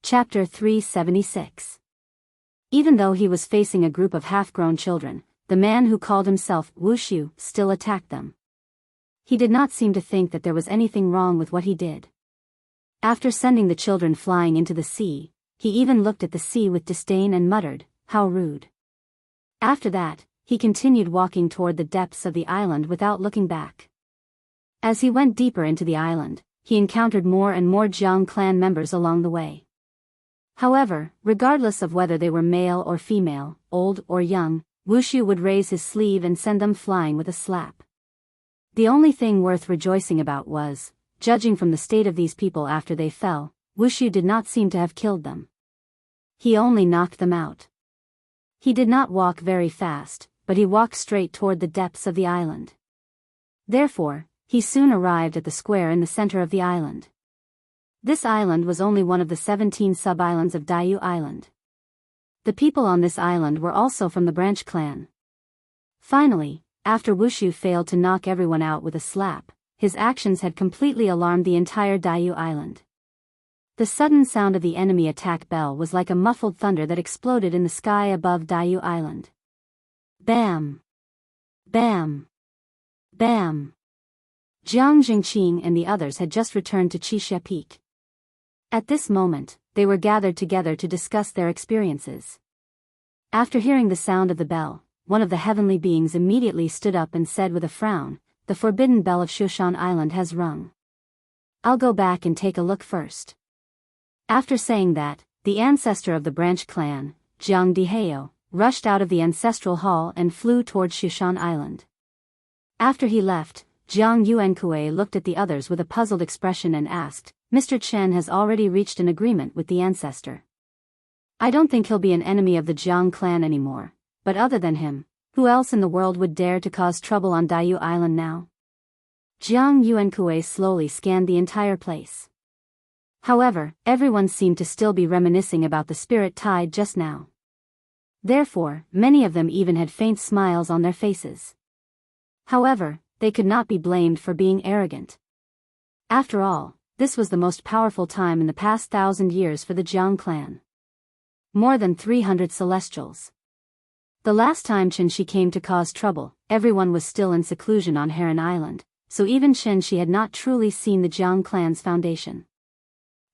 Chapter 376. Even though he was facing a group of half-grown children, the man who called himself Wushu still attacked them. He did not seem to think that there was anything wrong with what he did. After sending the children flying into the sea, he even looked at the sea with disdain and muttered, "How rude." After that, he continued walking toward the depths of the island without looking back. As he went deeper into the island, he encountered more and more Jiang clan members along the way. However, regardless of whether they were male or female, old or young, Wushu would raise his sleeve and send them flying with a slap. The only thing worth rejoicing about was, judging from the state of these people after they fell, Wushu did not seem to have killed them. He only knocked them out. He did not walk very fast, but he walked straight toward the depths of the island. Therefore, he soon arrived at the square in the center of the island. This island was only one of the 17 sub-islands of Diyu Island. The people on this island were also from the branch clan. Finally, after Wushu failed to knock everyone out with a slap, his actions had completely alarmed the entire Diyu Island. The sudden sound of the enemy attack bell was like a muffled thunder that exploded in the sky above Diyu Island. Bam! Bam! Bam! Jiang Jingqing and the others had just returned to Qixia Peak. At this moment, they were gathered together to discuss their experiences. After hearing the sound of the bell, one of the heavenly beings immediately stood up and said with a frown, "The forbidden bell of Shushan Island has rung. I'll go back and take a look first." After saying that, the ancestor of the branch clan, Jiang Diheo, rushed out of the ancestral hall and flew toward Shushan Island. After he left, Jiang Yuankue looked at the others with a puzzled expression and asked, "Mr. Chen has already reached an agreement with the ancestor. I don't think he'll be an enemy of the Jiang clan anymore, but other than him, who else in the world would dare to cause trouble on Diyu Island now?" Jiang Yuankue slowly scanned the entire place. However, everyone seemed to still be reminiscing about the spirit tide just now. Therefore, many of them even had faint smiles on their faces. However, they could not be blamed for being arrogant. After all, this was the most powerful time in the past 1,000 years for the Jiang clan. More than 300 celestials. The last time Chen Shi came to cause trouble, everyone was still in seclusion on Heron Island, so even Chen Shi had not truly seen the Jiang clan's foundation.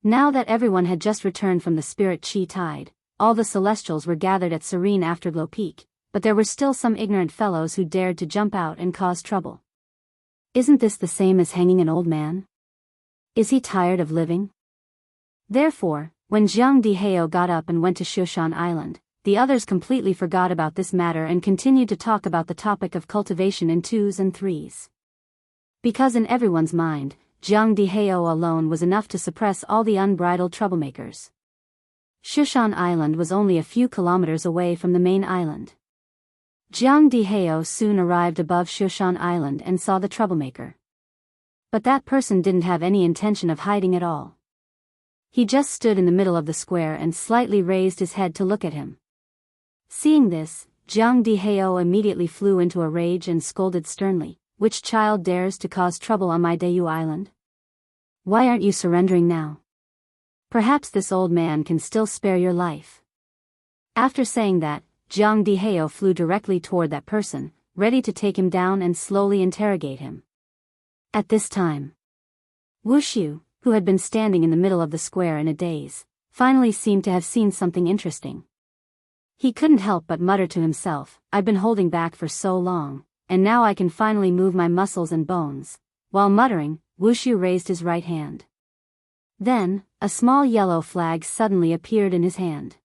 Now that everyone had just returned from the spirit Qi tide, all the celestials were gathered at Serene Afterglow Peak, but there were still some ignorant fellows who dared to jump out and cause trouble. Isn't this the same as hanging an old man? Is he tired of living? Therefore, when Jiang Diheo got up and went to Shushan Island, the others completely forgot about this matter and continued to talk about the topic of cultivation in 2s and 3s. Because in everyone's mind, Jiang Diheo alone was enough to suppress all the unbridled troublemakers. Shushan Island was only a few kilometers away from the main island. Jiang Diheo soon arrived above Shushan Island and saw the troublemaker. But that person didn't have any intention of hiding at all. He just stood in the middle of the square and slightly raised his head to look at him. Seeing this, Jiang Diheo immediately flew into a rage and scolded sternly, "Which child dares to cause trouble on my Diyu Island? Why aren't you surrendering now? Perhaps this old man can still spare your life." After saying that, Jiang Diheo flew directly toward that person, ready to take him down and slowly interrogate him. At this time, Wushu, who had been standing in the middle of the square in a daze, finally seemed to have seen something interesting. He couldn't help but mutter to himself, "I've been holding back for so long, and now I can finally move my muscles and bones." While muttering, Wushu raised his right hand. Then, a small yellow flag suddenly appeared in his hand.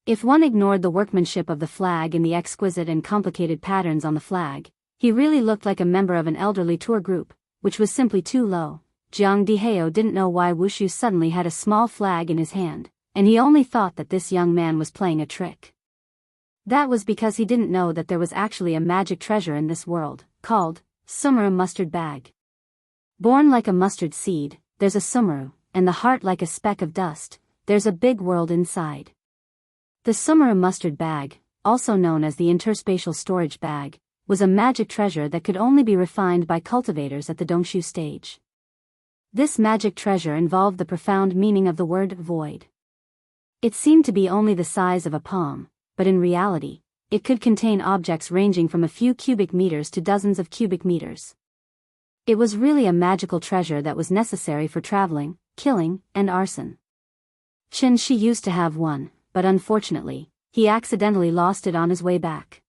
If one ignored the workmanship of the flag and the exquisite and complicated patterns on the flag, he really looked like a member of an elderly tour group, which was simply too low. Jiang Diheo didn't know why Wushu suddenly had a small flag in his hand, and he only thought that this young man was playing a trick. That was because he didn't know that there was actually a magic treasure in this world, called Sumeru Mustard Bag. Born like a mustard seed, there's a Sumeru, and the heart like a speck of dust, there's a big world inside. The Sumeru Mustard Bag, also known as the Interspatial Storage Bag, was a magic treasure that could only be refined by cultivators at the Dongshu stage. This magic treasure involved the profound meaning of the word void. It seemed to be only the size of a palm, but in reality, it could contain objects ranging from a few cubic meters to dozens of cubic meters. It was really a magical treasure that was necessary for traveling, killing, and arson. Chen Shi used to have one, but unfortunately, he accidentally lost it on his way back.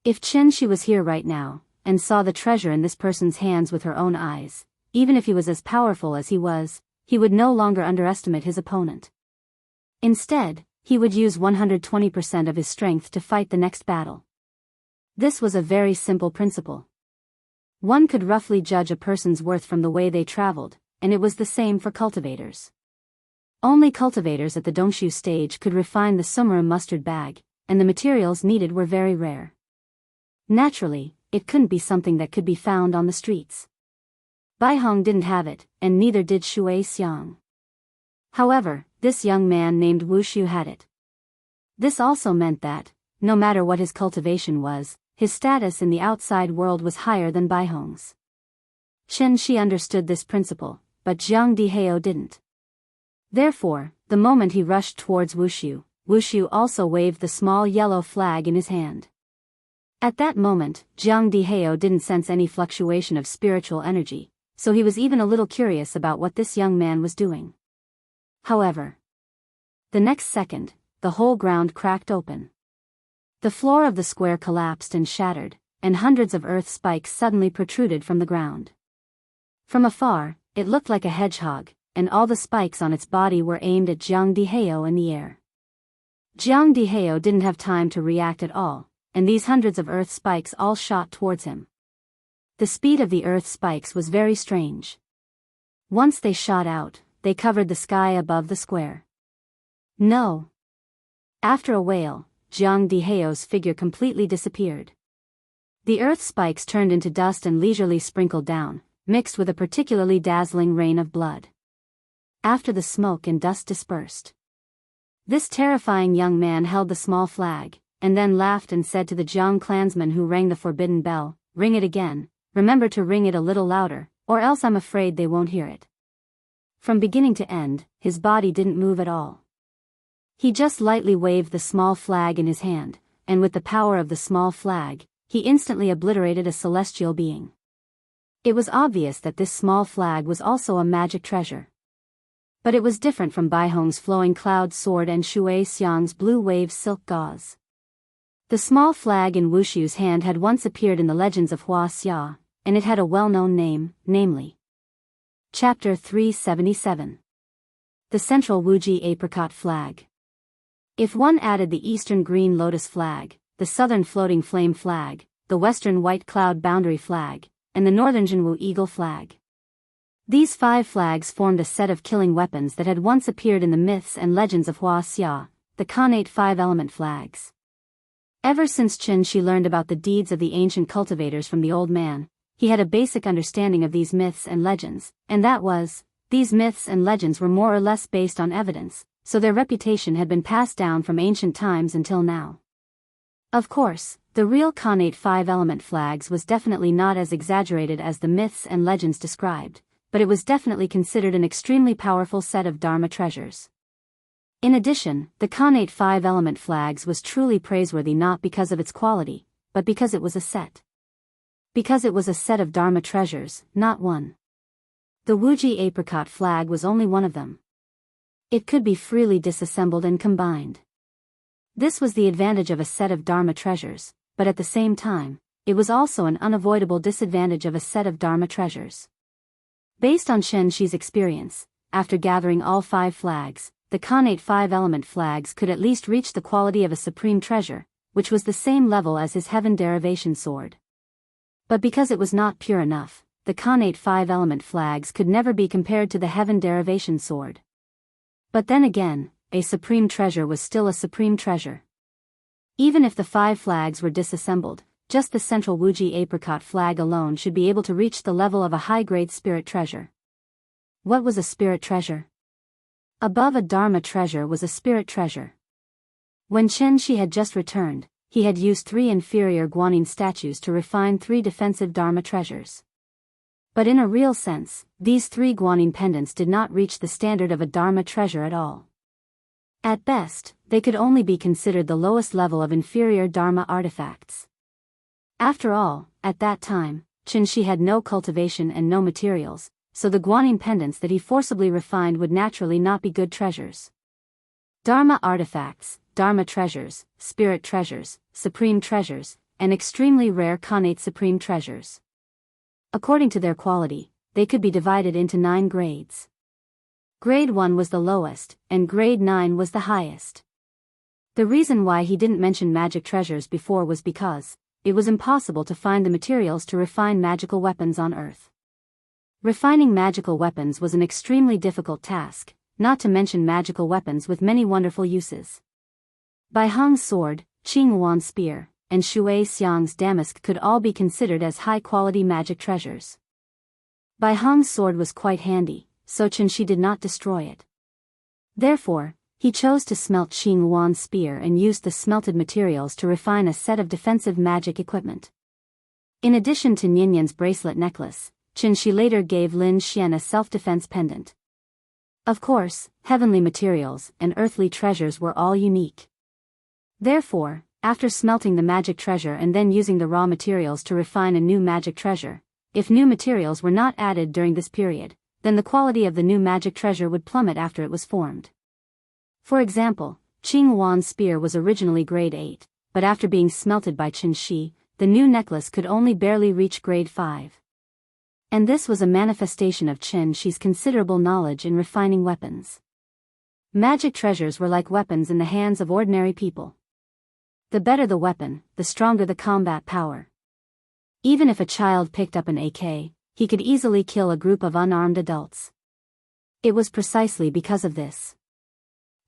If Chen Shi was here right now, and saw the treasure in this person's hands with her own eyes, even if he was as powerful as he would no longer underestimate his opponent. Instead, he would use 120% of his strength to fight the next battle. This was a very simple principle. One could roughly judge a person's worth from the way they traveled, and it was the same for cultivators. Only cultivators at the Dongshu stage could refine the summer mustard bag, and the materials needed were very rare. Naturally, it couldn't be something that could be found on the streets. Bai Hong didn't have it, and neither did Shui Xiang. However, this young man named Wu Shu had it. This also meant that, no matter what his cultivation was, his status in the outside world was higher than Bai Hong's. Chen Shi understood this principle, but Jiang Dihao didn't. Therefore, the moment he rushed towards Wu Shu also waved the small yellow flag in his hand. At that moment, Jiang Dihao didn't sense any fluctuation of spiritual energy, so he was even a little curious about what this young man was doing. However, the next second, the whole ground cracked open. The floor of the square collapsed and shattered, and hundreds of earth spikes suddenly protruded from the ground. From afar, it looked like a hedgehog, and all the spikes on its body were aimed at Jiang Dihao in the air. Jiang Dihao didn't have time to react at all, and these hundreds of earth spikes all shot towards him. The speed of the earth spikes was very strange. Once they shot out, they covered the sky above the square. No! After a wail, Jiang Dihao's figure completely disappeared. The earth spikes turned into dust and leisurely sprinkled down, mixed with a particularly dazzling rain of blood. After the smoke and dust dispersed, this terrifying young man held the small flag, and then laughed and said to the Jiang clansman who rang the forbidden bell, "Ring it again, remember to ring it a little louder, or else I'm afraid they won't hear it." From beginning to end, his body didn't move at all. He just lightly waved the small flag in his hand, and with the power of the small flag, he instantly obliterated a celestial being. It was obvious that this small flag was also a magic treasure. But it was different from Bai Hong's flowing cloud sword and Shui Xiang's blue wave silk gauze. The small flag in Wushu's hand had once appeared in the legends of Hua Xia, and it had a well-known name, namely Chapter 377. The Central Wuji Apricot Flag. If one added the Eastern Green Lotus Flag, the Southern Floating Flame Flag, the Western White Cloud Boundary Flag, and the Northern Jinwu Eagle Flag. These 5 flags formed a set of killing weapons that had once appeared in the myths and legends of Hua Xia, the Khanate 5-element flags. Ever since Chen Shi learned about the deeds of the ancient cultivators from the old man, he had a basic understanding of these myths and legends, and that was, these myths and legends were more or less based on evidence, so their reputation had been passed down from ancient times until now. Of course, the real Khanate 5-element flags was definitely not as exaggerated as the myths and legends described, but it was definitely considered an extremely powerful set of Dharma treasures. In addition, the Khanate 5-element flags was truly praiseworthy not because of its quality, but because it was a set. Because it was a set of Dharma treasures, not one. The Wuji apricot flag was only one of them. It could be freely disassembled and combined. This was the advantage of a set of Dharma treasures, but at the same time, it was also an unavoidable disadvantage of a set of Dharma treasures. Based on Chen Shi's experience, after gathering all 5 flags, the Khanate 5-element flags could at least reach the quality of a supreme treasure, which was the same level as his heaven derivation sword. But because it was not pure enough, the Khanate 5-element flags could never be compared to the heaven derivation sword. But then again, a supreme treasure was still a supreme treasure. Even if the 5 flags were disassembled, just the central Wuji apricot flag alone should be able to reach the level of a high-grade spirit treasure. What was a spirit treasure? Above a Dharma treasure was a spirit treasure. When Chen Shi had just returned, he had used 3 inferior Guanyin statues to refine 3 defensive Dharma treasures. But in a real sense, these 3 Guanyin pendants did not reach the standard of a Dharma treasure at all. At best, they could only be considered the lowest level of inferior Dharma artifacts. After all, at that time, Qin Shi had no cultivation and no materials, so the guanine pendants that he forcibly refined would naturally not be good treasures. Dharma artifacts, Dharma treasures, spirit treasures, supreme treasures, and extremely rare connate supreme treasures. According to their quality, they could be divided into 9 grades. Grade 1 was the lowest, and Grade 9 was the highest. The reason why he didn't mention magic treasures before was because it was impossible to find the materials to refine magical weapons on Earth. Refining magical weapons was an extremely difficult task, not to mention magical weapons with many wonderful uses. Bai Heng's sword, Qing Yuan's spear, and Shui Xiang's damask could all be considered as high-quality magic treasures. Bai Heng's sword was quite handy, so Qin Shi did not destroy it. Therefore, he chose to smelt Qing Yuan's spear and used the smelted materials to refine a set of defensive magic equipment. In addition to Ninian's bracelet necklace, Qin Shi later gave Lin Xian a self-defense pendant. Of course, heavenly materials and earthly treasures were all unique. Therefore, after smelting the magic treasure and then using the raw materials to refine a new magic treasure, if new materials were not added during this period, then the quality of the new magic treasure would plummet after it was formed. For example, Qing Yuan's spear was originally grade 8, but after being smelted by Qin Shi, the new necklace could only barely reach grade 5. And this was a manifestation of Qin Shi's considerable knowledge in refining weapons. Magic treasures were like weapons in the hands of ordinary people. The better the weapon, the stronger the combat power. Even if a child picked up an AK, he could easily kill a group of unarmed adults. It was precisely because of this.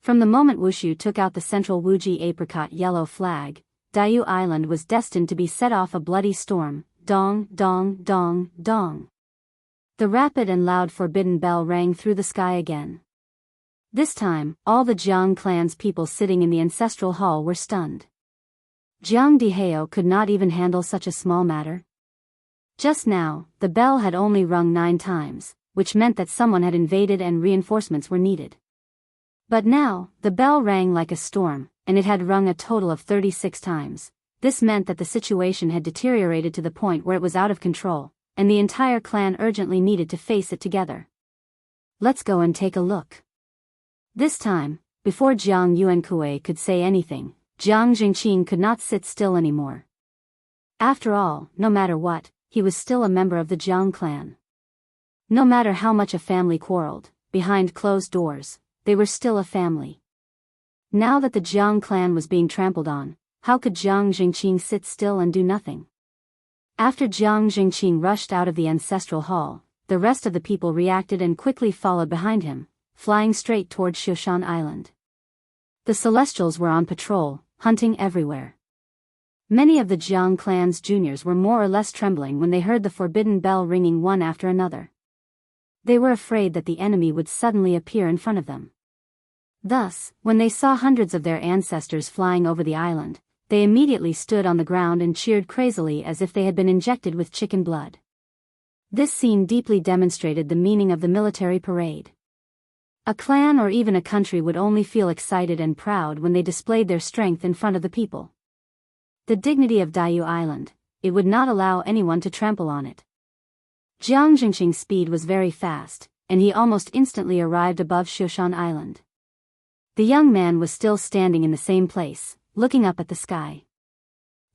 From the moment Wushu took out the central Wuji apricot yellow flag, Daiyu Island was destined to be set off a bloody storm. Dong, dong, dong, dong. The rapid and loud forbidden bell rang through the sky again. This time, all the Jiang clan's people sitting in the ancestral hall were stunned. Jiang Diheo could not even handle such a small matter. Just now, the bell had only rung 9 times, which meant that someone had invaded and reinforcements were needed. But now, the bell rang like a storm, and it had rung a total of 36 times. This meant that the situation had deteriorated to the point where it was out of control, and the entire clan urgently needed to face it together. Let's go and take a look. This time, before Jiang Yuankui could say anything, Jiang Jingqing could not sit still anymore. After all, no matter what, he was still a member of the Jiang clan. No matter how much a family quarreled, behind closed doors, they were still a family. Now that the Jiang clan was being trampled on, how could Jiang Jingqing sit still and do nothing? After Jiang Jingqing rushed out of the ancestral hall, the rest of the people reacted and quickly followed behind him, flying straight toward Shushan Island. The Celestials were on patrol, hunting everywhere. Many of the Jiang clan's juniors were more or less trembling when they heard the forbidden bell ringing one after another. They were afraid that the enemy would suddenly appear in front of them. Thus, when they saw hundreds of their ancestors flying over the island, they immediately stood on the ground and cheered crazily as if they had been injected with chicken blood. This scene deeply demonstrated the meaning of the military parade. A clan or even a country would only feel excited and proud when they displayed their strength in front of the people. The dignity of Daiyu Island, it would not allow anyone to trample on it. Jiang Jingqing's speed was very fast, and he almost instantly arrived above Shushan Island. The young man was still standing in the same place, looking up at the sky.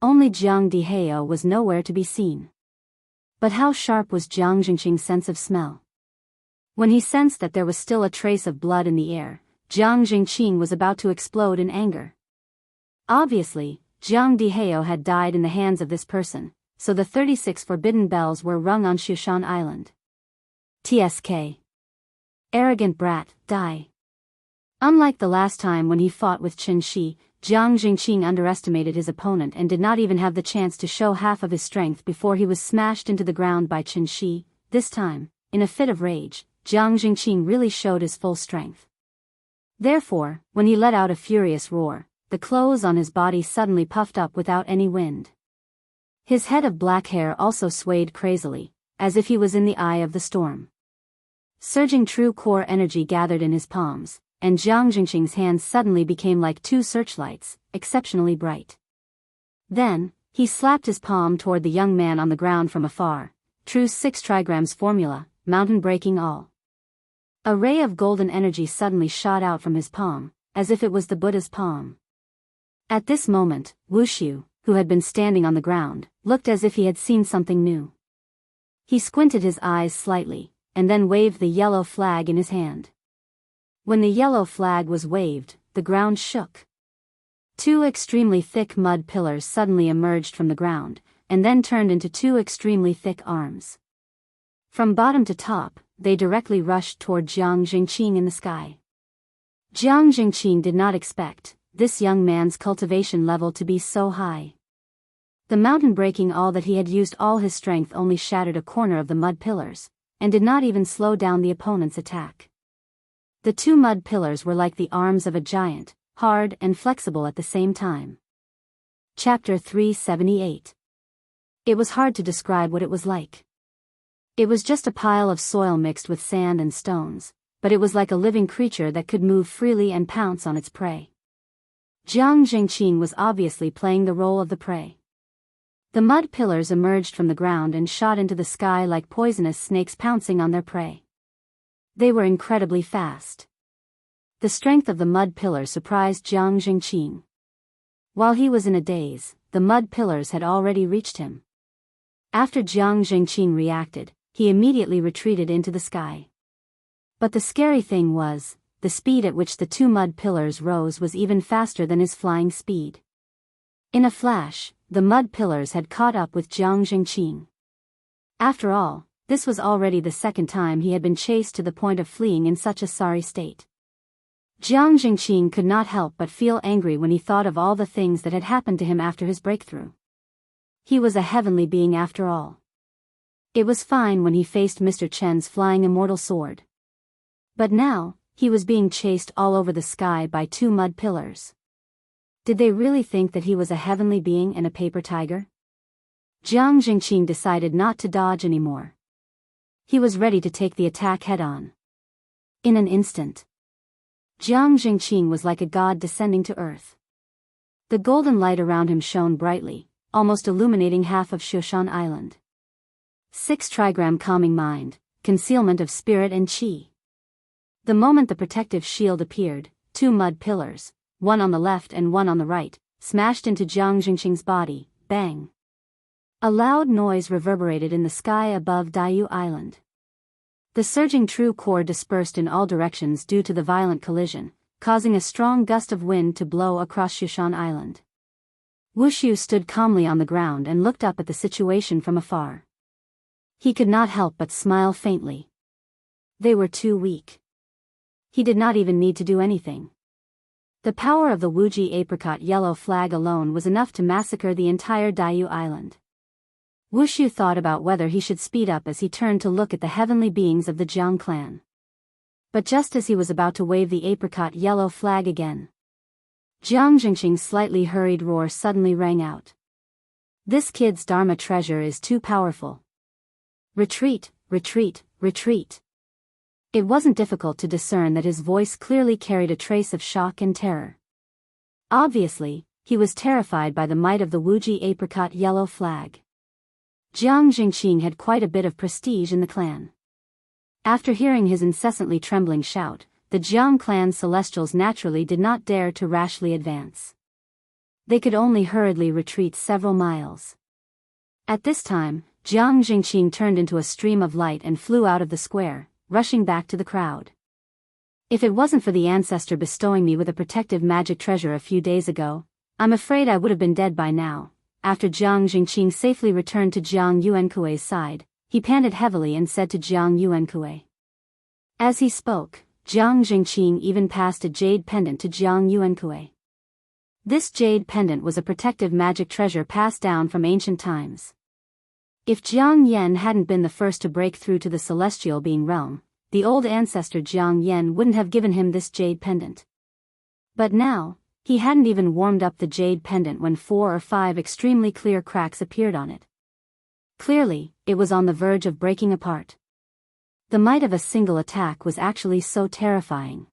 Only Jiang Diheo was nowhere to be seen. But how sharp was Jiang Jingqing's sense of smell? When he sensed that there was still a trace of blood in the air, Jiang Jingqing was about to explode in anger. Obviously, Jiang Diheo had died in the hands of this person, so the 36 forbidden bells were rung on Shushan Island. TSK. Arrogant brat, die. Unlike the last time when he fought with Qin Shi, Jiang Jingqing underestimated his opponent and did not even have the chance to show half of his strength before he was smashed into the ground by Qin Shi. This time, in a fit of rage, Jiang Jingqing really showed his full strength. Therefore, when he let out a furious roar, the clothes on his body suddenly puffed up without any wind. His head of black hair also swayed crazily, as if he was in the eye of the storm. Surging true core energy gathered in his palms, and Jiang Jingqing's hands suddenly became like two searchlights, exceptionally bright. Then, he slapped his palm toward the young man on the ground from afar. True 6 trigrams formula, mountain breaking all. A ray of golden energy suddenly shot out from his palm, as if it was the Buddha's palm. At this moment, Wushu, who had been standing on the ground, looked as if he had seen something new. He squinted his eyes slightly, and then waved the yellow flag in his hand. When the yellow flag was waved, the ground shook. 2 extremely thick mud pillars suddenly emerged from the ground, and then turned into 2 extremely thick arms. From bottom to top, they directly rushed toward Jiang Jingqing in the sky. Jiang Jingqing did not expect this young man's cultivation level to be so high. The mountain breaking all that he had used all his strength only shattered a corner of the mud pillars, and did not even slow down the opponent's attack. The 2 mud pillars were like the arms of a giant, hard and flexible at the same time. Chapter 378. It was hard to describe what it was like. It was just a pile of soil mixed with sand and stones, but it was like a living creature that could move freely and pounce on its prey. Jiang Jingqing was obviously playing the role of the prey. The mud pillars emerged from the ground and shot into the sky like poisonous snakes pouncing on their prey. They were incredibly fast. The strength of the mud pillars surprised Jiang Jingqing. While he was in a daze, the mud pillars had already reached him. After Jiang Jingqing reacted, he immediately retreated into the sky. But the scary thing was, the speed at which the 2 mud pillars rose was even faster than his flying speed. In a flash, the mud pillars had caught up with Jiang Jingqing. After all, this was already the second time he had been chased to the point of fleeing in such a sorry state. Jiang Jingqing could not help but feel angry when he thought of all the things that had happened to him after his breakthrough. He was a heavenly being after all. It was fine when he faced Mr. Chen's flying immortal sword. But now, he was being chased all over the sky by 2 mud pillars. Did they really think that he was a heavenly being and a paper tiger? Jiang Jingqing decided not to dodge anymore. He was ready to take the attack head-on. In an instant, Jiang Jingqing was like a god descending to earth. The golden light around him shone brightly, almost illuminating half of Shushan Island. 6 trigram calming mind, concealment of spirit and qi. The moment the protective shield appeared, 2 mud pillars, one on the left and one on the right, smashed into Jiang Jingqing's body, bang. A loud noise reverberated in the sky above Diyu Island. The surging true core dispersed in all directions due to the violent collision, causing a strong gust of wind to blow across Shushan Island. Wushu stood calmly on the ground and looked up at the situation from afar. He could not help but smile faintly. They were too weak. He did not even need to do anything. The power of the Wuji apricot yellow flag alone was enough to massacre the entire Diyu Island. Wushu thought about whether he should speed up as he turned to look at the heavenly beings of the Jiang clan. But just as he was about to wave the apricot yellow flag again, Jiang Jingqing's slightly hurried roar suddenly rang out. This kid's Dharma treasure is too powerful. Retreat, retreat, retreat. It wasn't difficult to discern that his voice clearly carried a trace of shock and terror. Obviously, he was terrified by the might of the Wuji apricot yellow flag. Jiang Jingqing had quite a bit of prestige in the clan. After hearing his incessantly trembling shout, the Jiang clan's celestials naturally did not dare to rashly advance. They could only hurriedly retreat several miles. At this time, Jiang Jingqing turned into a stream of light and flew out of the square, rushing back to the crowd. If it wasn't for the ancestor bestowing me with a protective magic treasure a few days ago, I'm afraid I would have been dead by now. After Jiang Jingqing safely returned to Jiang Yuankui's side, he panted heavily and said to Jiang Yuankui. As he spoke, Jiang Jingqing even passed a jade pendant to Jiang Yuankui. This jade pendant was a protective magic treasure passed down from ancient times. If Jiang Yan hadn't been the first to break through to the celestial being realm, the old ancestor Jiang Yan wouldn't have given him this jade pendant. But now, he hadn't even warmed up the jade pendant when 4 or 5 extremely clear cracks appeared on it. Clearly, it was on the verge of breaking apart. The might of a single attack was actually so terrifying.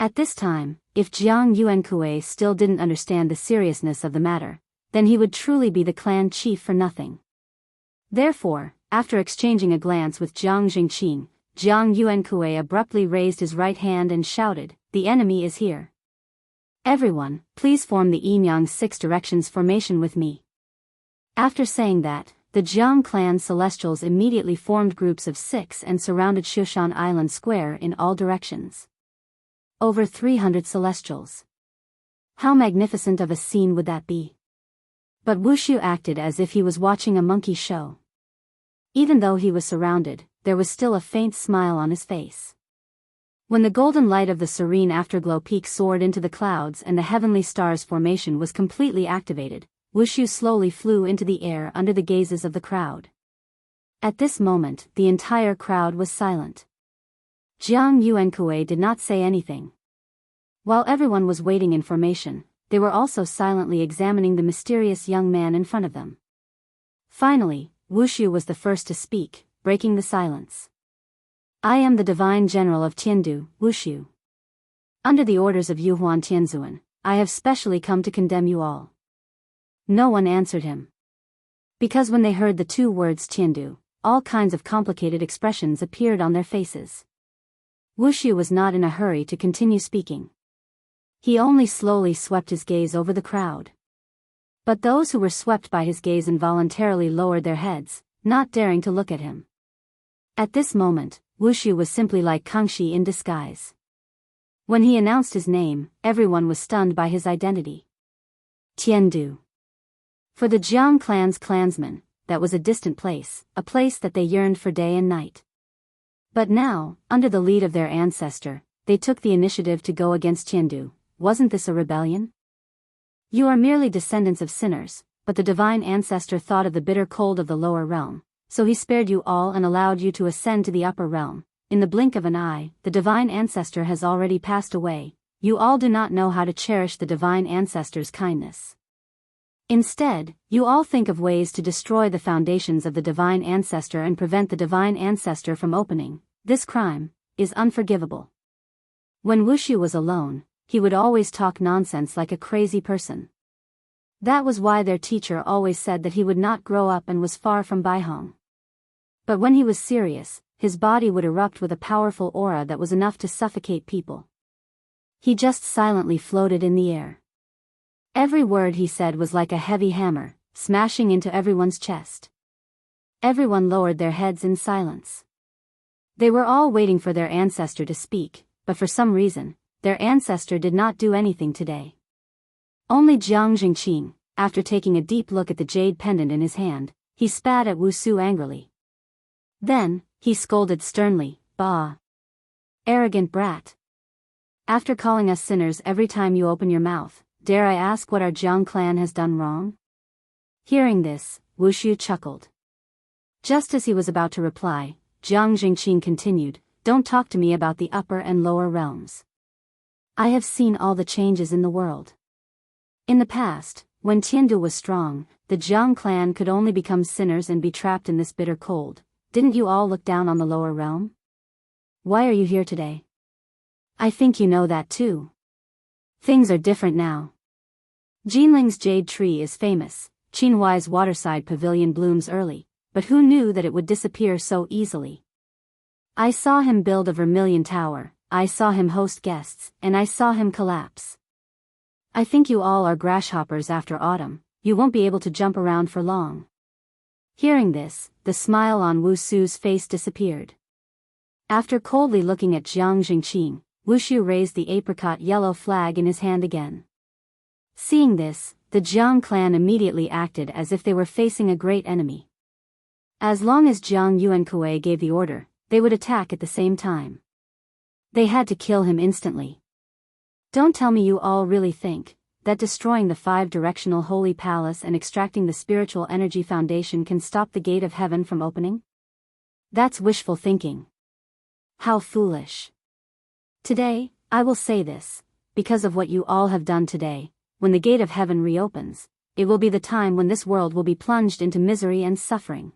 At this time, if Jiang Yuankue still didn't understand the seriousness of the matter, then he would truly be the clan chief for nothing. Therefore, after exchanging a glance with Jiang Jingqing, Jiang Yuankue abruptly raised his right hand and shouted, "The enemy is here. Everyone, please form the Yin-Yang 6 directions formation with me." After saying that, the Jiang clan celestials immediately formed groups of 6 and surrounded Shushan Island Square in all directions. Over 300 celestials. How magnificent of a scene would that be? But Wushu acted as if he was watching a monkey show. Even though he was surrounded, there was still a faint smile on his face. When the golden light of the serene afterglow peak soared into the clouds and the heavenly stars formation was completely activated, Wushu slowly flew into the air under the gazes of the crowd. At this moment, the entire crowd was silent. Jiang Yuankue did not say anything. While everyone was waiting in formation, they were also silently examining the mysterious young man in front of them. Finally, Wushu was the first to speak, breaking the silence. "I am the Divine General of Tiandu, Wushu. Under the orders of Yuhuan Tianzuan, I have specially come to condemn you all." No one answered him. Because when they heard the two words Tiandu, all kinds of complicated expressions appeared on their faces. Wushu was not in a hurry to continue speaking. He only slowly swept his gaze over the crowd. But those who were swept by his gaze involuntarily lowered their heads, not daring to look at him. At this moment, Wushu was simply like Kangxi in disguise. When he announced his name, everyone was stunned by his identity. Tiandu. For the Jiang clan's clansmen, that was a distant place, a place that they yearned for day and night. But now, under the lead of their ancestor, they took the initiative to go against Tiandu. Wasn't this a rebellion? You are merely descendants of sinners, but the divine ancestor thought of the bitter cold of the lower realm, so he spared you all and allowed you to ascend to the upper realm. In the blink of an eye, the divine ancestor has already passed away. You all do not know how to cherish the divine ancestor's kindness. Instead, you all think of ways to destroy the foundations of the divine ancestor and prevent the divine ancestor from opening. This crime is unforgivable. When Wushu was alone, he would always talk nonsense like a crazy person. That was why their teacher always said that he would not grow up and was far from Baihong. But when he was serious, his body would erupt with a powerful aura that was enough to suffocate people. He just silently floated in the air. Every word he said was like a heavy hammer, smashing into everyone's chest. Everyone lowered their heads in silence. They were all waiting for their ancestor to speak, but for some reason, their ancestor did not do anything today. Only Jiang Jingqing, after taking a deep look at the jade pendant in his hand, he spat at Wusu angrily. Then, he scolded sternly, "Bah! Arrogant brat! After calling us sinners every time you open your mouth, dare I ask what our Jiang clan has done wrong?" Hearing this, Wushu chuckled. Just as he was about to reply, Jiang Jingqing continued, "Don't talk to me about the upper and lower realms. I have seen all the changes in the world. In the past, when Tiandu was strong, the Jiang clan could only become sinners and be trapped in this bitter cold. Didn't you all look down on the lower realm? Why are you here today? I think you know that too. Things are different now. Jinling's jade tree is famous, Qinhuai's waterside pavilion blooms early, but who knew that it would disappear so easily? I saw him build a vermilion tower, I saw him host guests, and I saw him collapse. I think you all are grasshoppers after autumn, you won't be able to jump around for long." Hearing this, the smile on Wusu's face disappeared. After coldly looking at Jiang Jingqing, Wushu raised the apricot yellow flag in his hand again. Seeing this, the Jiang clan immediately acted as if they were facing a great enemy. As long as Jiang Yuankue gave the order, they would attack at the same time. They had to kill him instantly. Don't tell me you all really think that destroying the 5-directional holy palace and extracting the spiritual energy foundation can stop the gate of heaven from opening? That's wishful thinking. How foolish. Today, I will say this, because of what you all have done today, when the gate of heaven reopens, it will be the time when this world will be plunged into misery and suffering.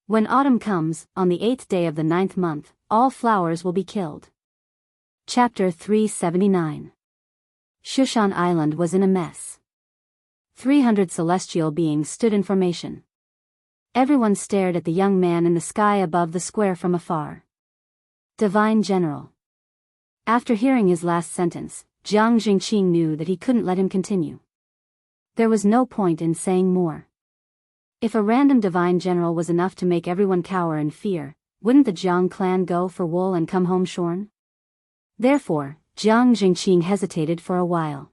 When autumn comes, on the 8th day of the 9th month, all flowers will be killed. Chapter 379. Shushan Island was in a mess. 300 celestial beings stood in formation. Everyone stared at the young man in the sky above the square from afar. Divine General. After hearing his last sentence, Jiang Jingqing knew that he couldn't let him continue. There was no point in saying more. If a random Divine General was enough to make everyone cower in fear, wouldn't the Jiang clan go for wool and come home shorn? Therefore, Jiang Jingqing hesitated for a while.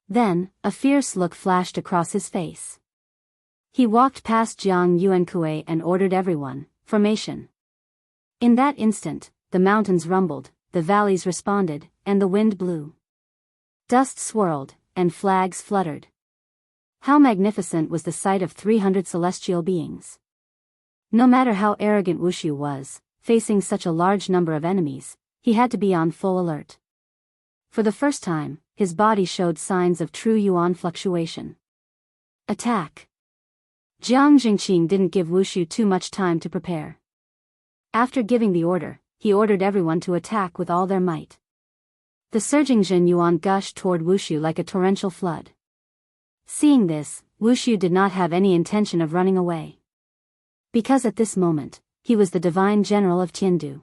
Then, a fierce look flashed across his face. He walked past Jiang Yuankui and ordered everyone, formation. In that instant, the mountains rumbled, the valleys responded, and the wind blew. Dust swirled, and flags fluttered. How magnificent was the sight of 300 celestial beings. No matter how arrogant Wushu was, facing such a large number of enemies, he had to be on full alert. For the first time, his body showed signs of true yuan fluctuation. Attack! Jiang Jingqing didn't give Wushu too much time to prepare. After giving the order, he ordered everyone to attack with all their might. The surging Jin yuan gushed toward Wushu like a torrential flood. Seeing this, Wushu did not have any intention of running away. Because at this moment, he was the Divine General of Tiandu.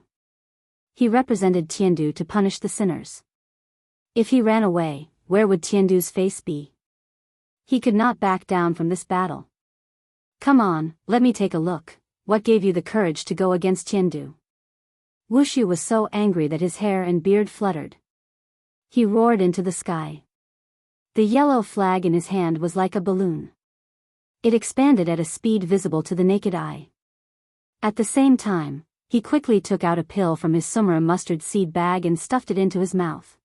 He represented Tiandu to punish the sinners. If he ran away, where would Tiandu's face be? He could not back down from this battle. Come on, let me take a look. What gave you the courage to go against Tiandu? Wushu was so angry that his hair and beard fluttered. He roared into the sky. The yellow flag in his hand was like a balloon. It expanded at a speed visible to the naked eye. At the same time, he quickly took out a pill from his sumra mustard seed bag and stuffed it into his mouth.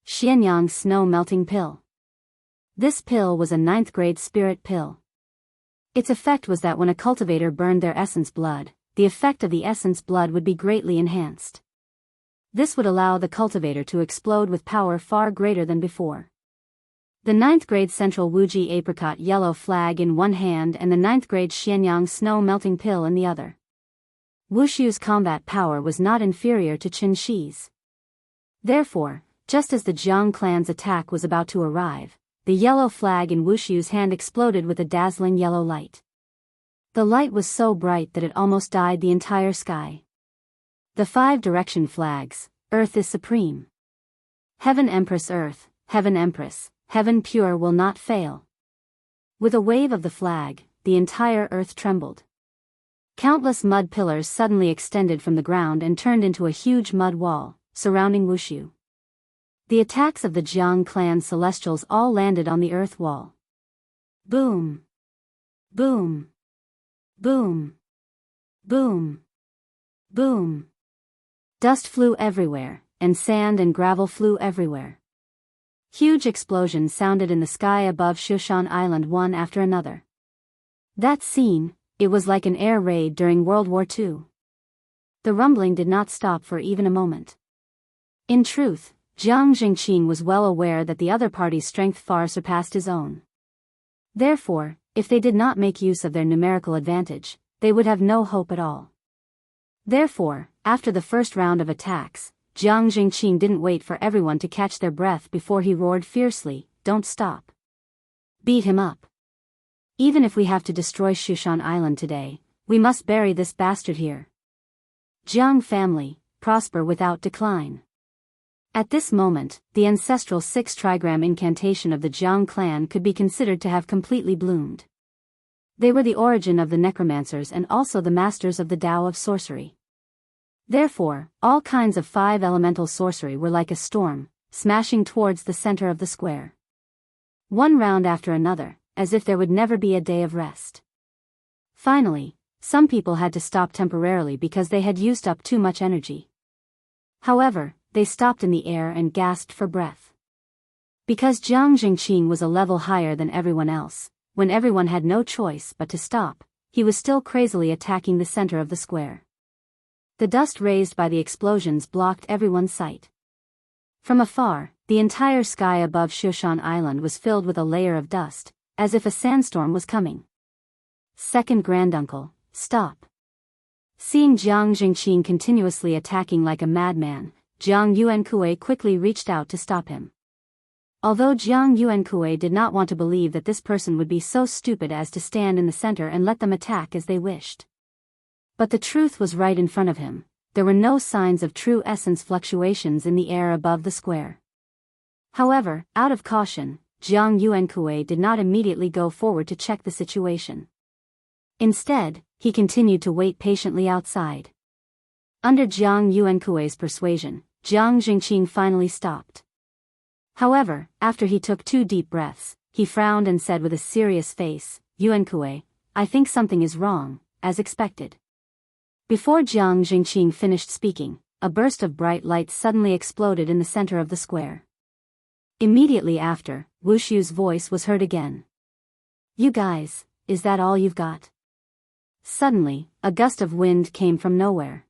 Xianyang snow-melting pill. This pill was a 9th grade spirit pill. Its effect was that when a cultivator burned their essence blood, the effect of the essence blood would be greatly enhanced. This would allow the cultivator to explode with power far greater than before. The 9th grade central Wuji apricot yellow flag in one hand and the 9th grade Xianyang snow-melting pill in the other. Wushu's combat power was not inferior to Qin Shi's. Therefore, just as the Jiang clan's attack was about to arrive, the yellow flag in Wushu's hand exploded with a dazzling yellow light. The light was so bright that it almost dyed the entire sky. The 5 direction flags, Earth is supreme. Heaven Empress Earth, Heaven Empress, Heaven pure will not fail. With a wave of the flag, the entire earth trembled. Countless mud pillars suddenly extended from the ground and turned into a huge mud wall, surrounding Wushu. The attacks of the Jiang clan celestials all landed on the earth wall. Boom! Boom! Boom! Boom! Boom! Dust flew everywhere, and sand and gravel flew everywhere. Huge explosions sounded in the sky above Shushan Island one after another. That scene, it was like an air raid during World War II. The rumbling did not stop for even a moment. In truth, Jiang Jingqing was well aware that the other party's strength far surpassed his own. Therefore, if they did not make use of their numerical advantage, they would have no hope at all. Therefore, after the first round of attacks, Jiang Jingqing didn't wait for everyone to catch their breath before he roared fiercely, "Don't stop. Beat him up. Even if we have to destroy Shushan Island today, we must bury this bastard here. Jiang family, prosper without decline." At this moment, the ancestral 6-trigram incantation of the Jiang clan could be considered to have completely bloomed. They were the origin of the necromancers and also the masters of the Tao of sorcery. Therefore, all kinds of 5 elemental sorcery were like a storm, smashing towards the center of the square. One round after another, as if there would never be a day of rest. Finally, some people had to stop temporarily because they had used up too much energy. However, they stopped in the air and gasped for breath. Because Jiang Jingqing was a level higher than everyone else, when everyone had no choice but to stop, he was still crazily attacking the center of the square. The dust raised by the explosions blocked everyone's sight. From afar, the entire sky above Shushan Island was filled with a layer of dust, as if a sandstorm was coming. Second granduncle, stop. Seeing Jiang Jingqing continuously attacking like a madman, Jiang Yuankui quickly reached out to stop him. Although Jiang Yuankui did not want to believe that this person would be so stupid as to stand in the center and let them attack as they wished. But the truth was right in front of him. There were no signs of true essence fluctuations in the air above the square. However, out of caution, Jiang Yuankui did not immediately go forward to check the situation. Instead, he continued to wait patiently outside. Under Jiang Yuankui's persuasion, Jiang Jingqing finally stopped. However, after he took 2 deep breaths, he frowned and said with a serious face, "Yuankui, I think something is wrong," as expected. Before Jiang Jingqing finished speaking, a burst of bright light suddenly exploded in the center of the square. Immediately after, Wu Shu's voice was heard again. "You guys, is that all you've got?" Suddenly, a gust of wind came from nowhere.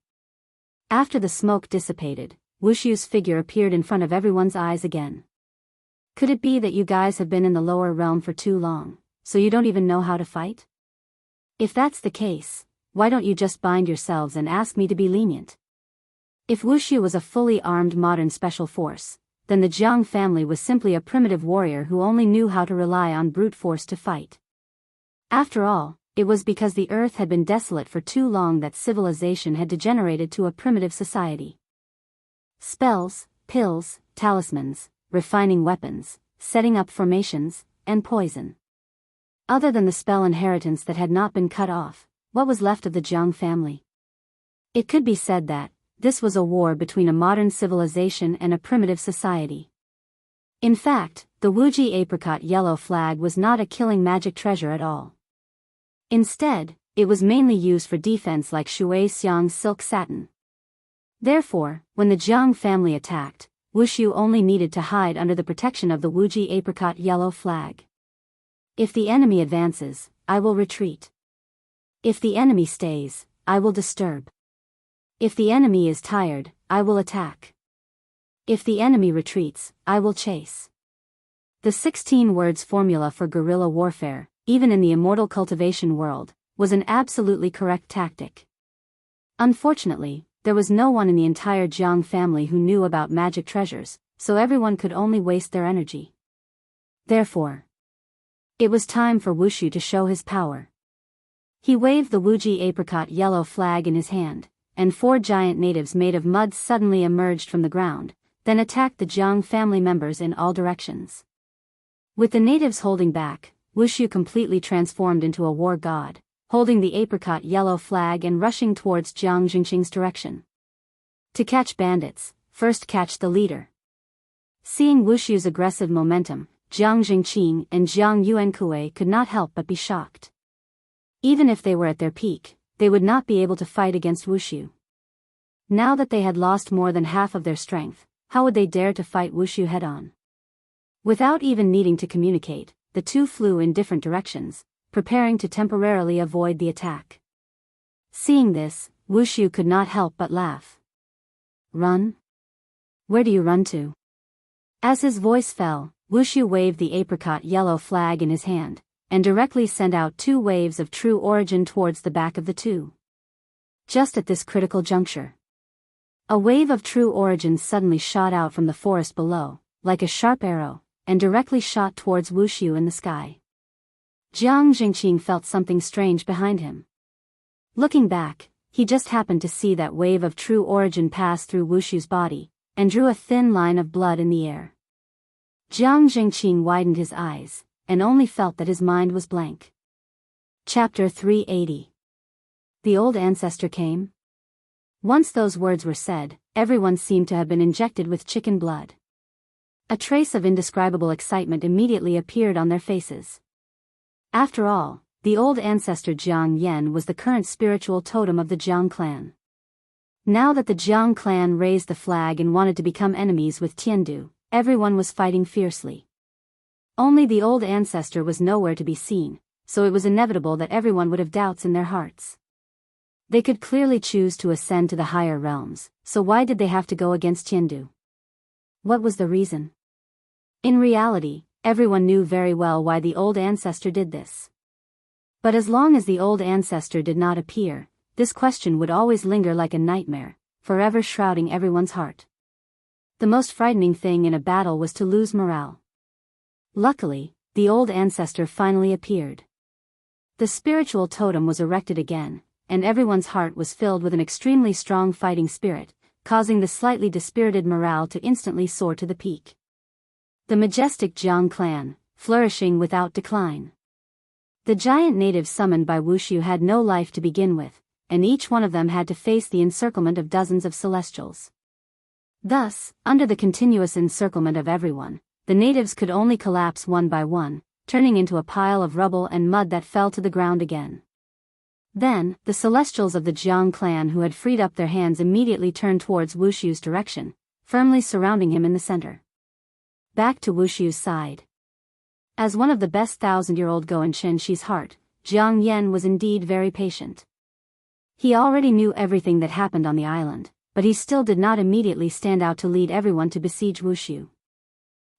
After the smoke dissipated, Wu Shu's figure appeared in front of everyone's eyes again. "Could it be that you guys have been in the lower realm for too long, so you don't even know how to fight? If that's the case, why don't you just bind yourselves and ask me to be lenient?" If Wu Shu was a fully armed modern special force, then the Jiang family was simply a primitive warrior who only knew how to rely on brute force to fight. After all, it was because the earth had been desolate for too long that civilization had degenerated to a primitive society. Spells, pills, talismans, refining weapons, setting up formations, and poison. Other than the spell inheritance that had not been cut off, what was left of the Jiang family? It could be said that this was a war between a modern civilization and a primitive society. In fact, the Wuji apricot yellow flag was not a killing magic treasure at all. Instead, it was mainly used for defense like Shui Xiang's silk satin. Therefore, when the Jiang family attacked, Wu Shu only needed to hide under the protection of the Wuji apricot yellow flag. If the enemy advances, I will retreat. If the enemy stays, I will disturb. If the enemy is tired, I will attack. If the enemy retreats, I will chase. The 16 words formula for guerrilla warfare, even in the immortal cultivation world, was an absolutely correct tactic. Unfortunately, there was no one in the entire Jiang family who knew about magic treasures, so everyone could only waste their energy. Therefore, it was time for Wu Shu to show his power. He waved the Wuji apricot yellow flag in his hand, and 4 giant natives made of mud suddenly emerged from the ground, then attacked the Jiang family members in all directions. With the natives holding back, Wu Shu completely transformed into a war god, holding the apricot yellow flag and rushing towards Jiang Jingqing's direction. To catch bandits, first catch the leader. Seeing Wu Shu's aggressive momentum, Jiang Jingqing and Jiang Yuankui could not help but be shocked. Even if they were at their peak, they would not be able to fight against Wu Shu. Now that they had lost more than half of their strength, how would they dare to fight Wu Shu head-on? Without even needing to communicate, the two flew in different directions, preparing to temporarily avoid the attack. Seeing this, Wu Shu could not help but laugh. "Run? Where do you run to?" As his voice fell, Wu Shu waved the apricot yellow flag in his hand, and directly sent out 2 waves of true origin towards the back of the 2. Just at this critical juncture, a wave of true origin suddenly shot out from the forest below, like a sharp arrow, and directly shot towards Wu Shu in the sky. Jiang Jingqing felt something strange behind him. Looking back, he just happened to see that wave of true origin pass through Wu Shu's body, and drew a thin line of blood in the air. Jiang Jingqing widened his eyes, and only felt that his mind was blank. Chapter 380. The old ancestor came? Once those words were said, everyone seemed to have been injected with chicken blood. A trace of indescribable excitement immediately appeared on their faces. After all, the old ancestor Jiang Yan was the current spiritual totem of the Jiang clan. Now that the Jiang clan raised the flag and wanted to become enemies with Tiandu, everyone was fighting fiercely. Only the old ancestor was nowhere to be seen, so it was inevitable that everyone would have doubts in their hearts. They could clearly choose to ascend to the higher realms, so why did they have to go against Tiandu? What was the reason? In reality, everyone knew very well why the old ancestor did this. But as long as the old ancestor did not appear, this question would always linger like a nightmare, forever shrouding everyone's heart. The most frightening thing in a battle was to lose morale. Luckily, the old ancestor finally appeared. The spiritual totem was erected again, and everyone's heart was filled with an extremely strong fighting spirit, causing the slightly dispirited morale to instantly soar to the peak. The majestic Jiang clan, flourishing without decline. The giant natives summoned by Wushu had no life to begin with, and each one of them had to face the encirclement of dozens of celestials. Thus, under the continuous encirclement of everyone, the natives could only collapse one by one, turning into a pile of rubble and mud that fell to the ground again. Then, the celestials of the Jiang clan who had freed up their hands immediately turned towards Wushu's direction, firmly surrounding him in the center. Back to Wushu's side. As one of the best 1,000-year-old Go in Shenxi's heart, Jiang Yan was indeed very patient. He already knew everything that happened on the island, but he still did not immediately stand out to lead everyone to besiege Wushu.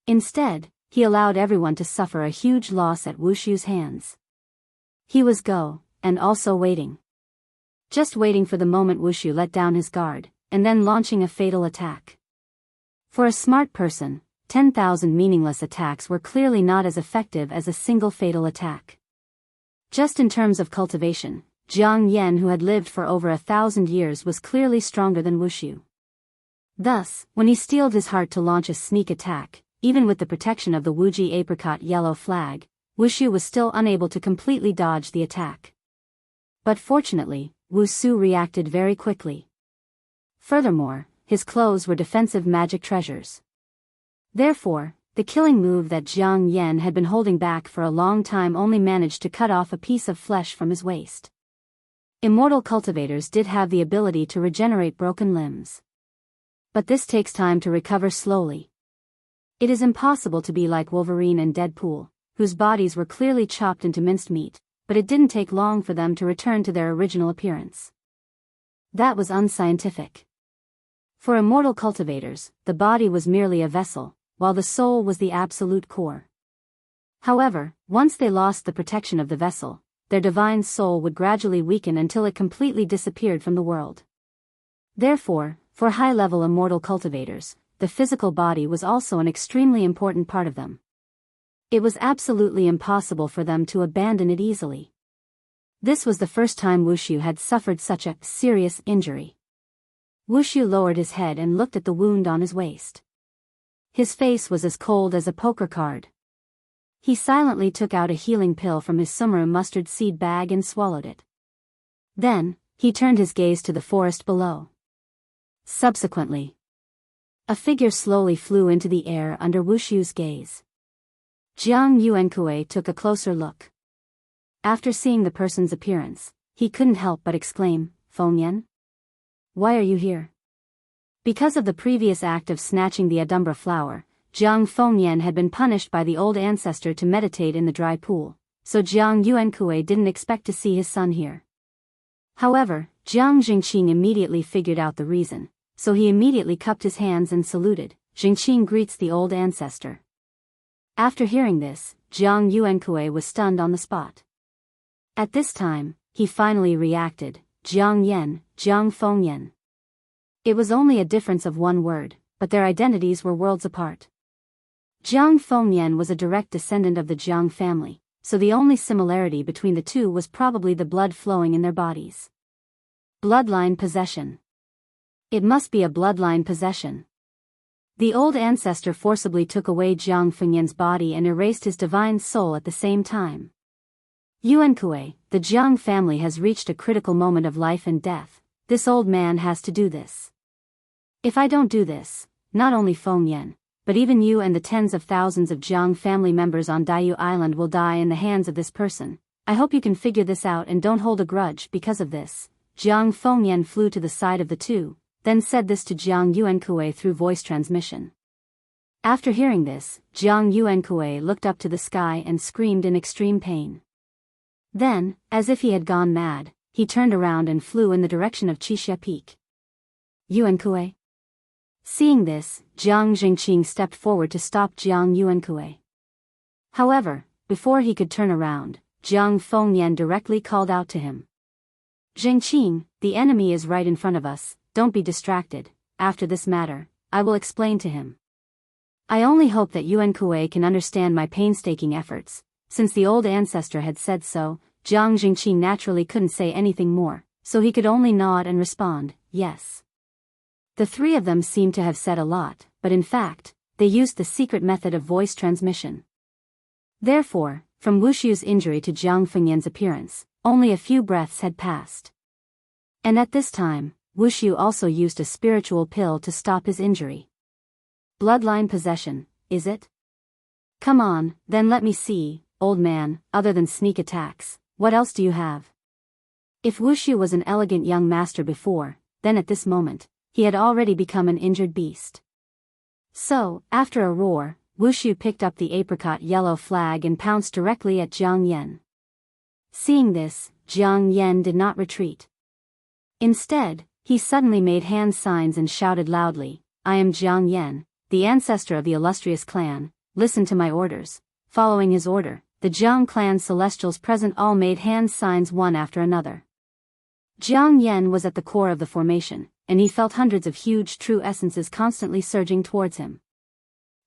Instead, he allowed everyone to suffer a huge loss at Wushu's hands. He was Go, and also waiting. Just waiting for the moment Wushu let down his guard, and then launching a fatal attack. For a smart person, 10,000 meaningless attacks were clearly not as effective as a single fatal attack. Just in terms of cultivation, Jiang Yan, who had lived for over 1,000 years, was clearly stronger than Wushu. Thus, when he steeled his heart to launch a sneak attack, even with the protection of the Wuji apricot yellow flag, Wushu was still unable to completely dodge the attack. But fortunately, Wusu reacted very quickly. Furthermore, his clothes were defensive magic treasures. Therefore, the killing move that Jiang Yan had been holding back for a long time only managed to cut off a piece of flesh from his waist. Immortal cultivators did have the ability to regenerate broken limbs. But this takes time to recover slowly. It is impossible to be like Wolverine and Deadpool, whose bodies were clearly chopped into minced meat, but it didn't take long for them to return to their original appearance. That was unscientific. For immortal cultivators, the body was merely a vessel, while the soul was the absolute core. However, once they lost the protection of the vessel, their divine soul would gradually weaken until it completely disappeared from the world. Therefore, for high-level immortal cultivators, the physical body was also an extremely important part of them. It was absolutely impossible for them to abandon it easily. This was the first time Wushu had suffered such a serious injury. Wushu lowered his head and looked at the wound on his waist. His face was as cold as a poker card. He silently took out a healing pill from his summer mustard seed bag and swallowed it. Then, he turned his gaze to the forest below. Subsequently, a figure slowly flew into the air under Wushu's gaze. Jiang Yuankue took a closer look. After seeing the person's appearance, he couldn't help but exclaim, "Fengyan? Why are you here?" Because of the previous act of snatching the Adumbra flower, Jiang Fengyan had been punished by the old ancestor to meditate in the dry pool, so Jiang Yuankue didn't expect to see his son here. However, Jiang Jingqing immediately figured out the reason, so he immediately cupped his hands and saluted. Jingqing greets the old ancestor. After hearing this, Jiang Yuankue was stunned on the spot. At this time, he finally reacted, "Jiang Yan, Jiang Fengyan." It was only a difference of one word, but their identities were worlds apart. Jiang Fengyan was a direct descendant of the Jiang family, so the only similarity between the two was probably the blood flowing in their bodies. Bloodline possession. It must be a bloodline possession. The old ancestor forcibly took away Jiang Fengyan's body and erased his divine soul at the same time. Yuankue, the Jiang family has reached a critical moment of life and death. This old man has to do this. If I don't do this, not only Fengyan, but even you and the tens of thousands of Jiang family members on Daiyu Island will die in the hands of this person. I hope you can figure this out and don't hold a grudge because of this. Jiang Fengyan flew to the side of the two, then said this to Jiang Yuankue through voice transmission. After hearing this, Jiang Yuankue looked up to the sky and screamed in extreme pain. Then, as if he had gone mad, he turned around and flew in the direction of Qixia Peak. Yuankue? Seeing this, Jiang Jingqing stepped forward to stop Jiang Yuankue. However, before he could turn around, Jiang Fengyan directly called out to him. "Jingqing, the enemy is right in front of us, don't be distracted. After this matter, I will explain to him. I only hope that Yuan Kuei can understand my painstaking efforts. Since the old ancestor had said so, Jiang Jingqi naturally couldn't say anything more, so he could only nod and respond, yes. The three of them seemed to have said a lot, but in fact, they used the secret method of voice transmission. Therefore, from Wushu's injury to Jiang Fengyan's appearance, only a few breaths had passed. And at this time, Wushu also used a spiritual pill to stop his injury. Bloodline possession, is it? Come on, then let me see, old man, other than sneak attacks, what else do you have? If Wushu was an elegant young master before, then at this moment, he had already become an injured beast. So, after a roar, Wushu picked up the apricot yellow flag and pounced directly at Jiang Yan. Seeing this, Jiang Yan did not retreat. Instead, he suddenly made hand signs and shouted loudly, I am Jiang Yan, the ancestor of the illustrious clan, listen to my orders. Following his order, the Jiang clan celestials present all made hand signs one after another. Jiang Yan was at the core of the formation, and he felt hundreds of huge true essences constantly surging towards him.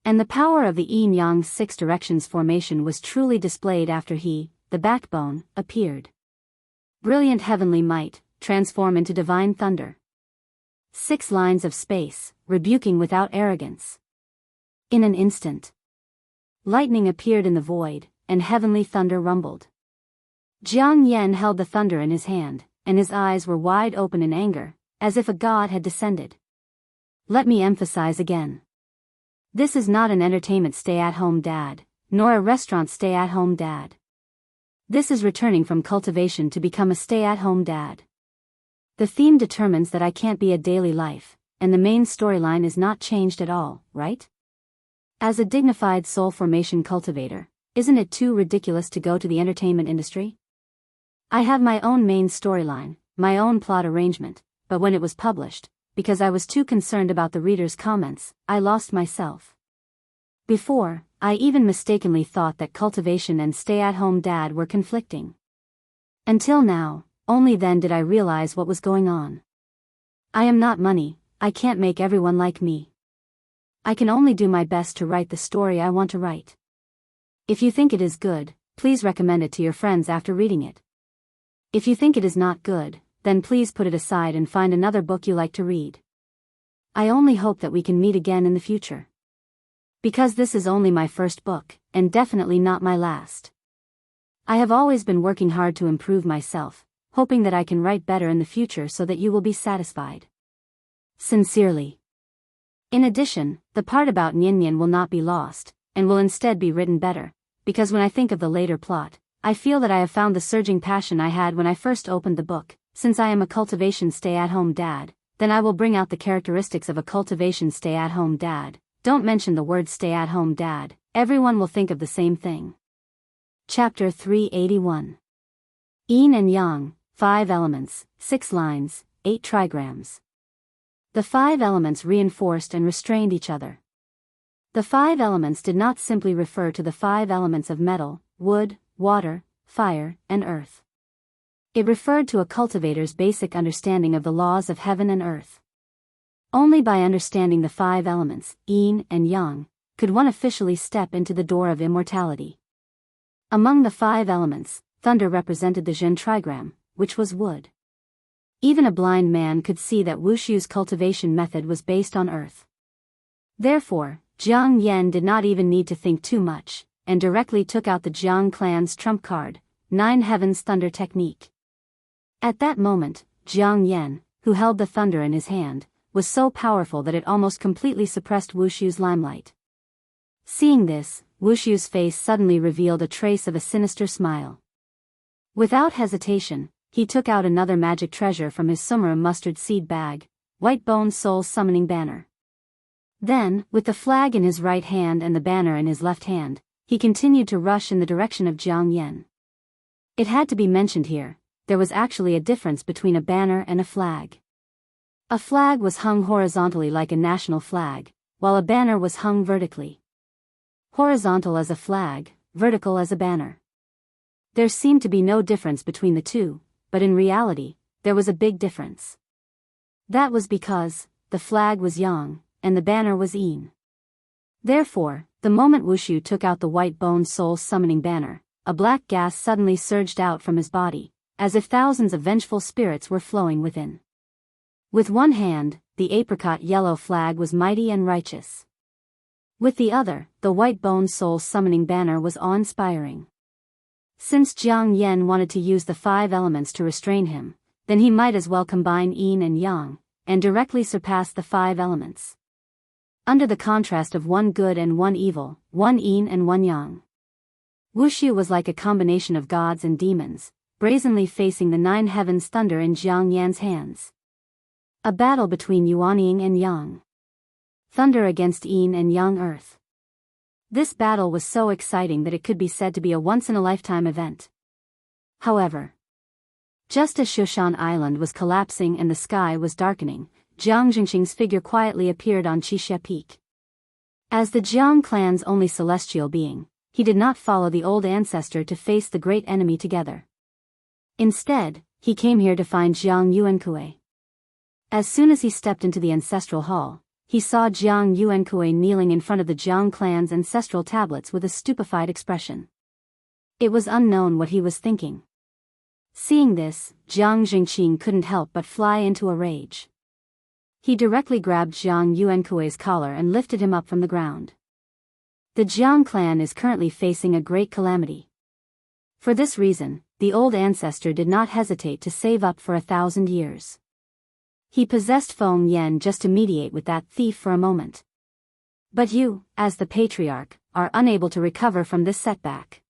And the power of the yin-yang six directions formation was truly displayed after he, the backbone, appeared. Brilliant heavenly might, transform into divine thunder. 6 lines of space, rebuking without arrogance. In an instant, lightning appeared in the void, and heavenly thunder rumbled. Jiang Yan held the thunder in his hand, and his eyes were wide open in anger, as if a god had descended. Let me emphasize again. This is not an entertainment stay-at-home dad, nor a restaurant stay-at-home dad. This is returning from cultivation to become a stay-at-home dad. The theme determines that I can't be a daily life, and the main storyline is not changed at all, right? As a dignified soul formation cultivator, isn't it too ridiculous to go to the entertainment industry? I have my own main storyline, my own plot arrangement, but when it was published, because I was too concerned about the reader's comments, I lost myself. Before, I even mistakenly thought that cultivation and stay-at-home dad were conflicting. Until now, only then did I realize what was going on. I am not money, I can't make everyone like me. I can only do my best to write the story I want to write. If you think it is good, please recommend it to your friends after reading it. If you think it is not good, then please put it aside and find another book you like to read. I only hope that we can meet again in the future. Because this is only my first book, and definitely not my last. I have always been working hard to improve myself, hoping that I can write better in the future so that you will be satisfied. Sincerely. In addition, the part about Nian will not be lost, and will instead be written better, because when I think of the later plot, I feel that I have found the surging passion I had when I first opened the book. Since I am a cultivation stay-at-home dad, then I will bring out the characteristics of a cultivation stay-at-home dad. Don't mention the word stay-at-home dad, everyone will think of the same thing. Chapter 381. Yin and Yang, 5 elements, 6 lines, 8 trigrams. The 5 elements reinforced and restrained each other. The 5 elements did not simply refer to the 5 elements of metal, wood, water, fire, and earth. It referred to a cultivator's basic understanding of the laws of heaven and earth. Only by understanding the 5 elements, yin and yang, could one officially step into the door of immortality. Among the 5 elements, thunder represented the Zhen trigram, which was wood. Even a blind man could see that Wushu's cultivation method was based on earth. Therefore, Jiang Yan did not even need to think too much, and directly took out the Jiang clan's trump card, 9 Heavens Thunder Technique. At that moment, Jiang Yan, who held the thunder in his hand, was so powerful that it almost completely suppressed Wushu's limelight. Seeing this, Wushu's face suddenly revealed a trace of a sinister smile. Without hesitation, he took out another magic treasure from his Summer mustard seed bag, White Bone Soul Summoning Banner. Then, with the flag in his right hand and the banner in his left hand, he continued to rush in the direction of Jiang Yan. It had to be mentioned here, there was actually a difference between a banner and a flag. A flag was hung horizontally like a national flag, while a banner was hung vertically. Horizontal as a flag, vertical as a banner. There seemed to be no difference between the two, but in reality, there was a big difference. That was because the flag was yang, and the banner was Een. Therefore, the moment Wushu took out the white-boned soul-summoning banner, a black gas suddenly surged out from his body, as if thousands of vengeful spirits were flowing within. With one hand, the apricot yellow flag was mighty and righteous. With the other, the white-boned soul-summoning banner was awe-inspiring. Since Jiang Yen wanted to use the 5 elements to restrain him, then he might as well combine Yin and Yang, and directly surpass the 5 elements. Under the contrast of one good and one evil, one Yin and one Yang, Wushu was like a combination of gods and demons, brazenly facing the 9 heavens' thunder in Jiang Yan's hands. A battle between Yuanying and Yang. Thunder against Yin and Yang Earth. This battle was so exciting that it could be said to be a once-in-a-lifetime event. However, just as Shushan Island was collapsing and the sky was darkening, Jiang Jingqing's figure quietly appeared on Qixia Peak. As the Jiang clan's only celestial being, he did not follow the old ancestor to face the great enemy together. Instead, he came here to find Jiang Yuankui. As soon as he stepped into the ancestral hall, he saw Jiang Yuankui kneeling in front of the Jiang clan's ancestral tablets with a stupefied expression. It was unknown what he was thinking. Seeing this, Jiang Jingqing couldn't help but fly into a rage. He directly grabbed Jiang Yuankui's collar and lifted him up from the ground. The Jiang clan is currently facing a great calamity. For this reason, the old ancestor did not hesitate to save up for 1,000 years. He possessed Feng Yan just to mediate with that thief for a moment. But you, as the patriarch, are unable to recover from this setback.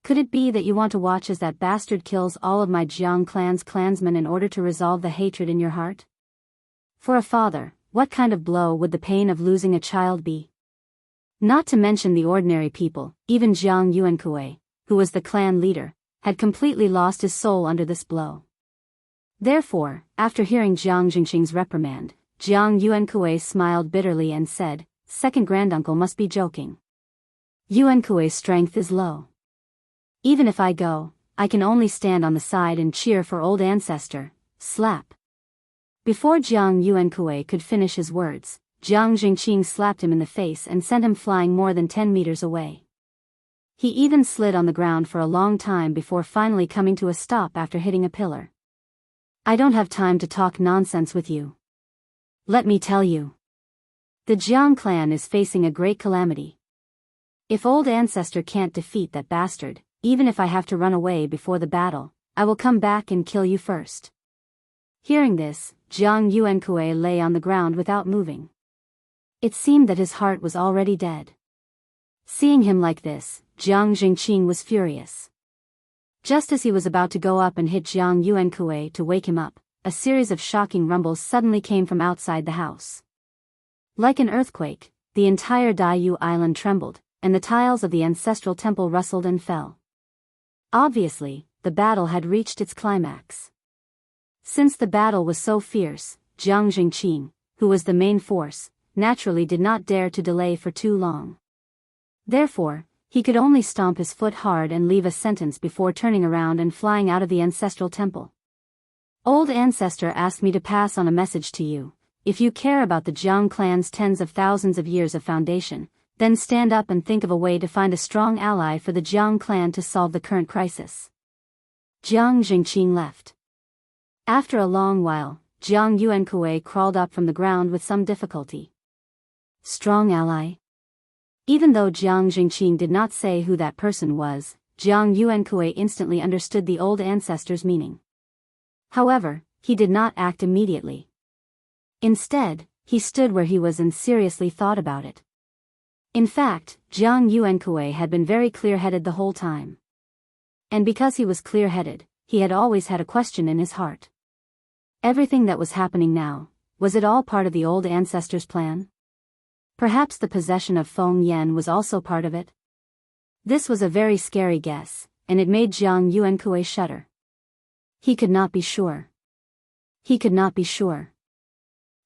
Could it be that you want to watch as that bastard kills all of my Jiang clan's clansmen in order to resolve the hatred in your heart? For a father, what kind of blow would the pain of losing a child be? Not to mention the ordinary people, even Jiang Yuankui, who was the clan leader, had completely lost his soul under this blow. Therefore, after hearing Jiang Jingqing's reprimand, Jiang Yuankui smiled bitterly and said, "Second granduncle must be joking. Yuankui's strength is low. Even if I go, I can only stand on the side and cheer for old ancestor." Slap. Before Jiang Yuankui could finish his words, Jiang Jingqing slapped him in the face and sent him flying more than 10 meters away. He even slid on the ground for a long time before finally coming to a stop after hitting a pillar. "I don't have time to talk nonsense with you. Let me tell you. The Jiang clan is facing a great calamity. If old ancestor can't defeat that bastard, even if I have to run away before the battle, I will come back and kill you first." Hearing this, Jiang Yuankui lay on the ground without moving. It seemed that his heart was already dead. Seeing him like this, Jiang Jingqing was furious. Just as he was about to go up and hit Jiang Yuankui to wake him up, a series of shocking rumbles suddenly came from outside the house. Like an earthquake, the entire Daiyu Island trembled, and the tiles of the ancestral temple rustled and fell. Obviously, the battle had reached its climax. Since the battle was so fierce, Jiang Jingqing, who was the main force, naturally did not dare to delay for too long. Therefore, he could only stomp his foot hard and leave a sentence before turning around and flying out of the ancestral temple. "Old ancestor asked me to pass on a message to you. If you care about the Jiang clan's tens of thousands of years of foundation, then stand up and think of a way to find a strong ally for the Jiang clan to solve the current crisis." Jiang Jingqing left. After a long while, Jiang Yuankui crawled up from the ground with some difficulty. Strong ally? Even though Jiang Jingqing did not say who that person was, Jiang Yuankui instantly understood the old ancestor's meaning. However, he did not act immediately. Instead, he stood where he was and seriously thought about it. In fact, Jiang Yuankui had been very clear-headed the whole time. And because he was clear-headed, he had always had a question in his heart. Everything that was happening now, was it all part of the old ancestor's plan? Perhaps the possession of Feng Yan was also part of it? This was a very scary guess, and it made Jiang Yuankui shudder. He could not be sure. He could not be sure.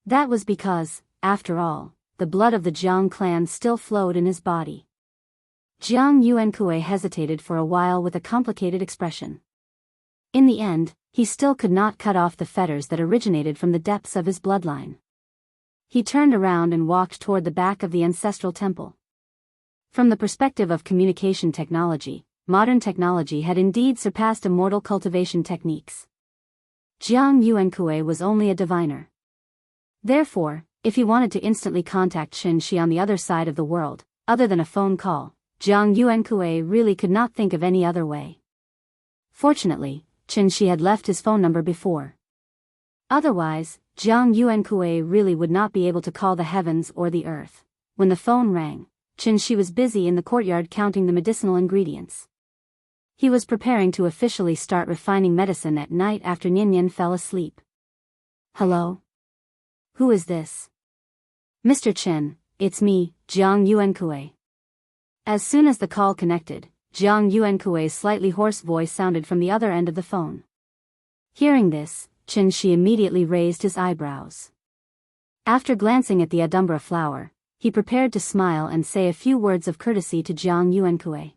That was because, after all, the blood of the Jiang clan still flowed in his body. Jiang Yuankui hesitated for a while with a complicated expression. In the end, he still could not cut off the fetters that originated from the depths of his bloodline. He turned around and walked toward the back of the ancestral temple. From the perspective of communication technology, modern technology had indeed surpassed immortal cultivation techniques. Jiang Yuankui was only a diviner. Therefore, if he wanted to instantly contact Qin Shi on the other side of the world, other than a phone call, Jiang Yuankui really could not think of any other way. Fortunately, Qin Shi had left his phone number before. Otherwise, Jiang Yuankui really would not be able to call the heavens or the earth. When the phone rang, Qin Shi was busy in the courtyard counting the medicinal ingredients. He was preparing to officially start refining medicine at night after Nyan fell asleep. Hello? Who is this? Mr. Chen, it's me, Jiang Yuankui. As soon as the call connected, Jiang Yuankui's slightly hoarse voice sounded from the other end of the phone. Hearing this, Qin Shi immediately raised his eyebrows. After glancing at the adumbra flower, he prepared to smile and say a few words of courtesy to Jiang Yuankui.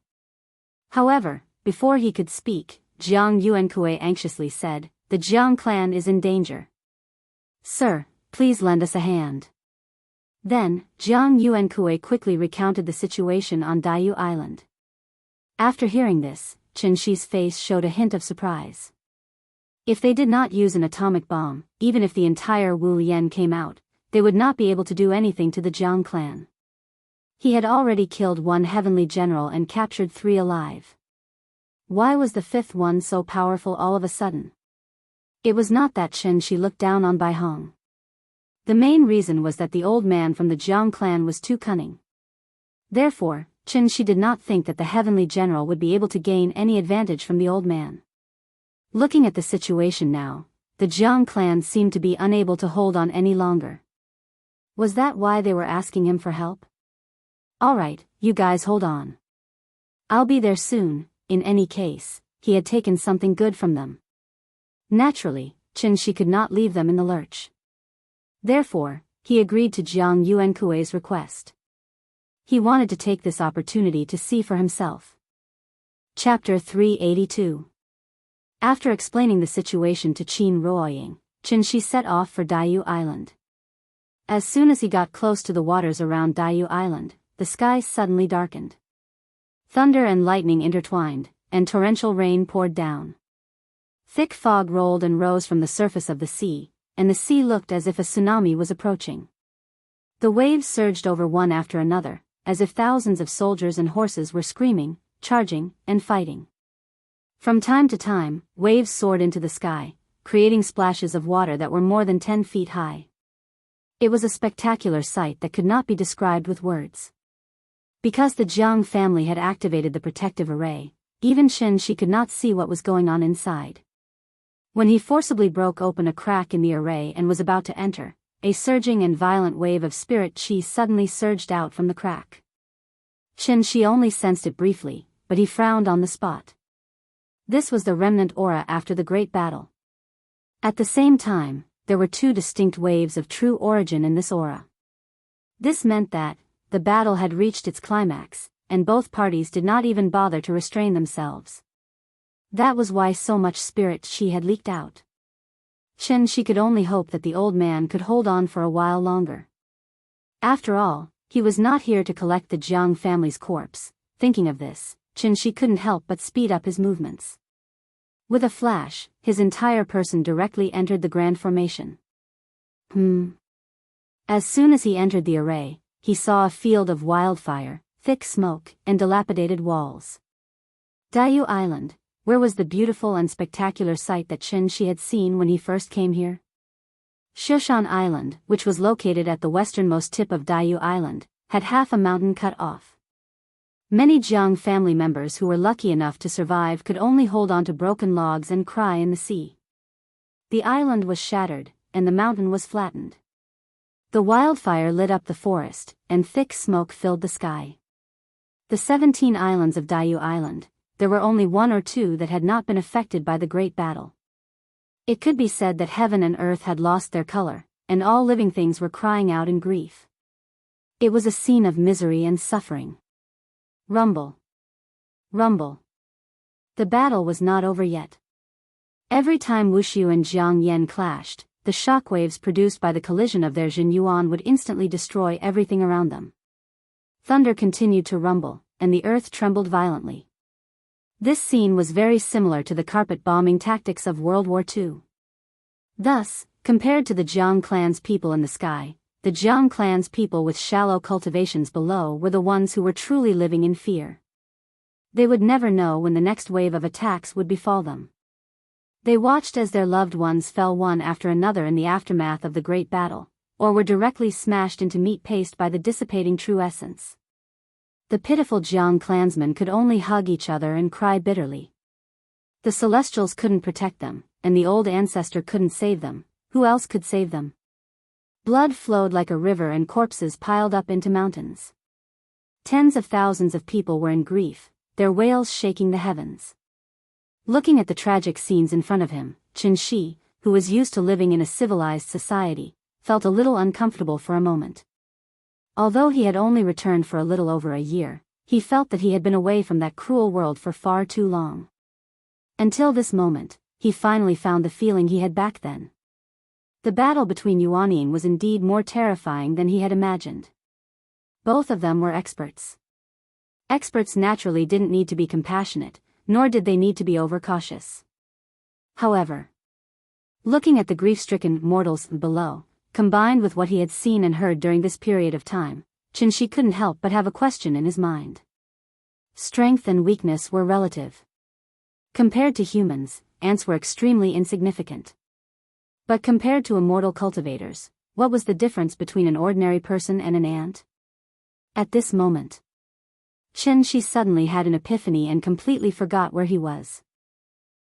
However, before he could speak, Jiang Yuankui anxiously said, "The Jiang clan is in danger. Sir, please lend us a hand." Then, Jiang Yuankui quickly recounted the situation on Daiyu Island. After hearing this, Qin Shi's face showed a hint of surprise. If they did not use an atomic bomb, even if the entire Wu Lian came out, they would not be able to do anything to the Jiang clan. He had already killed one heavenly general and captured 3 alive. Why was the 5th one so powerful all of a sudden? It was not that Qin Shi looked down on Bai Hong. The main reason was that the old man from the Jiang clan was too cunning. Therefore, Qin Shi did not think that the heavenly general would be able to gain any advantage from the old man. Looking at the situation now, the Jiang clan seemed to be unable to hold on any longer. Was that why they were asking him for help? Alright, you guys hold on. I'll be there soon. In any case, he had taken something good from them. Naturally, Qin Shi could not leave them in the lurch. Therefore, he agreed to Jiang Yuankui's request. He wanted to take this opportunity to see for himself. Chapter 382. After explaining the situation to Qin Ruoying, Qin Shi set off for Daiyu Island. As soon as he got close to the waters around Daiyu Island, the sky suddenly darkened. Thunder and lightning intertwined, and torrential rain poured down. Thick fog rolled and rose from the surface of the sea, and the sea looked as if a tsunami was approaching. The waves surged over one after another, as if thousands of soldiers and horses were screaming, charging, and fighting. From time to time, waves soared into the sky, creating splashes of water that were more than 10 feet high. It was a spectacular sight that could not be described with words. Because the Jiang family had activated the protective array, even Qin Shi could not see what was going on inside. When he forcibly broke open a crack in the array and was about to enter, a surging and violent wave of spirit qi suddenly surged out from the crack. Qin Shi only sensed it briefly, but he frowned on the spot. This was the remnant aura after the great battle. At the same time, there were 2 distinct waves of true origin in this aura. This meant that the battle had reached its climax, and both parties did not even bother to restrain themselves. That was why so much spirit qi had leaked out. Qin Shi could only hope that the old man could hold on for a while longer. After all, he was not here to collect the Jiang family's corpse. Thinking of this, Qin Shi couldn't help but speed up his movements. With a flash, his entire person directly entered the grand formation. As soon as he entered the array, he saw a field of wildfire, thick smoke, and dilapidated walls. Daiyu Island. Where was the beautiful and spectacular sight that Qin Shi had seen when he first came here? Shushan Island, which was located at the westernmost tip of Daiyu Island, had half a mountain cut off. Many Jiang family members who were lucky enough to survive could only hold on to broken logs and cry in the sea. The island was shattered, and the mountain was flattened. The wildfire lit up the forest, and thick smoke filled the sky. The 17 islands of Daiyu Island, there were only 1 or 2 that had not been affected by the great battle. It could be said that heaven and earth had lost their color, and all living things were crying out in grief. It was a scene of misery and suffering. Rumble. Rumble. The battle was not over yet. Every time Wushu and Jiang Yan clashed, the shockwaves produced by the collision of their Jin Yuan would instantly destroy everything around them. Thunder continued to rumble, and the earth trembled violently. This scene was very similar to the carpet bombing tactics of World War II. Thus, compared to the Jiang clan's people in the sky, the Jiang clan's people with shallow cultivations below were the ones who were truly living in fear. They would never know when the next wave of attacks would befall them. They watched as their loved ones fell one after another in the aftermath of the great battle, or were directly smashed into meat paste by the dissipating true essence. The pitiful Jiang clansmen could only hug each other and cry bitterly. The Celestials couldn't protect them, and the old ancestor couldn't save them. Who else could save them? Blood flowed like a river and corpses piled up into mountains. Tens of thousands of people were in grief, their wails shaking the heavens. Looking at the tragic scenes in front of him, Qin Shi, who was used to living in a civilized society, felt a little uncomfortable for a moment. Although he had only returned for a little over a year, he felt that he had been away from that cruel world for far too long. Until this moment, he finally found the feeling he had back then. The battle between Yuanying was indeed more terrifying than he had imagined. Both of them were experts. Experts naturally didn't need to be compassionate, nor did they need to be overcautious. However, looking at the grief-stricken mortals below, combined with what he had seen and heard during this period of time, Qin Shi couldn't help but have a question in his mind. Strength and weakness were relative. Compared to humans, ants were extremely insignificant. But compared to immortal cultivators, what was the difference between an ordinary person and an ant? At this moment, Qin Shi suddenly had an epiphany and completely forgot where he was.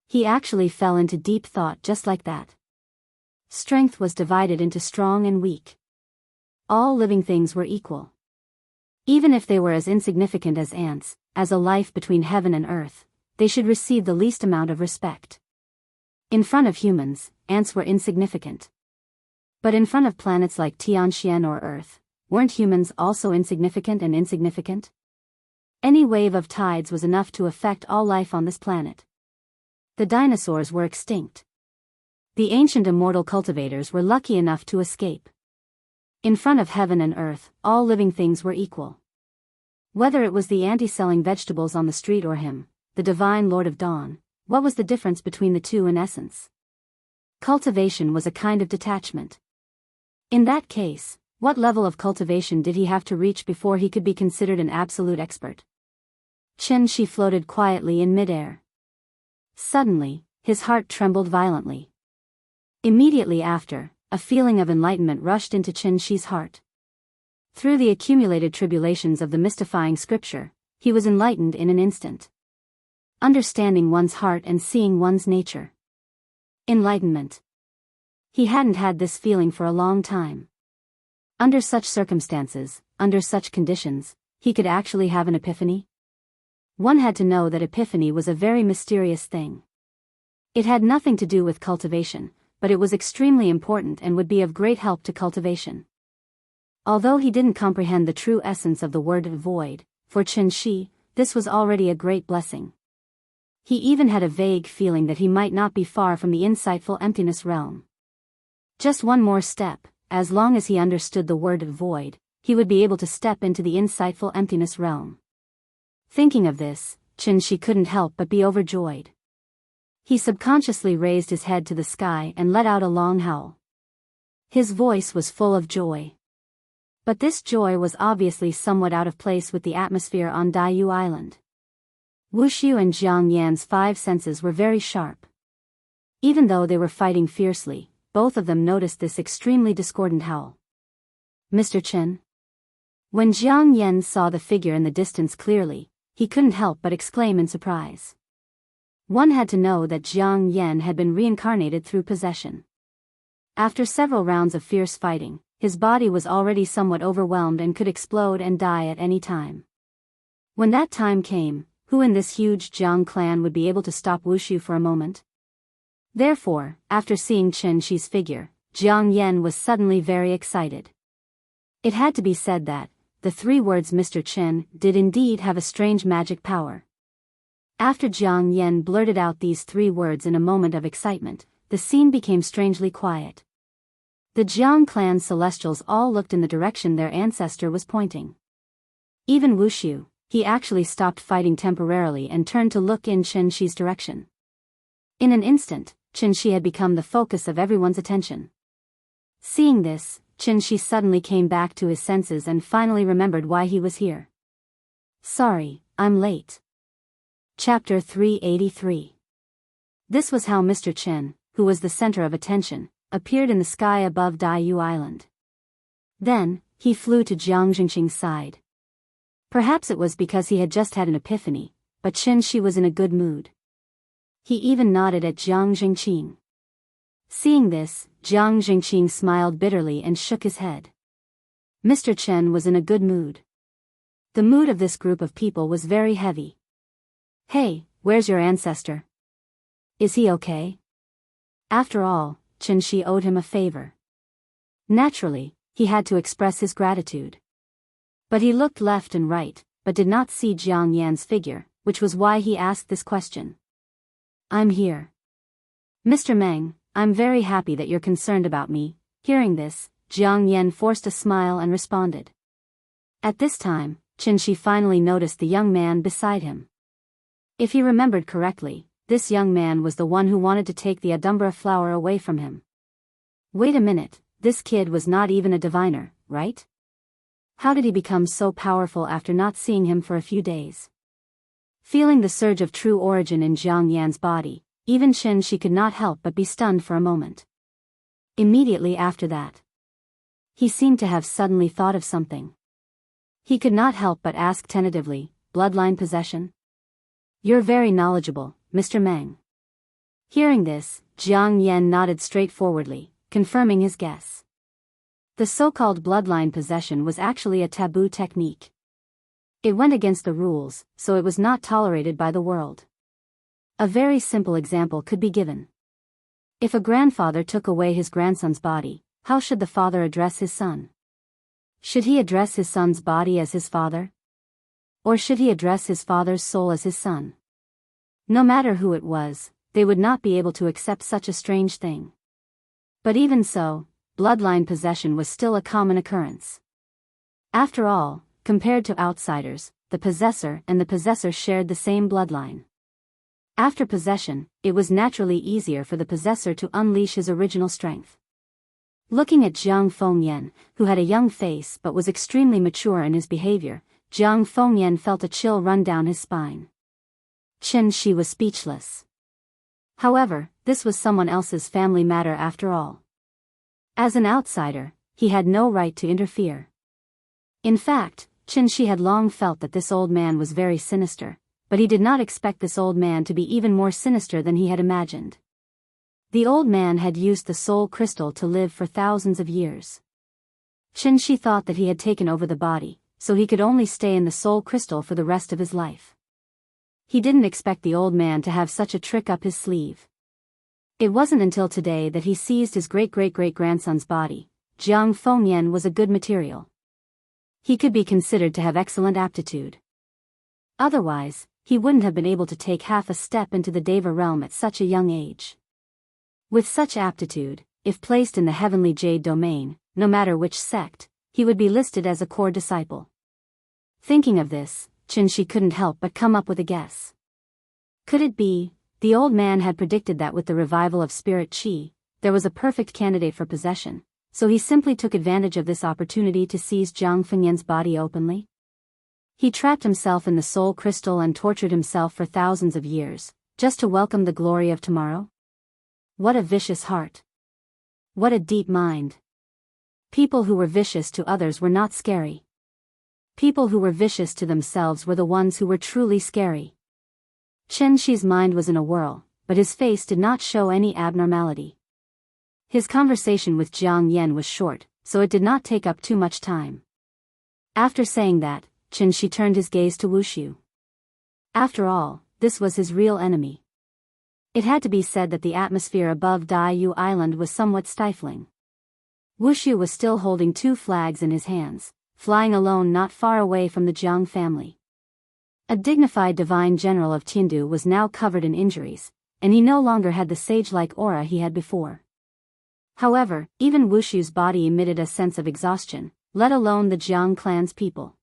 He actually fell into deep thought just like that. Strength was divided into strong and weak. All living things were equal. Even if they were as insignificant as ants, as a life between heaven and earth, they should receive the least amount of respect. In front of humans, ants were insignificant. But in front of planets like Tianxian or Earth, weren't humans also insignificant and insignificant? Any wave of tides was enough to affect all life on this planet. The dinosaurs were extinct. The ancient immortal cultivators were lucky enough to escape. In front of heaven and earth, all living things were equal. Whether it was the ant selling vegetables on the street or him, the divine Lord of Dawn, what was the difference between the two in essence? Cultivation was a kind of detachment. In that case, what level of cultivation did he have to reach before he could be considered an absolute expert? Qin Shi floated quietly in midair. Suddenly, his heart trembled violently. Immediately after, a feeling of enlightenment rushed into Qin Shi's heart. Through the accumulated tribulations of the mystifying scripture, he was enlightened in an instant. Understanding one's heart and seeing one's nature. Enlightenment. He hadn't had this feeling for a long time. Under such circumstances, under such conditions, he could actually have an epiphany? One had to know that epiphany was a very mysterious thing. It had nothing to do with cultivation, but it was extremely important and would be of great help to cultivation. Although he didn't comprehend the true essence of the word void, for Qin Shi, this was already a great blessing. He even had a vague feeling that he might not be far from the insightful emptiness realm. Just one more step, as long as he understood the word void, he would be able to step into the insightful emptiness realm. Thinking of this, Qin Shi couldn't help but be overjoyed. He subconsciously raised his head to the sky and let out a long howl. His voice was full of joy. But this joy was obviously somewhat out of place with the atmosphere on Daiyu Island. Wuxiu and Jiang Yan's 5 senses were very sharp. Even though they were fighting fiercely, both of them noticed this extremely discordant howl. Mr. Qin? When Jiang Yan saw the figure in the distance clearly, he couldn't help but exclaim in surprise. One had to know that Jiang Yan had been reincarnated through possession. After several rounds of fierce fighting, his body was already somewhat overwhelmed and could explode and die at any time. When that time came, who in this huge Jiang clan would be able to stop Wuxiu for a moment? Therefore, after seeing Qin Shi's figure, Jiang Yan was suddenly very excited. It had to be said that, the 3 words Mr. Qin did indeed have a strange magic power. After Jiang Yan blurted out these 3 words in a moment of excitement, the scene became strangely quiet. The Jiang clan's celestials all looked in the direction their ancestor was pointing. Even Wushu, he actually stopped fighting temporarily and turned to look in Chen Shi's direction. In an instant, Chen Shi had become the focus of everyone's attention. Seeing this, Chen Shi suddenly came back to his senses and finally remembered why he was here. Sorry, I'm late. Chapter 383. This was how Mr. Chen, who was the center of attention, appeared in the sky above Daiyu Island. Then, he flew to Jiang Jingqing's side. Perhaps it was because he had just had an epiphany, but Chen Shi was in a good mood. He even nodded at Jiang Jingqing. Seeing this, Jiang Jingqing smiled bitterly and shook his head. Mr. Chen was in a good mood. The mood of this group of people was very heavy. Hey, where's your ancestor? Is he okay? After all, Chen Shi owed him a favor. Naturally, he had to express his gratitude. But he looked left and right, but did not see Jiang Yan's figure, which was why he asked this question. I'm here. Mr. Meng, I'm very happy that you're concerned about me. Hearing this, Jiang Yan forced a smile and responded. At this time, Chen Shi finally noticed the young man beside him. If he remembered correctly, this young man was the one who wanted to take the Adumbra flower away from him. Wait a minute, this kid was not even a diviner, right? How did he become so powerful after not seeing him for a few days? Feeling the surge of true origin in Jiang Yan's body, even Chen Shi could not help but be stunned for a moment. Immediately after that, he seemed to have suddenly thought of something. He could not help but ask tentatively, bloodline possession? You're very knowledgeable, Mr. Meng. Hearing this, Jiang Yan nodded straightforwardly, confirming his guess. The so-called bloodline possession was actually a taboo technique. It went against the rules, so it was not tolerated by the world. A very simple example could be given. If a grandfather took away his grandson's body, how should the father address his son? Should he address his son's body as his father? Or should he address his father's soul as his son? No matter who it was, they would not be able to accept such a strange thing. But even so, bloodline possession was still a common occurrence. After all, compared to outsiders, the possessor and the possessor shared the same bloodline. After possession, it was naturally easier for the possessor to unleash his original strength. Looking at Jiang Fengyan, who had a young face but was extremely mature in his behavior, Jiang Fengyan felt a chill run down his spine. Chen Shi was speechless. However, this was someone else's family matter after all. As an outsider, he had no right to interfere. In fact, Chen Shi had long felt that this old man was very sinister, but he did not expect this old man to be even more sinister than he had imagined. The old man had used the soul crystal to live for thousands of years. Chen Shi thought that he had taken over the body, so he could only stay in the soul crystal for the rest of his life. He didn't expect the old man to have such a trick up his sleeve. It wasn't until today that he seized his great-great-great-grandson's body. Jiang Fengyan was a good material. He could be considered to have excellent aptitude. Otherwise, he wouldn't have been able to take half a step into the Deva realm at such a young age. With such aptitude, if placed in the heavenly jade domain, no matter which sect, he would be listed as a core disciple. Thinking of this, Chen Shi couldn't help but come up with a guess. Could it be, the old man had predicted that with the revival of spirit chi, there was a perfect candidate for possession, so he simply took advantage of this opportunity to seize Jiang Fengyan's body openly? He trapped himself in the soul crystal and tortured himself for thousands of years, just to welcome the glory of tomorrow? What a vicious heart. What a deep mind. People who were vicious to others were not scary. People who were vicious to themselves were the ones who were truly scary. Chen Shi's mind was in a whirl, but his face did not show any abnormality. His conversation with Jiang Yan was short, so it did not take up too much time. After saying that, Chen Shi turned his gaze to Wushu. After all, this was his real enemy. It had to be said that the atmosphere above Daiyu Island was somewhat stifling. Wushu was still holding 2 flags in his hands, flying alone not far away from the Jiang family. A dignified divine general of Tiandu was now covered in injuries, and he no longer had the sage-like aura he had before. However, even Wushu's body emitted a sense of exhaustion, let alone the Jiang clan's people.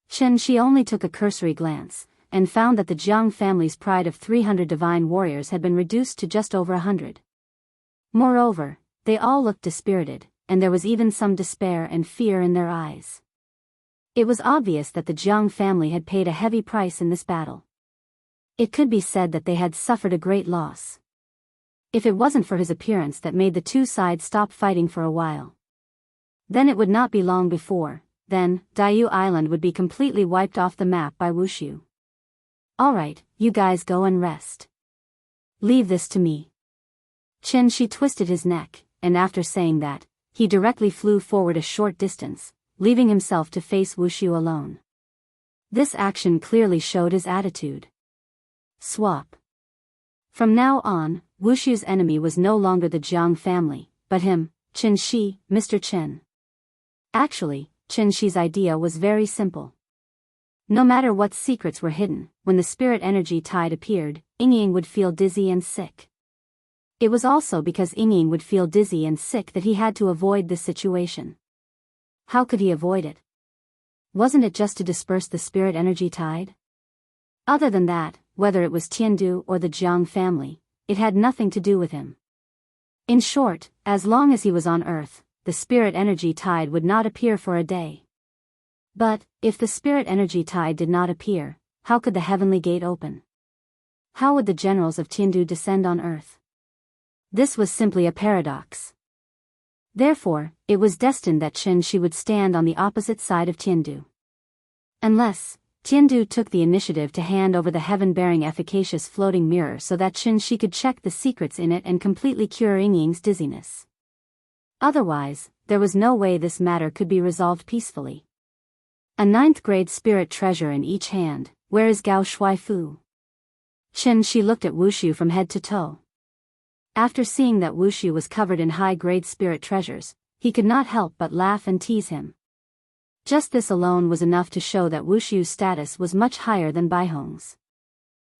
Chen Shi only took a cursory glance, and found that the Jiang family's pride of 300 divine warriors had been reduced to just over 100. Moreover, they all looked dispirited, and there was even some despair and fear in their eyes. It was obvious that the Jiang family had paid a heavy price in this battle. It could be said that they had suffered a great loss. If it wasn't for his appearance that made the two sides stop fighting for a while. Then it would not be long before, then, Diyu Island would be completely wiped off the map by Wushu. Alright, you guys go and rest. Leave this to me. Chen Shi twisted his neck, and after saying that, he directly flew forward a short distance, leaving himself to face Wushu alone. This action clearly showed his attitude. Swap. From now on, Wushu's enemy was no longer the Jiang family, but him, Chen Shi, Mr. Chen. Actually, Chen Shi's idea was very simple. No matter what secrets were hidden, when the spirit energy tide appeared, Ying would feel dizzy and sick. It was also because Ying would feel dizzy and sick that he had to avoid this situation. How could he avoid it? Wasn't it just to disperse the spirit energy tide? Other than that, whether it was Tiandu or the Jiang family, it had nothing to do with him. In short, as long as he was on Earth, the spirit energy tide would not appear for a day. But, if the spirit energy tide did not appear, how could the heavenly gate open? How would the generals of Tiandu descend on Earth? This was simply a paradox. Therefore, it was destined that Chen Shi would stand on the opposite side of Tiandu. Unless, Tiandu took the initiative to hand over the heaven-bearing efficacious floating mirror so that Chen Shi could check the secrets in it and completely cure Ying's dizziness. Otherwise, there was no way this matter could be resolved peacefully. A 9th grade spirit treasure in each hand, where is Gao Shuifu? Chen Shi looked at Wushu from head to toe. After seeing that Wushu was covered in high-grade spirit treasures, he could not help but laugh and tease him. Just this alone was enough to show that Wushu's status was much higher than Baihong's.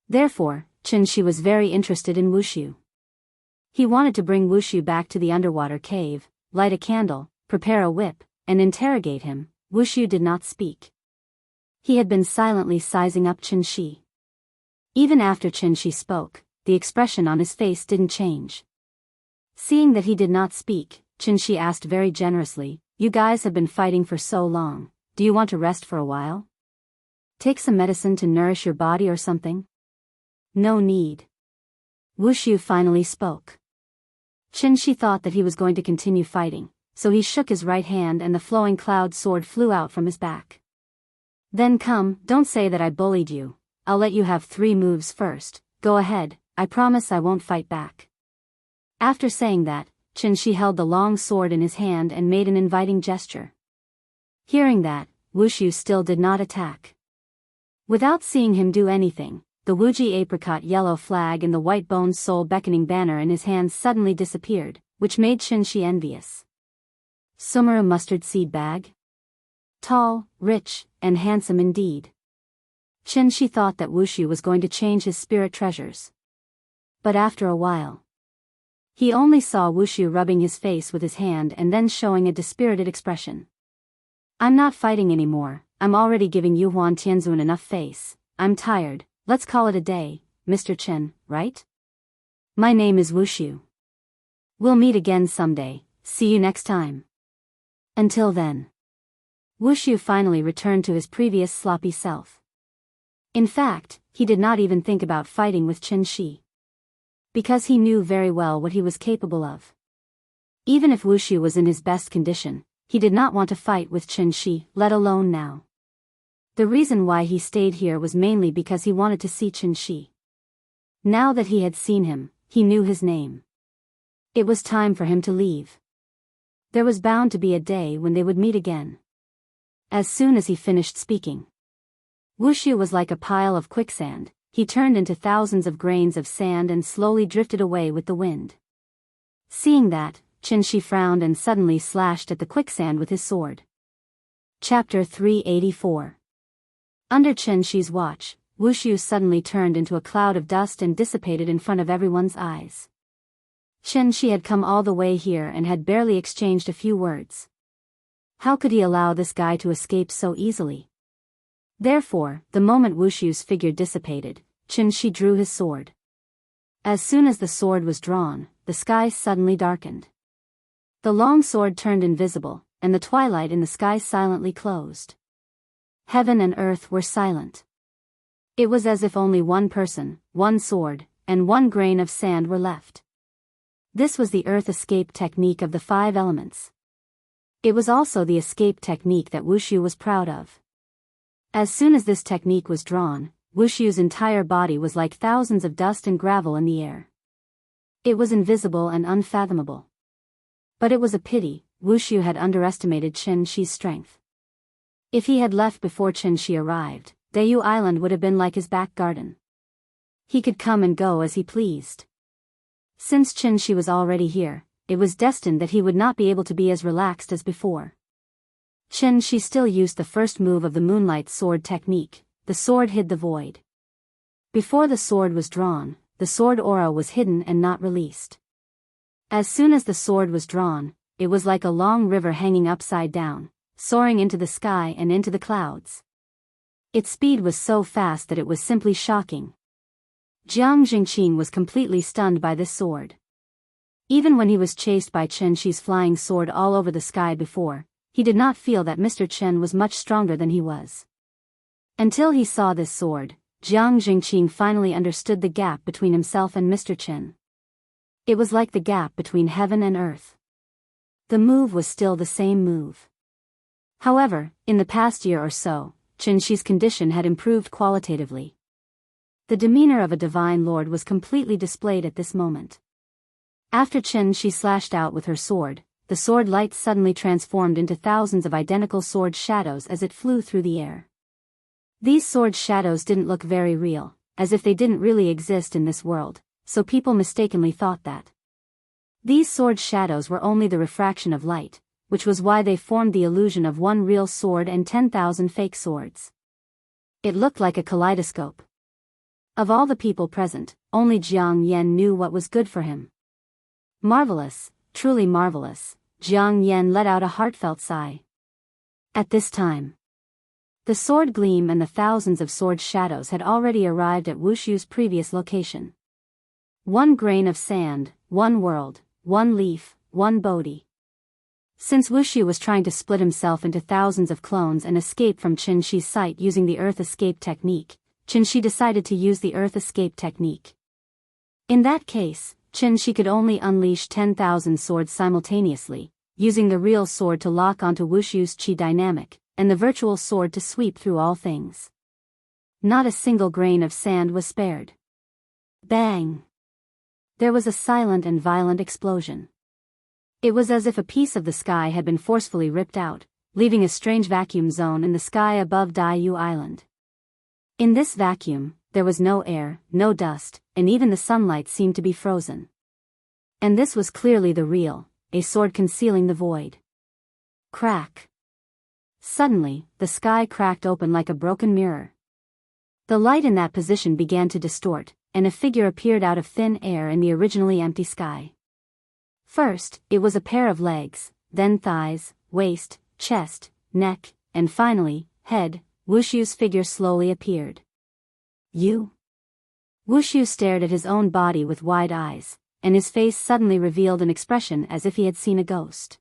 Therefore, Chen Shi was very interested in Wushu. He wanted to bring Wushu back to the underwater cave, light a candle, prepare a whip, and interrogate him. Wushu did not speak. He had been silently sizing up Chen Shi. Even after Chen Shi spoke, the expression on his face didn't change. Seeing that he did not speak, Chen Shi asked very generously, "You guys have been fighting for so long, do you want to rest for a while? Take some medicine to nourish your body or something?" "No need." Wushu finally spoke. Chen Shi thought that he was going to continue fighting, so he shook his right hand and the flowing cloud sword flew out from his back. "Then come, don't say that I bullied you. I'll let you have 3 moves first. Go ahead, I promise I won't fight back." After saying that, Chen Shi held the long sword in his hand and made an inviting gesture. Hearing that, Wushu still did not attack. Without seeing him do anything, the Wuji apricot yellow flag and the white boned soul beckoning banner in his hands suddenly disappeared, which made Chen Shi envious. Sumera mustard seed bag? Tall, rich, and handsome indeed. Chen Shi thought that Wushu was going to change his spirit treasures. But after a while, he only saw Wushu rubbing his face with his hand and then showing a dispirited expression. "I'm not fighting anymore, I'm already giving Yu Huan Tianzun enough face, I'm tired, let's call it a day, Mr. Chen, right? My name is Wushu. We'll meet again someday, see you next time. Until then." Wushu finally returned to his previous sloppy self. In fact, he did not even think about fighting with Chen Shi. Because he knew very well what he was capable of. Even if Wushu was in his best condition, he did not want to fight with Chen Shi, let alone now. The reason why he stayed here was mainly because he wanted to see Chen Shi. Now that he had seen him, he knew his name. It was time for him to leave. There was bound to be a day when they would meet again. As soon as he finished speaking, Wushu was like a pile of quicksand. He turned into thousands of grains of sand and slowly drifted away with the wind. Seeing that, Chen Shi frowned and suddenly slashed at the quicksand with his sword. Chapter 384. Under Chen Shi's watch, Wushu suddenly turned into a cloud of dust and dissipated in front of everyone's eyes. Chen Shi had come all the way here and had barely exchanged a few words. How could he allow this guy to escape so easily? Therefore, the moment Wushu's figure dissipated, Chen Shi drew his sword. As soon as the sword was drawn, the sky suddenly darkened. The long sword turned invisible, and the twilight in the sky silently closed. Heaven and earth were silent. It was as if only one person, one sword, and one grain of sand were left. This was the earth escape technique of the 5 elements. It was also the escape technique that Wushu was proud of. As soon as this technique was drawn, Wushu's entire body was like thousands of dust and gravel in the air. It was invisible and unfathomable. But it was a pity, Wushu had underestimated Chen Shi's strength. If he had left before Chen Shi arrived, Dayu Island would have been like his back garden. He could come and go as he pleased. Since Chen Shi was already here, it was destined that he would not be able to be as relaxed as before. Chen Shi still used the first move of the Moonlight Sword technique. The sword hid the void. Before the sword was drawn, the sword aura was hidden and not released. As soon as the sword was drawn, it was like a long river hanging upside down, soaring into the sky and into the clouds. Its speed was so fast that it was simply shocking. Jiang Jingqing was completely stunned by this sword. Even when he was chased by Chen Shi's flying sword all over the sky before, he did not feel that Mr. Chen was much stronger than he was. Until he saw this sword, Jiang Jingqing finally understood the gap between himself and Mr. Chen. It was like the gap between heaven and earth. The move was still the same move. However, in the past year or so, Chen Shi's condition had improved qualitatively. The demeanor of a divine lord was completely displayed at this moment. After Chen Shi slashed out with her sword, the sword light suddenly transformed into thousands of identical sword shadows as it flew through the air. These sword shadows didn't look very real, as if they didn't really exist in this world, so people mistakenly thought that. These sword shadows were only the refraction of light, which was why they formed the illusion of one real sword and 10,000 fake swords. It looked like a kaleidoscope. Of all the people present, only Jiang Yan knew what was good for him. Marvelous, truly marvelous, Jiang Yan let out a heartfelt sigh. At this time, the sword gleam and the thousands of sword shadows had already arrived at Wushu's previous location. One grain of sand, one world, one leaf, one Bodhi. Since Wushu was trying to split himself into thousands of clones and escape from Chen Shi's sight using the Earth Escape technique, Chen Shi decided to use the Earth Escape technique. In that case, Chen Shi could only unleash 10,000 swords simultaneously, using the real sword to lock onto Wushu's chi dynamic, and the virtual sword to sweep through all things. Not a single grain of sand was spared. Bang! There was a silent and violent explosion. It was as if a piece of the sky had been forcefully ripped out, leaving a strange vacuum zone in the sky above Dayu Island. In this vacuum, there was no air, no dust, and even the sunlight seemed to be frozen. And this was clearly the real, a sword concealing the void. Crack! Suddenly, the sky cracked open like a broken mirror. The light in that position began to distort, and a figure appeared out of thin air in the originally empty sky. First, it was a pair of legs, then thighs, waist, chest, neck, and finally, head. Wushu's figure slowly appeared. You? Wushu stared at his own body with wide eyes, and his face suddenly revealed an expression as if he had seen a ghost.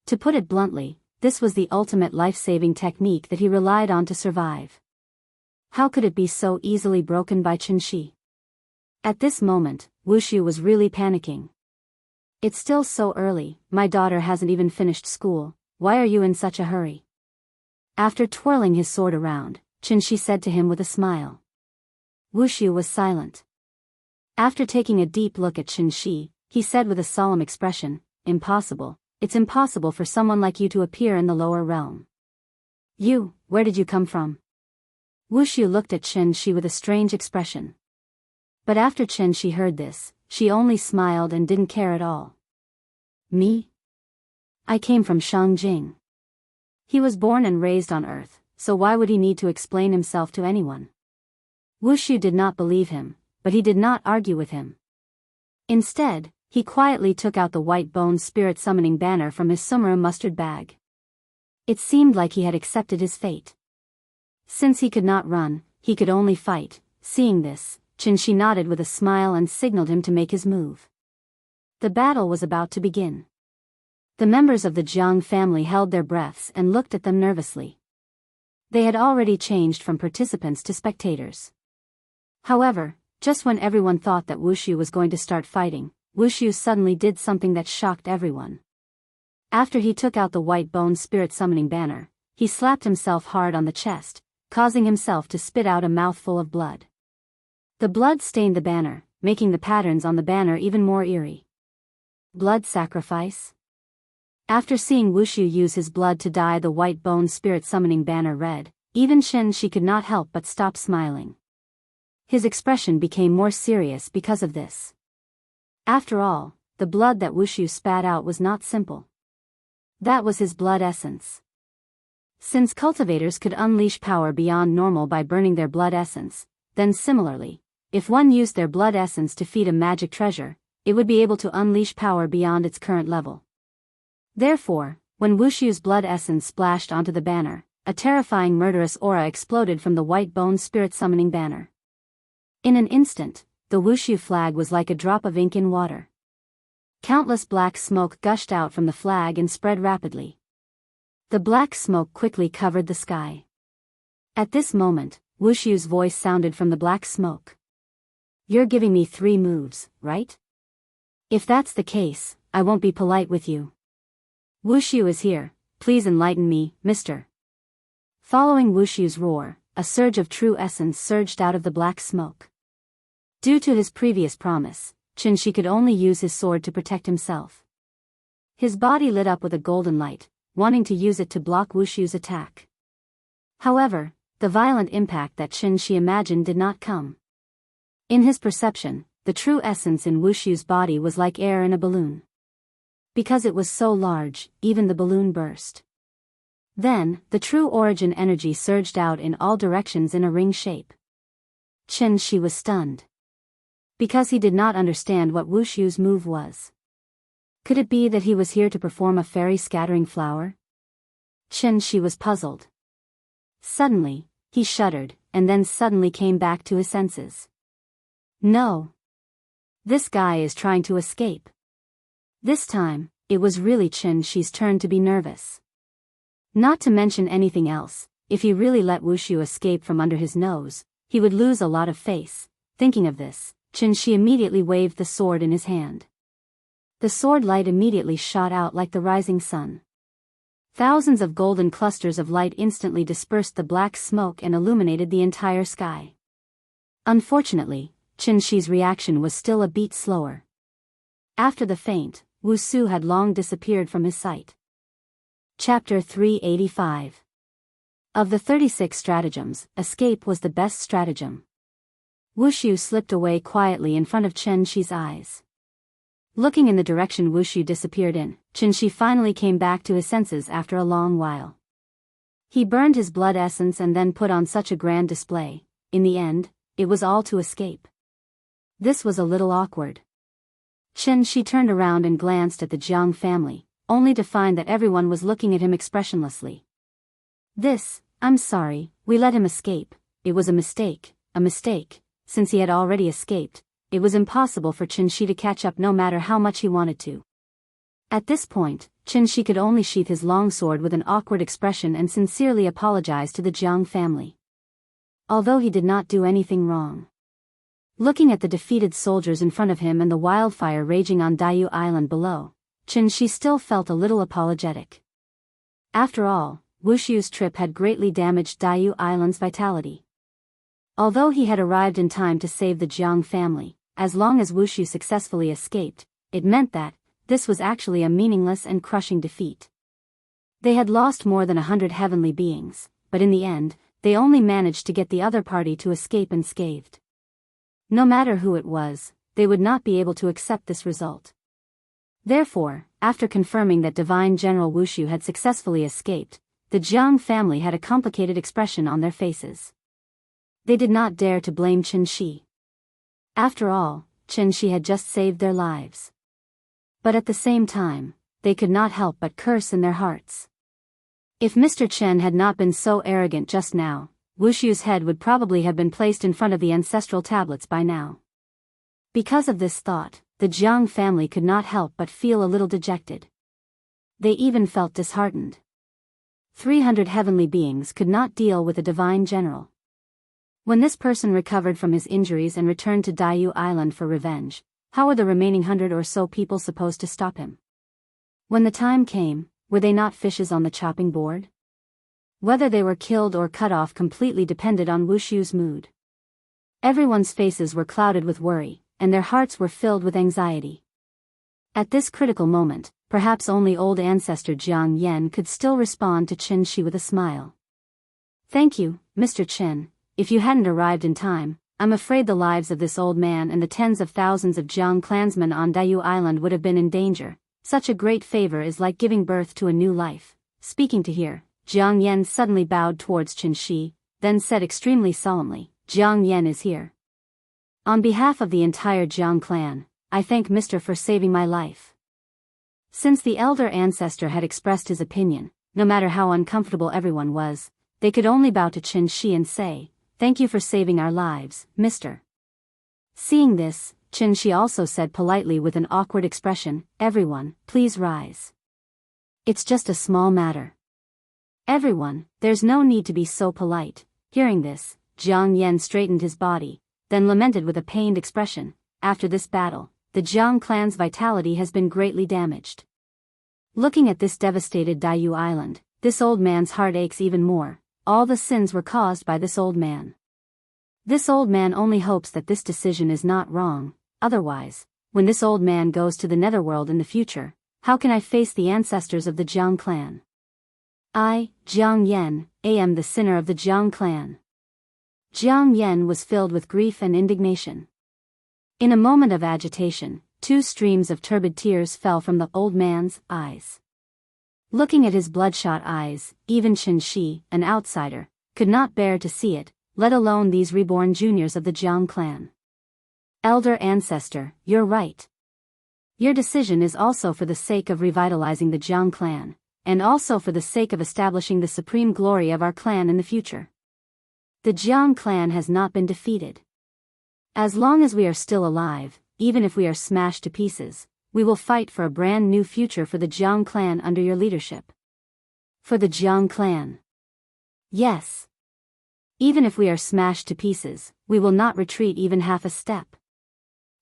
To put it bluntly, this was the ultimate life-saving technique that he relied on to survive. How could it be so easily broken by Chen Shi? At this moment, Wushu was really panicking. It's still so early, my daughter hasn't even finished school, why are you in such a hurry? After twirling his sword around, Chen Shi said to him with a smile. Wushu was silent. After taking a deep look at Chen Shi, he said with a solemn expression, Impossible, it's impossible for someone like you to appear in the lower realm. You, where did you come from? Wushu looked at Chen Shi with a strange expression. But after Chen Shi heard this, she only smiled and didn't care at all. Me? I came from Shangjing. He was born and raised on Earth, so why would he need to explain himself to anyone? Wushu did not believe him, but he did not argue with him. Instead, he quietly took out the white bone spirit summoning banner from his summer mustard bag. It seemed like he had accepted his fate. Since he could not run, he could only fight. Seeing this, Qin nodded with a smile and signaled him to make his move. The battle was about to begin. The members of the Jiang family held their breaths and looked at them nervously. They had already changed from participants to spectators. However, just when everyone thought that Wushu was going to start fighting, Wushu suddenly did something that shocked everyone. After he took out the white bone spirit summoning banner, he slapped himself hard on the chest, causing himself to spit out a mouthful of blood. The blood stained the banner, making the patterns on the banner even more eerie. Blood sacrifice? After seeing Wushu use his blood to dye the white bone spirit summoning banner red, even she could not help but stop smiling. His expression became more serious because of this. After all, the blood that Wushu spat out was not simple. That was his blood essence. Since cultivators could unleash power beyond normal by burning their blood essence, then similarly, if one used their blood essence to feed a magic treasure, it would be able to unleash power beyond its current level. Therefore, when Wushu's blood essence splashed onto the banner, a terrifying murderous aura exploded from the white bone spirit summoning banner. In an instant, the Wushu flag was like a drop of ink in water. Countless black smoke gushed out from the flag and spread rapidly. The black smoke quickly covered the sky. At this moment, Wushu's voice sounded from the black smoke. "You're giving me 3 moves, right? If that's the case, I won't be polite with you. Wushu is here, please enlighten me, mister." Following Wushu's roar, a surge of true essence surged out of the black smoke. Due to his previous promise, Qin could only use his sword to protect himself. His body lit up with a golden light, wanting to use it to block Wushu's attack. However, the violent impact that Qin imagined did not come. In his perception, the true essence in Wushu's body was like air in a balloon. Because it was so large, even the balloon burst. Then, the true origin energy surged out in all directions in a ring shape. Qin was stunned. Because he did not understand what Wushu's move was. Could it be that he was here to perform a fairy scattering flower? Qin was puzzled. Suddenly, he shuddered, and then suddenly came back to his senses. No. This guy is trying to escape. This time, it was really Qin's turn to be nervous. Not to mention anything else, if he really let Wushu escape from under his nose, he would lose a lot of face. Thinking of this, Qin immediately waved the sword in his hand. The sword light immediately shot out like the rising sun. Thousands of golden clusters of light instantly dispersed the black smoke and illuminated the entire sky. Unfortunately, Qin's reaction was still a beat slower. After the feint, Wushu had long disappeared from his sight. Chapter 385. Of the 36 stratagems, escape was the best stratagem. Wushu slipped away quietly in front of Qin's eyes. Looking in the direction Wushu disappeared in, Qin finally came back to his senses after a long while. He burned his blood essence and then put on such a grand display. In the end, it was all to escape. This was a little awkward. Qin turned around and glanced at the Jiang family, only to find that everyone was looking at him expressionlessly. I'm sorry, we let him escape. It was a mistake. Since he had already escaped, it was impossible for Qin to catch up no matter how much he wanted to. At this point, Qin could only sheath his long sword with an awkward expression and sincerely apologize to the Jiang family. Although he did not do anything wrong. Looking at the defeated soldiers in front of him and the wildfire raging on Daiyu Island below, Qin still felt a little apologetic. After all, Wushu's trip had greatly damaged Daiyu Island's vitality. Although he had arrived in time to save the Jiang family, as long as Wushu successfully escaped, it meant that this was actually a meaningless and crushing defeat. They had lost more than 100 heavenly beings, but in the end, they only managed to get the other party to escape unscathed. No matter who it was, they would not be able to accept this result. Therefore, after confirming that Divine General Wushu had successfully escaped, the Jiang family had a complicated expression on their faces. They did not dare to blame Qin. After all, Qin had just saved their lives. But at the same time, they could not help but curse in their hearts. If Mr. Chen had not been so arrogant just now, Wushu's head would probably have been placed in front of the ancestral tablets by now. Because of this thought, the Jiang family could not help but feel a little dejected. They even felt disheartened. 300 heavenly beings could not deal with a divine general. When this person recovered from his injuries and returned to Daiyu Island for revenge, how were the remaining 100 or so people supposed to stop him? When the time came, were they not fishes on the chopping board? Whether they were killed or cut off completely depended on Wushu's mood. Everyone's faces were clouded with worry, and their hearts were filled with anxiety. At this critical moment, perhaps only old ancestor Jiang Yan could still respond to Qin Shi with a smile. "Thank you, Mr. Chen. If you hadn't arrived in time, I'm afraid the lives of this old man and the tens of thousands of Jiang clansmen on Daiyu Island would have been in danger. Such a great favor is like giving birth to a new life." Speaking to here, Jiang Yan suddenly bowed towards Qin Shi, then said extremely solemnly, "Jiang Yan is here. On behalf of the entire Jiang clan, I thank Mr. for saving my life." Since the elder ancestor had expressed his opinion, no matter how uncomfortable everyone was, they could only bow to Qin Shi and say, "Thank you for saving our lives, Mr." Seeing this, Qin Shi also said politely with an awkward expression, "Everyone, please rise. It's just a small matter." "Everyone, there's no need to be so polite." Hearing this, Jiang Yan straightened his body, then lamented with a pained expression, "After this battle, the Jiang clan's vitality has been greatly damaged. Looking at this devastated Daiyu Island, this old man's heart aches even more. All the sins were caused by this old man. This old man only hopes that this decision is not wrong. Otherwise, when this old man goes to the netherworld in the future, how can I face the ancestors of the Jiang clan? I, Jiang Yan, am the sinner of the Jiang clan." Jiang Yan was filled with grief and indignation. In a moment of agitation, 2 streams of turbid tears fell from the old man's eyes. Looking at his bloodshot eyes, even Qin Shi, an outsider, could not bear to see it, let alone these reborn juniors of the Jiang clan. "Elder ancestor, you're right. Your decision is also for the sake of revitalizing the Jiang clan, and also for the sake of establishing the supreme glory of our clan in the future. The Jiang clan has not been defeated. As long as we are still alive, even if we are smashed to pieces, we will fight for a brand new future for the Jiang clan under your leadership." "For the Jiang clan?" "Yes. Even if we are smashed to pieces, we will not retreat even half a step.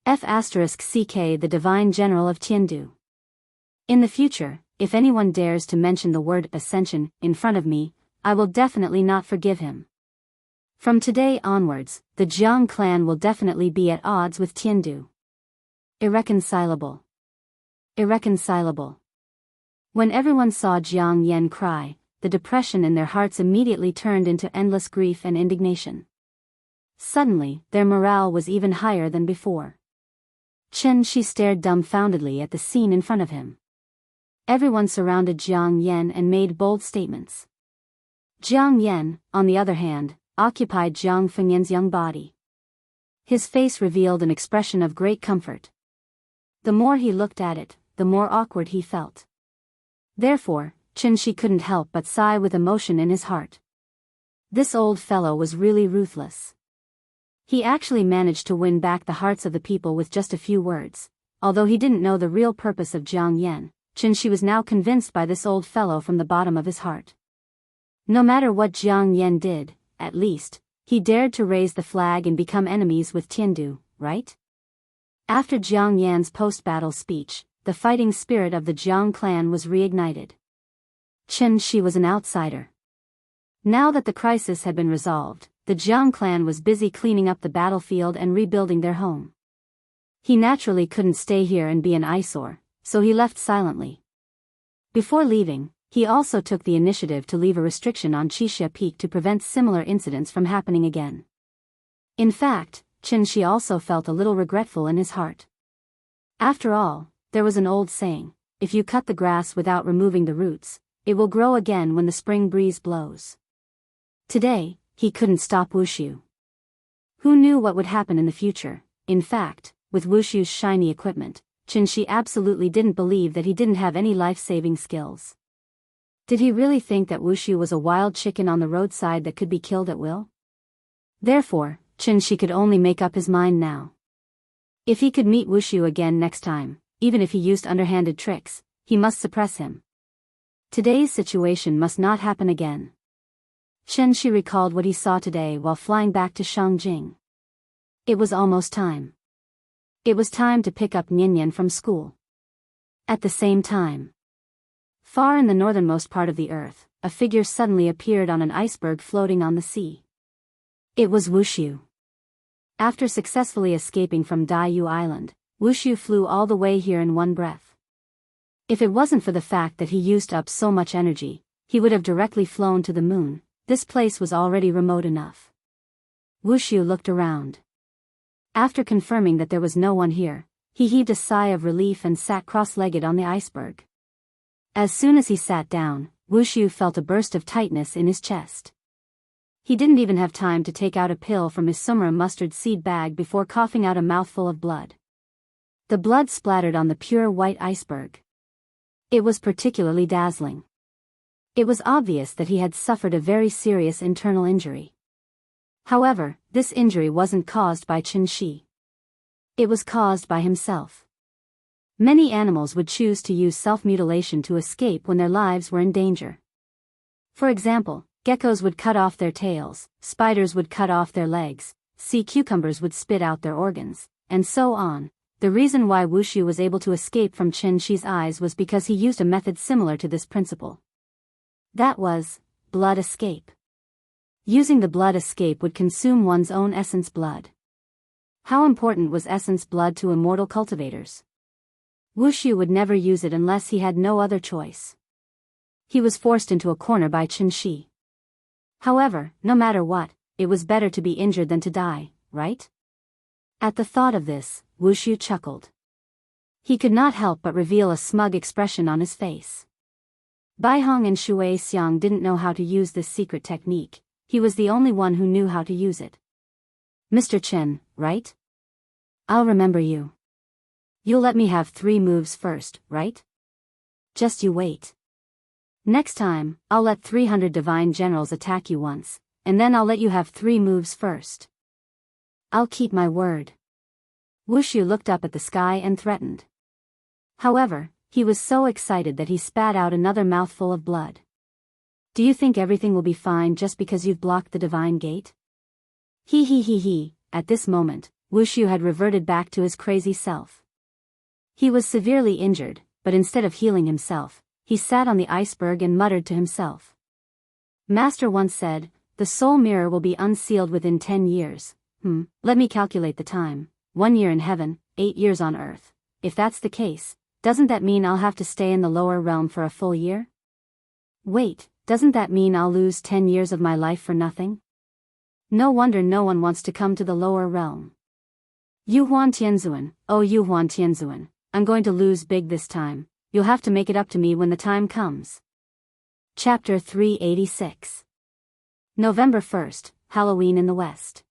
*CK the Divine General of Tiandu. In the future, if anyone dares to mention the word ascension in front of me, I will definitely not forgive him. From today onwards, the Jiang clan will definitely be at odds with Tiandu. Irreconcilable. Irreconcilable." When everyone saw Jiang Yan cry, the depression in their hearts immediately turned into endless grief and indignation. Suddenly, their morale was even higher than before. Qin Shi stared dumbfoundedly at the scene in front of him. Everyone surrounded Jiang Yan and made bold statements. Jiang Yan, on the other hand, occupied Jiang Fengyan's young body. His face revealed an expression of great comfort. The more he looked at it, the more awkward he felt. Therefore, Qin Shi couldn't help but sigh with emotion in his heart. This old fellow was really ruthless. He actually managed to win back the hearts of the people with just a few words. Although he didn't know the real purpose of Jiang Yan, Qin Shi was now convinced by this old fellow from the bottom of his heart. No matter what Jiang Yan did, at least, he dared to raise the flag and become enemies with Tiandu, right? After Jiang Yan's post-battle speech, the fighting spirit of the Jiang clan was reignited. Qin Shi was an outsider. Now that the crisis had been resolved, the Jiang clan was busy cleaning up the battlefield and rebuilding their home. He naturally couldn't stay here and be an eyesore, so he left silently. Before leaving, he also took the initiative to leave a restriction on Qixia Peak to prevent similar incidents from happening again. In fact, Qin Shi also felt a little regretful in his heart. After all, there was an old saying, if you cut the grass without removing the roots, it will grow again when the spring breeze blows. Today, he couldn't stop Wushu. Who knew what would happen in the future? In fact, with Wushu's shiny equipment, Chen-shi absolutely didn't believe that he didn't have any life-saving skills. Did he really think that Wushu was a wild chicken on the roadside that could be killed at will? Therefore, Chen-shi could only make up his mind now. If he could meet Wushu again next time, even if he used underhanded tricks, he must suppress him. Today's situation must not happen again. Chen-shi recalled what he saw today while flying back to Shangjing. It was almost time. It was time to pick up Nyan from school. At the same time, far in the northernmost part of the earth, a figure suddenly appeared on an iceberg floating on the sea. It was Wushu. After successfully escaping from Daiyu Island, Wushu flew all the way here in one breath. If it wasn't for the fact that he used up so much energy, he would have directly flown to the moon. This place was already remote enough. Wushu looked around. After confirming that there was no one here, he heaved a sigh of relief and sat cross-legged on the iceberg. As soon as he sat down, Wushu felt a burst of tightness in his chest. He didn't even have time to take out a pill from his sumra mustard seed bag before coughing out a mouthful of blood. The blood splattered on the pure white iceberg. It was particularly dazzling. It was obvious that he had suffered a very serious internal injury. However, this injury wasn't caused by Chen-shi. It was caused by himself. Many animals would choose to use self-mutilation to escape when their lives were in danger. For example, geckos would cut off their tails, spiders would cut off their legs, sea cucumbers would spit out their organs, and so on. The reason why Wushu was able to escape from Chen-shi's eyes was because he used a method similar to this principle. That was blood escape. Using the blood escape would consume one's own essence blood. How important was essence blood to immortal cultivators? Wushu would never use it unless he had no other choice. He was forced into a corner by Chen-shi. However, no matter what, it was better to be injured than to die, right? At the thought of this, Wushu chuckled. He could not help but reveal a smug expression on his face. Baihong and Shui Xiang didn't know how to use this secret technique. He was the only one who knew how to use it. Mr. Chen, right? I'll remember you. You'll let me have 3 moves first, right? Just you wait. Next time, I'll let 300 divine generals attack you once, and then I'll let you have 3 moves first. I'll keep my word. Wushu looked up at the sky and threatened. However, he was so excited that he spat out another mouthful of blood. Do you think everything will be fine just because you've blocked the divine gate? He. At this moment, Wushu had reverted back to his crazy self. He was severely injured, but instead of healing himself, he sat on the iceberg and muttered to himself. Master once said, the soul mirror will be unsealed within 10 years. Let me calculate the time. 1 year in heaven, 8 years on earth. If that's the case, doesn't that mean I'll have to stay in the lower realm for a full year? Wait, doesn't that mean I'll lose 10 years of my life for nothing? No wonder no one wants to come to the lower realm. Yu Huan Tianzuan, oh Yu Huan Tianzuan, I'm going to lose big this time. You'll have to make it up to me when the time comes. Chapter 386. November 1st, Halloween in the West.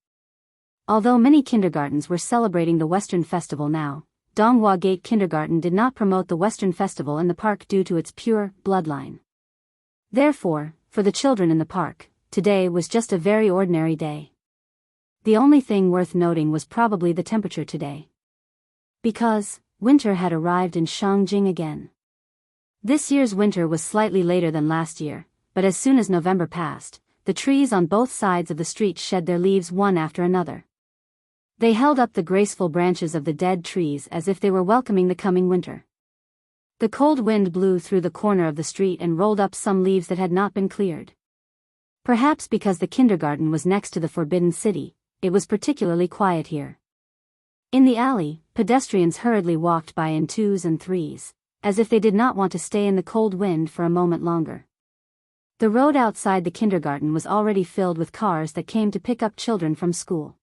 Although many kindergartens were celebrating the Western Festival now, Donghua Gate Kindergarten did not promote the Western Festival in the park due to its pure bloodline. Therefore, for the children in the park, today was just a very ordinary day. The only thing worth noting was probably the temperature today. Because winter had arrived in Shangjing again. This year's winter was slightly later than last year, but as soon as November passed, the trees on both sides of the street shed their leaves one after another. They held up the graceful branches of the dead trees as if they were welcoming the coming winter. The cold wind blew through the corner of the street and rolled up some leaves that had not been cleared. Perhaps because the kindergarten was next to the Forbidden City, it was particularly quiet here. In the alley, pedestrians hurriedly walked by in 2s and 3s, as if they did not want to stay in the cold wind for a moment longer. The road outside the kindergarten was already filled with cars that came to pick up children from school.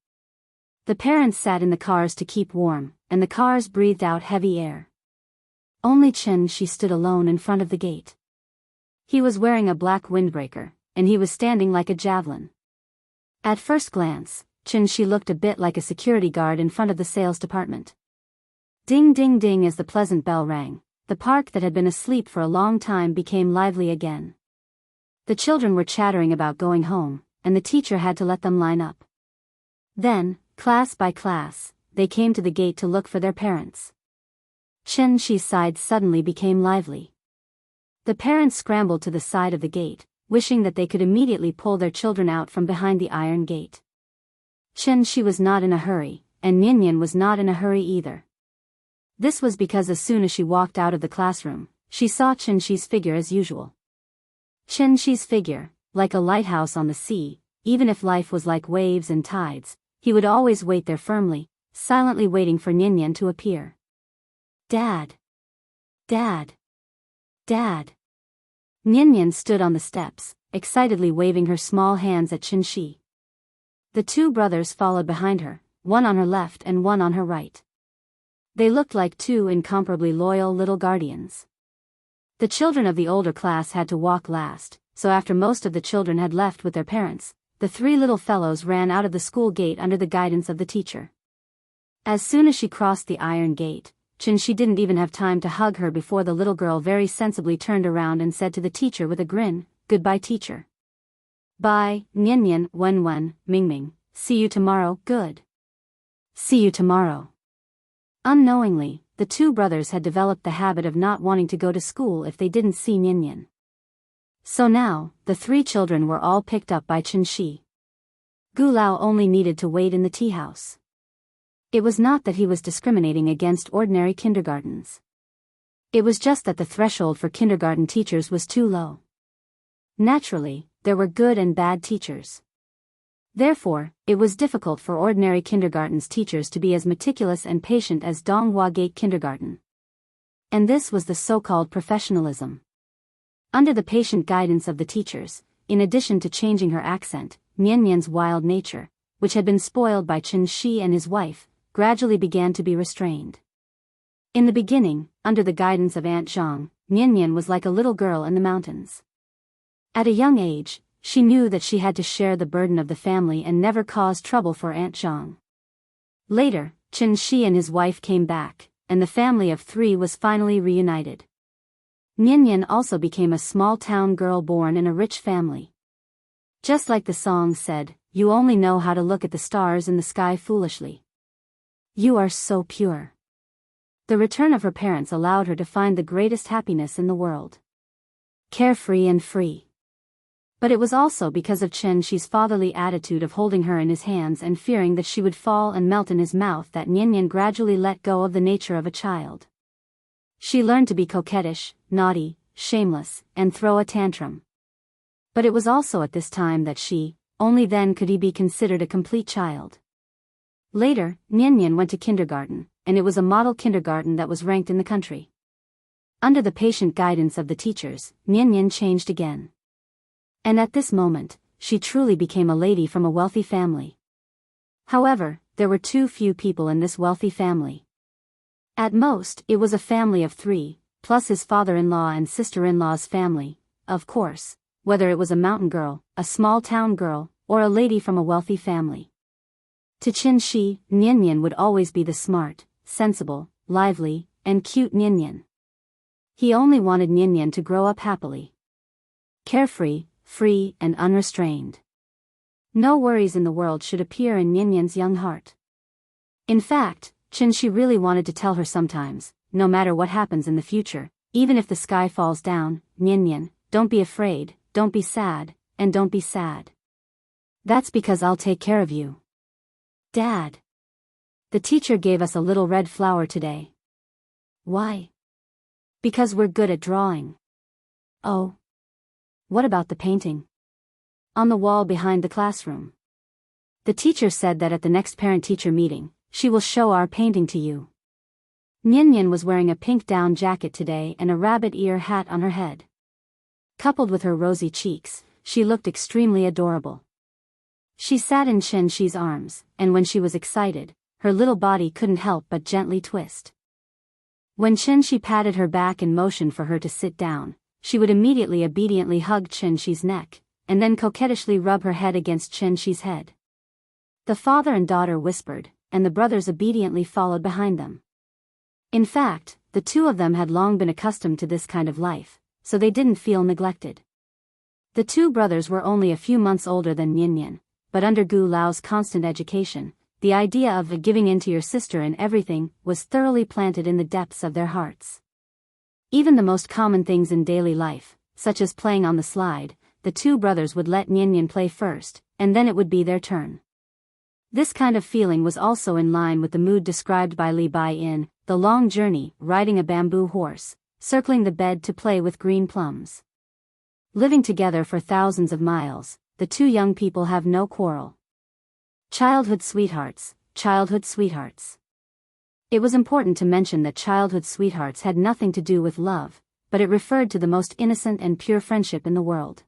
The parents sat in the cars to keep warm, and the cars breathed out heavy air. Only Chen-shi stood alone in front of the gate. He was wearing a black windbreaker, and he was standing like a javelin. At first glance, Chen-shi looked a bit like a security guard in front of the sales department. Ding ding ding as the pleasant bell rang, the park that had been asleep for a long time became lively again. The children were chattering about going home, and the teacher had to let them line up. Then, class by class, they came to the gate to look for their parents. Chen-Shi's side suddenly became lively. The parents scrambled to the side of the gate, wishing that they could immediately pull their children out from behind the iron gate. Chen-Shi was not in a hurry, and Ninian was not in a hurry either. This was because as soon as she walked out of the classroom, she saw Chen-Shi's figure as usual. Chen-Shi's figure, like a lighthouse on the sea, even if life was like waves and tides, he would always wait there firmly, silently waiting for Ninian to appear. Dad! Dad! Dad! Ninian stood on the steps, excitedly waving her small hands at Chen-Shi. The two brothers followed behind her, one on her left and one on her right. They looked like two incomparably loyal little guardians. The children of the older class had to walk last, so after most of the children had left with their parents, the three little fellows ran out of the school gate under the guidance of the teacher. As soon as she crossed the iron gate, Chen-Shi didn't even have time to hug her before the little girl very sensibly turned around and said to the teacher with a grin, "Goodbye, teacher." "Bye, Ninian, Wen-Wen, Ming-Ming, see you tomorrow, good. See you tomorrow." Unknowingly, the two brothers had developed the habit of not wanting to go to school if they didn't see Ninian. So now, the three children were all picked up by Chen-Shi. Gulao only needed to wait in the tea house. It was not that he was discriminating against ordinary kindergartens. It was just that the threshold for kindergarten teachers was too low. Naturally, there were good and bad teachers. Therefore, it was difficult for ordinary kindergarten's teachers to be as meticulous and patient as Donghua Gate Kindergarten. And this was the so-called professionalism. Under the patient guidance of the teachers, in addition to changing her accent, Ninian's wild nature, which had been spoiled by Chen-Shi and his wife, gradually began to be restrained. In the beginning, under the guidance of Aunt Zhang, Ninian was like a little girl in the mountains. At a young age, she knew that she had to share the burden of the family and never cause trouble for Aunt Zhang. Later, Chen-Shi and his wife came back, and the family of three was finally reunited. Ninian also became a small-town girl born in a rich family. Just like the song said, "You only know how to look at the stars in the sky foolishly. You are so pure." The return of her parents allowed her to find the greatest happiness in the world. Carefree and free. But it was also because of Chen-Shi's fatherly attitude of holding her in his hands and fearing that she would fall and melt in his mouth that Ninian gradually let go of the nature of a child. She learned to be coquettish, naughty, shameless, and throw a tantrum. But it was also at this time that only then could he be considered a complete child. Later, Ninian went to kindergarten, and it was a model kindergarten that was ranked in the country. Under the patient guidance of the teachers, Ninian changed again. And at this moment, she truly became a lady from a wealthy family. However, there were too few people in this wealthy family. At most, it was a family of three, plus his father-in-law and sister-in-law's family, of course, whether it was a mountain girl, a small-town girl, or a lady from a wealthy family. To Chen-Shi, Ninian would always be the smart, sensible, lively, and cute Ninian. He only wanted Ninian to grow up happily. Carefree, free, and unrestrained. No worries in the world should appear in Ninian's young heart. In fact, Chen-Shi really wanted to tell her sometimes, no matter what happens in the future, even if the sky falls down, Ninian, don't be afraid, don't be sad, and don't be sad. That's because I'll take care of you. Dad. The teacher gave us a little red flower today. Why? Because we're good at drawing. Oh. What about the painting? On the wall behind the classroom. The teacher said that at the next parent-teacher meeting, she will show our painting to you. Ninian was wearing a pink down jacket today and a rabbit ear hat on her head. Coupled with her rosy cheeks, she looked extremely adorable. She sat in Chen-Shi's arms, and when she was excited, her little body couldn't help but gently twist. When Chen-Shi patted her back and motioned for her to sit down, she would immediately obediently hug Chen-Shi's neck, and then coquettishly rub her head against Chen-Shi's head. The father and daughter whispered, and the brothers obediently followed behind them. In fact, the two of them had long been accustomed to this kind of life, so they didn't feel neglected. The two brothers were only a few months older than Nian, but under Gu Lao's constant education, the idea of giving in to your sister in everything was thoroughly planted in the depths of their hearts. Even the most common things in daily life, such as playing on the slide, the two brothers would let Nian play first, and then it would be their turn. This kind of feeling was also in line with the mood described by Li Bai in The Long Journey, riding a bamboo horse, circling the bed to play with green plums. Living together for thousands of miles, the two young people have no quarrel. Childhood sweethearts, childhood sweethearts. It was important to mention that childhood sweethearts had nothing to do with love, but it referred to the most innocent and pure friendship in the world.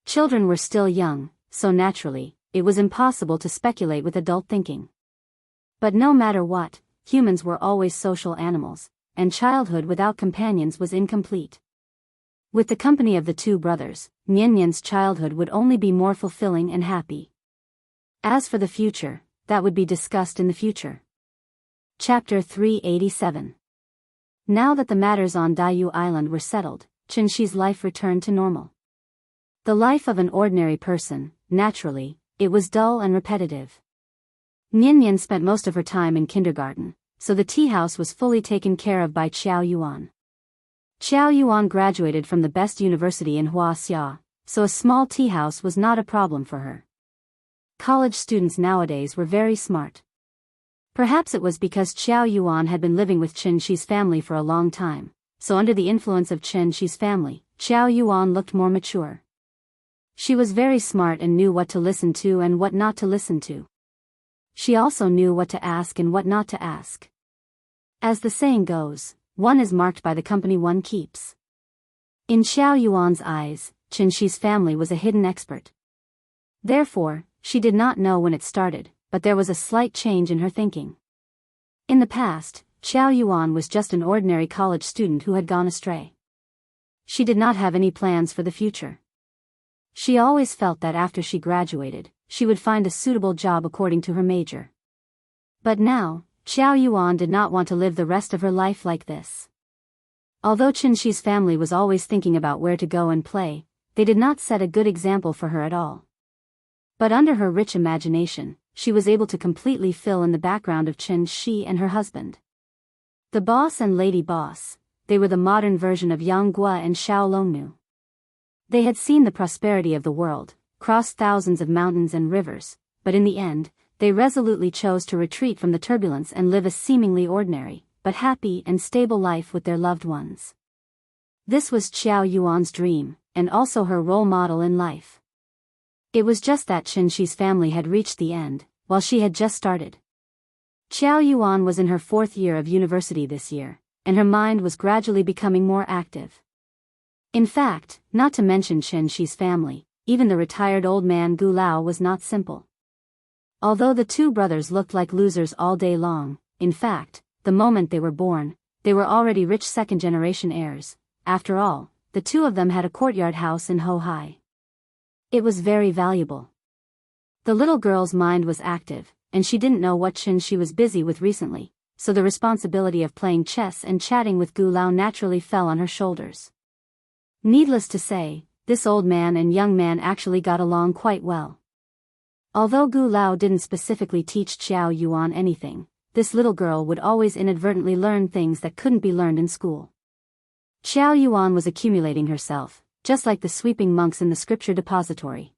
Children were still young, so naturally, it was impossible to speculate with adult thinking. But no matter what, humans were always social animals, and childhood without companions was incomplete. With the company of the two brothers, Nian's childhood would only be more fulfilling and happy. As for the future, that would be discussed in the future. Chapter 387. Now that the matters on Daiyu Island were settled, Qinshi's life returned to normal. The life of an ordinary person, naturally, it was dull and repetitive. Nian spent most of her time in kindergarten, so the tea house was fully taken care of by Qiao Yuan. Qiao Yuan graduated from the best university in Huaxia, so a small tea house was not a problem for her. College students nowadays were very smart. Perhaps it was because Qiao Yuan had been living with Qinshi's family for a long time, so under the influence of Qinshi's family, Qiao Yuan looked more mature. She was very smart and knew what to listen to and what not to listen to. She also knew what to ask and what not to ask. As the saying goes, one is marked by the company one keeps. In Qiao Yuan's eyes, Qinshi's family was a hidden expert. Therefore, she did not know when it started, but there was a slight change in her thinking. In the past, Qiao Yuan was just an ordinary college student who had gone astray. She did not have any plans for the future. She always felt that after she graduated, she would find a suitable job according to her major. But now, Qiao Yuan did not want to live the rest of her life like this. Although Qinshi's family was always thinking about where to go and play, they did not set a good example for her at all. But under her rich imagination, she was able to completely fill in the background of Qinshi and her husband. The boss and lady boss, they were the modern version of Yang Gua and Xiao Longnu. They had seen the prosperity of the world, crossed thousands of mountains and rivers, but in the end, they resolutely chose to retreat from the turbulence and live a seemingly ordinary, but happy and stable life with their loved ones. This was Qiao Yuan's dream, and also her role model in life. It was just that Qinshi's family had reached the end, while she had just started. Qiao Yuan was in her 4th year of university this year, and her mind was gradually becoming more active. In fact, not to mention Qinshi's family, even the retired old man Gu Lao was not simple. Although the two brothers looked like losers all day long, in fact, the moment they were born, they were already rich second-generation heirs. After all, the two of them had a courtyard house in Hohai. It was very valuable. The little girl's mind was active, and she didn't know what Qinshi was busy with recently, so the responsibility of playing chess and chatting with Gu Lao naturally fell on her shoulders. Needless to say, this old man and young man actually got along quite well. Although Gu Lao didn't specifically teach Qiao Yuan anything, this little girl would always inadvertently learn things that couldn't be learned in school. Qiao Yuan was accumulating herself, just like the sweeping monks in the scripture depository.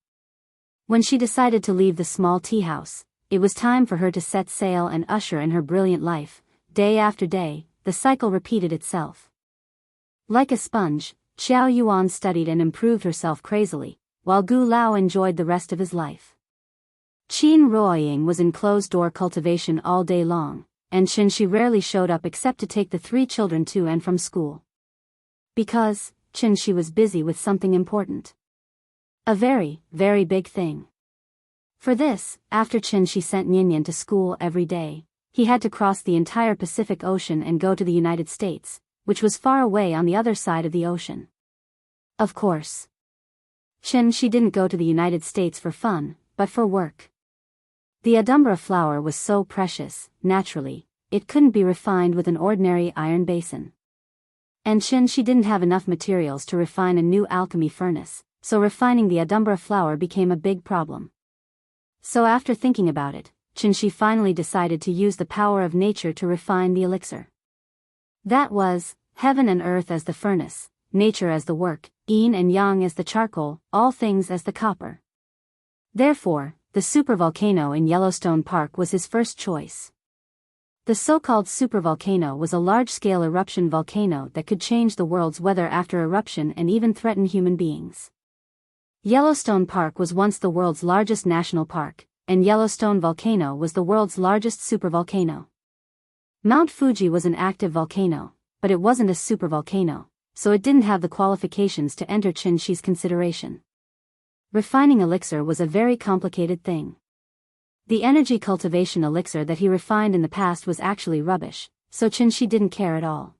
When she decided to leave the small tea house, it was time for her to set sail and usher in her brilliant life. Day after day, the cycle repeated itself. Like a sponge, Qiao Yuan studied and improved herself crazily, while Gu Lao enjoyed the rest of his life. Qin Ruoying was in closed-door cultivation all day long, and Qinshi rarely showed up except to take the 3 children to and from school. Because, Qinshi was busy with something important. A very, very big thing. For this, after Qinshi sent Nian to school every day, he had to cross the entire Pacific Ocean and go to the United States, which was far away on the other side of the ocean. Of course. Qinshi didn't go to the United States for fun, but for work. The Adumbra flower was so precious, naturally, it couldn't be refined with an ordinary iron basin. And she didn't have enough materials to refine a new alchemy furnace, so refining the Adumbra flower became a big problem. So after thinking about it, she finally decided to use the power of nature to refine the elixir. That was, heaven and earth as the furnace, nature as the work, yin and yang as the charcoal, all things as the copper. Therefore, the supervolcano in Yellowstone Park was his first choice. The so-called supervolcano was a large-scale eruption volcano that could change the world's weather after eruption and even threaten human beings. Yellowstone Park was once the world's largest national park, and Yellowstone Volcano was the world's largest supervolcano. Mount Fuji was an active volcano, but it wasn't a supervolcano, so it didn't have the qualifications to enter Qinshi's consideration. Refining elixir was a very complicated thing. The energy cultivation elixir that he refined in the past was actually rubbish, so Qinshi didn't care at all.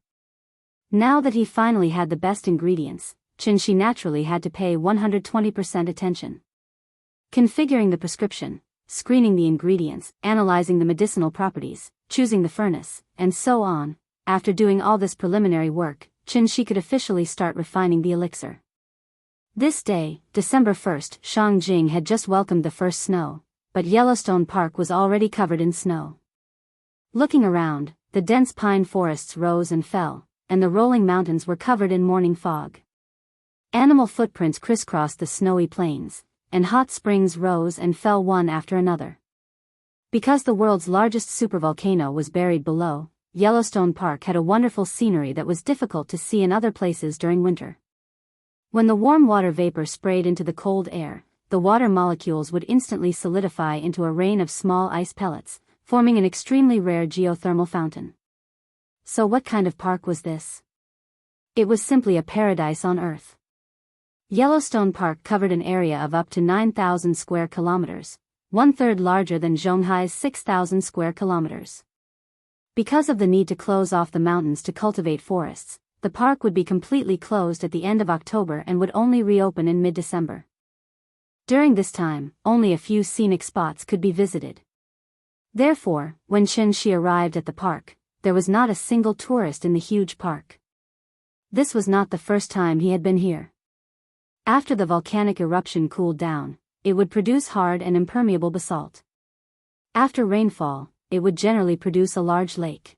Now that he finally had the best ingredients, Qinshi naturally had to pay 120% attention. Configuring the prescription, screening the ingredients, analyzing the medicinal properties, choosing the furnace, and so on. After doing all this preliminary work, Qinshi could officially start refining the elixir. This day, December 1st, Shangjing had just welcomed the first snow, but Yellowstone Park was already covered in snow. Looking around, the dense pine forests rose and fell, and the rolling mountains were covered in morning fog. Animal footprints crisscrossed the snowy plains, and hot springs rose and fell one after another. Because the world's largest supervolcano was buried below, Yellowstone Park had a wonderful scenery that was difficult to see in other places during winter. When the warm water vapor sprayed into the cold air, the water molecules would instantly solidify into a rain of small ice pellets, forming an extremely rare geothermal fountain. So what kind of park was this? It was simply a paradise on Earth. Yellowstone Park covered an area of up to 9,000 square kilometers, one-third larger than Zhonghai's 6,000 square kilometers. Because of the need to close off the mountains to cultivate forests, the park would be completely closed at the end of October and would only reopen in mid-December. During this time, only a few scenic spots could be visited. Therefore, when Qinshi arrived at the park, there was not a single tourist in the huge park. This was not the first time he had been here. After the volcanic eruption cooled down, it would produce hard and impermeable basalt. After rainfall, it would generally produce a large lake.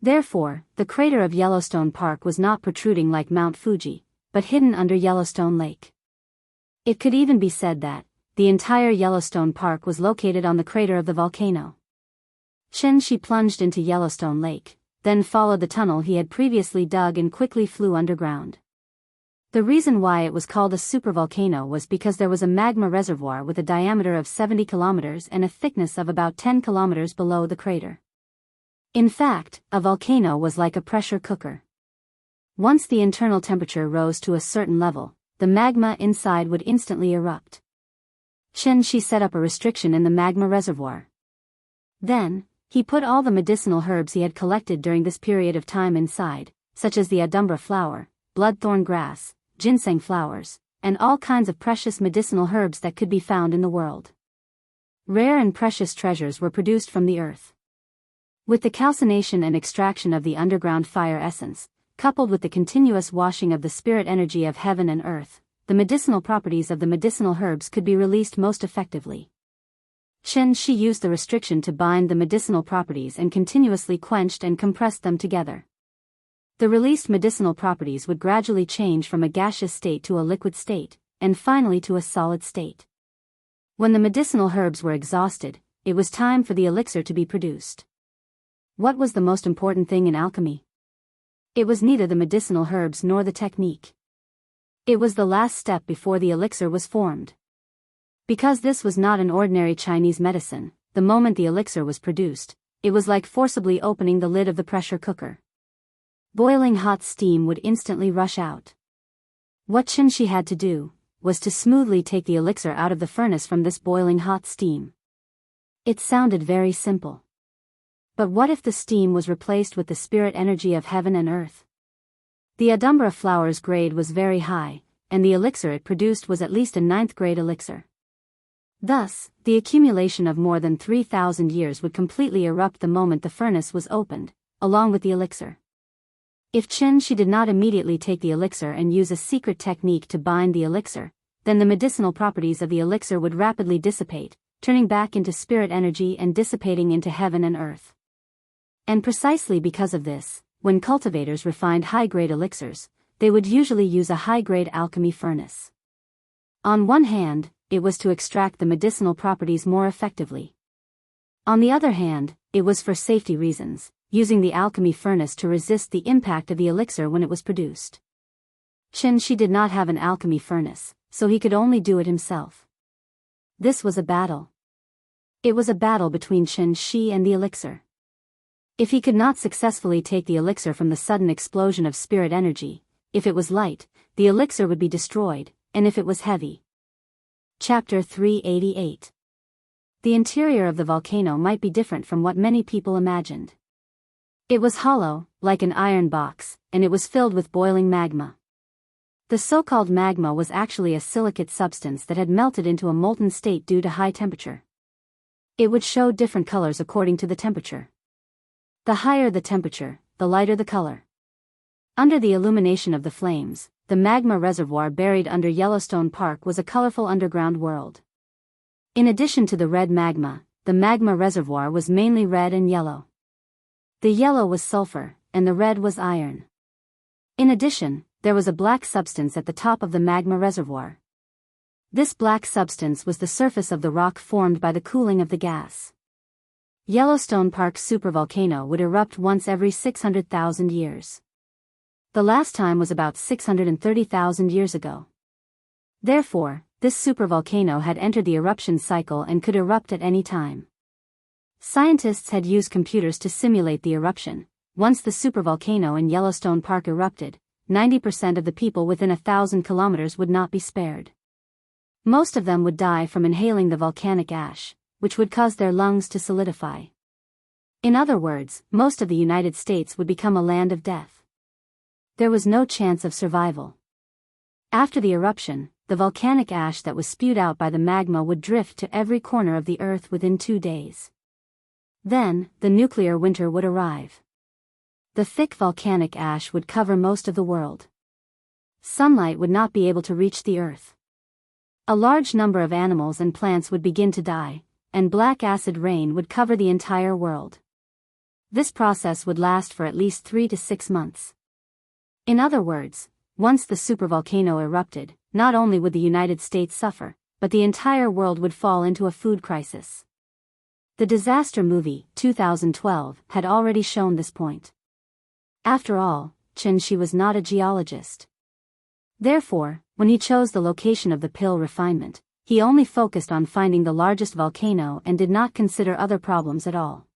Therefore, the crater of Yellowstone Park was not protruding like Mount Fuji, but hidden under Yellowstone Lake. It could even be said that the entire Yellowstone Park was located on the crater of the volcano. Qinshi plunged into Yellowstone Lake, then followed the tunnel he had previously dug and quickly flew underground. The reason why it was called a supervolcano was because there was a magma reservoir with a diameter of 70 kilometers and a thickness of about 10 kilometers below the crater. In fact, a volcano was like a pressure cooker. Once the internal temperature rose to a certain level, the magma inside would instantly erupt. Qinshi set up a restriction in the magma reservoir. Then, he put all the medicinal herbs he had collected during this period of time inside, such as the Adumbra flower, bloodthorn grass, ginseng flowers, and all kinds of precious medicinal herbs that could be found in the world. Rare and precious treasures were produced from the earth. With the calcination and extraction of the underground fire essence, coupled with the continuous washing of the spirit energy of heaven and earth, the medicinal properties of the medicinal herbs could be released most effectively. Qinshi used the restriction to bind the medicinal properties and continuously quenched and compressed them together. The released medicinal properties would gradually change from a gaseous state to a liquid state, and finally to a solid state. When the medicinal herbs were exhausted, it was time for the elixir to be produced. What was the most important thing in alchemy? It was neither the medicinal herbs nor the technique. It was the last step before the elixir was formed. Because this was not an ordinary Chinese medicine, the moment the elixir was produced, it was like forcibly opening the lid of the pressure cooker. Boiling hot steam would instantly rush out. What Qinshi had to do was to smoothly take the elixir out of the furnace from this boiling hot steam. It sounded very simple. But what if the steam was replaced with the spirit energy of heaven and earth? The Adumbra flower's grade was very high, and the elixir it produced was at least a 9th grade elixir. Thus, the accumulation of more than 3,000 years would completely erupt the moment the furnace was opened, along with the elixir. If Chen Shi did not immediately take the elixir and use a secret technique to bind the elixir, then the medicinal properties of the elixir would rapidly dissipate, turning back into spirit energy and dissipating into heaven and earth. And precisely because of this, when cultivators refined high-grade elixirs, they would usually use a high-grade alchemy furnace. On one hand, it was to extract the medicinal properties more effectively. On the other hand, it was for safety reasons, using the alchemy furnace to resist the impact of the elixir when it was produced. Chen Shi did not have an alchemy furnace, so he could only do it himself. This was a battle. It was a battle between Chen Shi and the elixir. If he could not successfully take the elixir from the sudden explosion of spirit energy, if it was light, the elixir would be destroyed, and if it was heavy. Chapter 388. The interior of the volcano might be different from what many people imagined. It was hollow, like an iron box, and it was filled with boiling magma. The so-called magma was actually a silicate substance that had melted into a molten state due to high temperature. It would show different colors according to the temperature. The higher the temperature, the lighter the color. Under the illumination of the flames, the magma reservoir buried under Yellowstone Park was a colorful underground world. In addition to the red magma, the magma reservoir was mainly red and yellow. The yellow was sulfur, and the red was iron. In addition, there was a black substance at the top of the magma reservoir. This black substance was the surface of the rock formed by the cooling of the gas. Yellowstone Park's supervolcano would erupt once every 600,000 years. The last time was about 630,000 years ago. Therefore, this supervolcano had entered the eruption cycle and could erupt at any time. Scientists had used computers to simulate the eruption. Once the supervolcano in Yellowstone Park erupted, 90% of the people within 1,000 kilometers would not be spared. Most of them would die from inhaling the volcanic ash, which would cause their lungs to solidify. In other words, most of the United States would become a land of death. There was no chance of survival. After the eruption, the volcanic ash that was spewed out by the magma would drift to every corner of the Earth within 2 days. Then, the nuclear winter would arrive. The thick volcanic ash would cover most of the world. Sunlight would not be able to reach the Earth. A large number of animals and plants would begin to die, and black acid rain would cover the entire world. This process would last for at least 3 to 6 months. In other words, once the supervolcano erupted, not only would the United States suffer, but the entire world would fall into a food crisis. The disaster movie, 2012, had already shown this point. After all, Chen Shi was not a geologist. Therefore, when he chose the location of the pill refinement, he only focused on finding the largest volcano and did not consider other problems at all.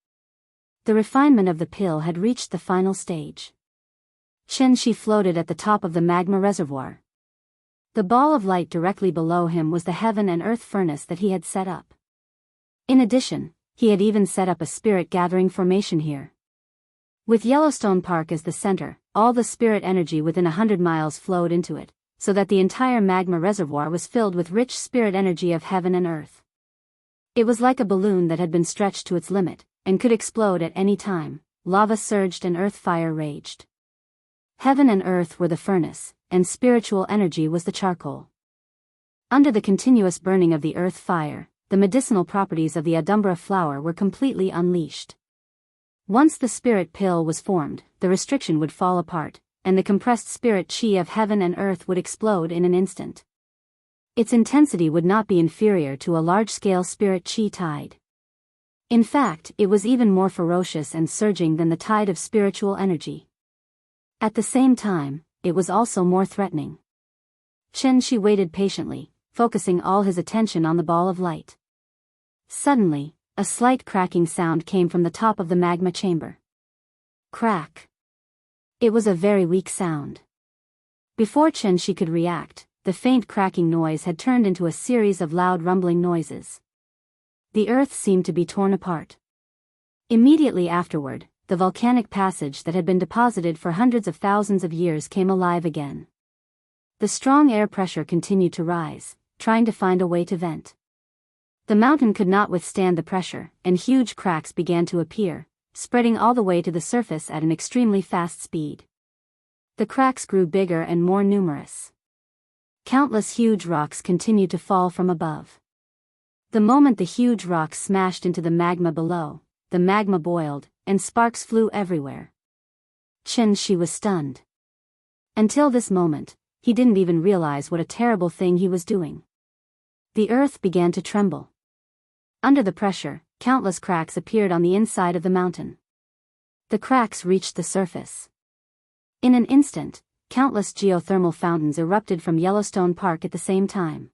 The refinement of the pill had reached the final stage. Chen Shi floated at the top of the magma reservoir. The ball of light directly below him was the heaven and earth furnace that he had set up. In addition, he had even set up a spirit gathering formation here. With Yellowstone Park as the center, all the spirit energy within 100 miles flowed into it, so that the entire magma reservoir was filled with rich spirit energy of heaven and earth. It was like a balloon that had been stretched to its limit, and could explode at any time. Lava surged and earth fire raged. Heaven and earth were the furnace, and spiritual energy was the charcoal. Under the continuous burning of the earth fire, the medicinal properties of the Adumbra flower were completely unleashed. Once the spirit pill was formed, the restriction would fall apart, and the compressed spirit chi of heaven and earth would explode in an instant. Its intensity would not be inferior to a large-scale spirit chi tide. In fact, it was even more ferocious and surging than the tide of spiritual energy. At the same time, it was also more threatening. Chen Shi waited patiently, focusing all his attention on the ball of light. Suddenly, a slight cracking sound came from the top of the magma chamber. Crack. It was a very weak sound. Before Chen Shi could react, the faint cracking noise had turned into a series of loud rumbling noises. The earth seemed to be torn apart. Immediately afterward, the volcanic passage that had been deposited for hundreds of thousands of years came alive again. The strong air pressure continued to rise, trying to find a way to vent. The mountain could not withstand the pressure, and huge cracks began to appear, spreading all the way to the surface at an extremely fast speed. The cracks grew bigger and more numerous. Countless huge rocks continued to fall from above. The moment the huge rocks smashed into the magma below, the magma boiled, and sparks flew everywhere. Chen-shi was stunned. Until this moment, he didn't even realize what a terrible thing he was doing. The earth began to tremble. Under the pressure, countless cracks appeared on the inside of the mountain. The cracks reached the surface. In an instant, countless geothermal fountains erupted from Yellowstone Park at the same time.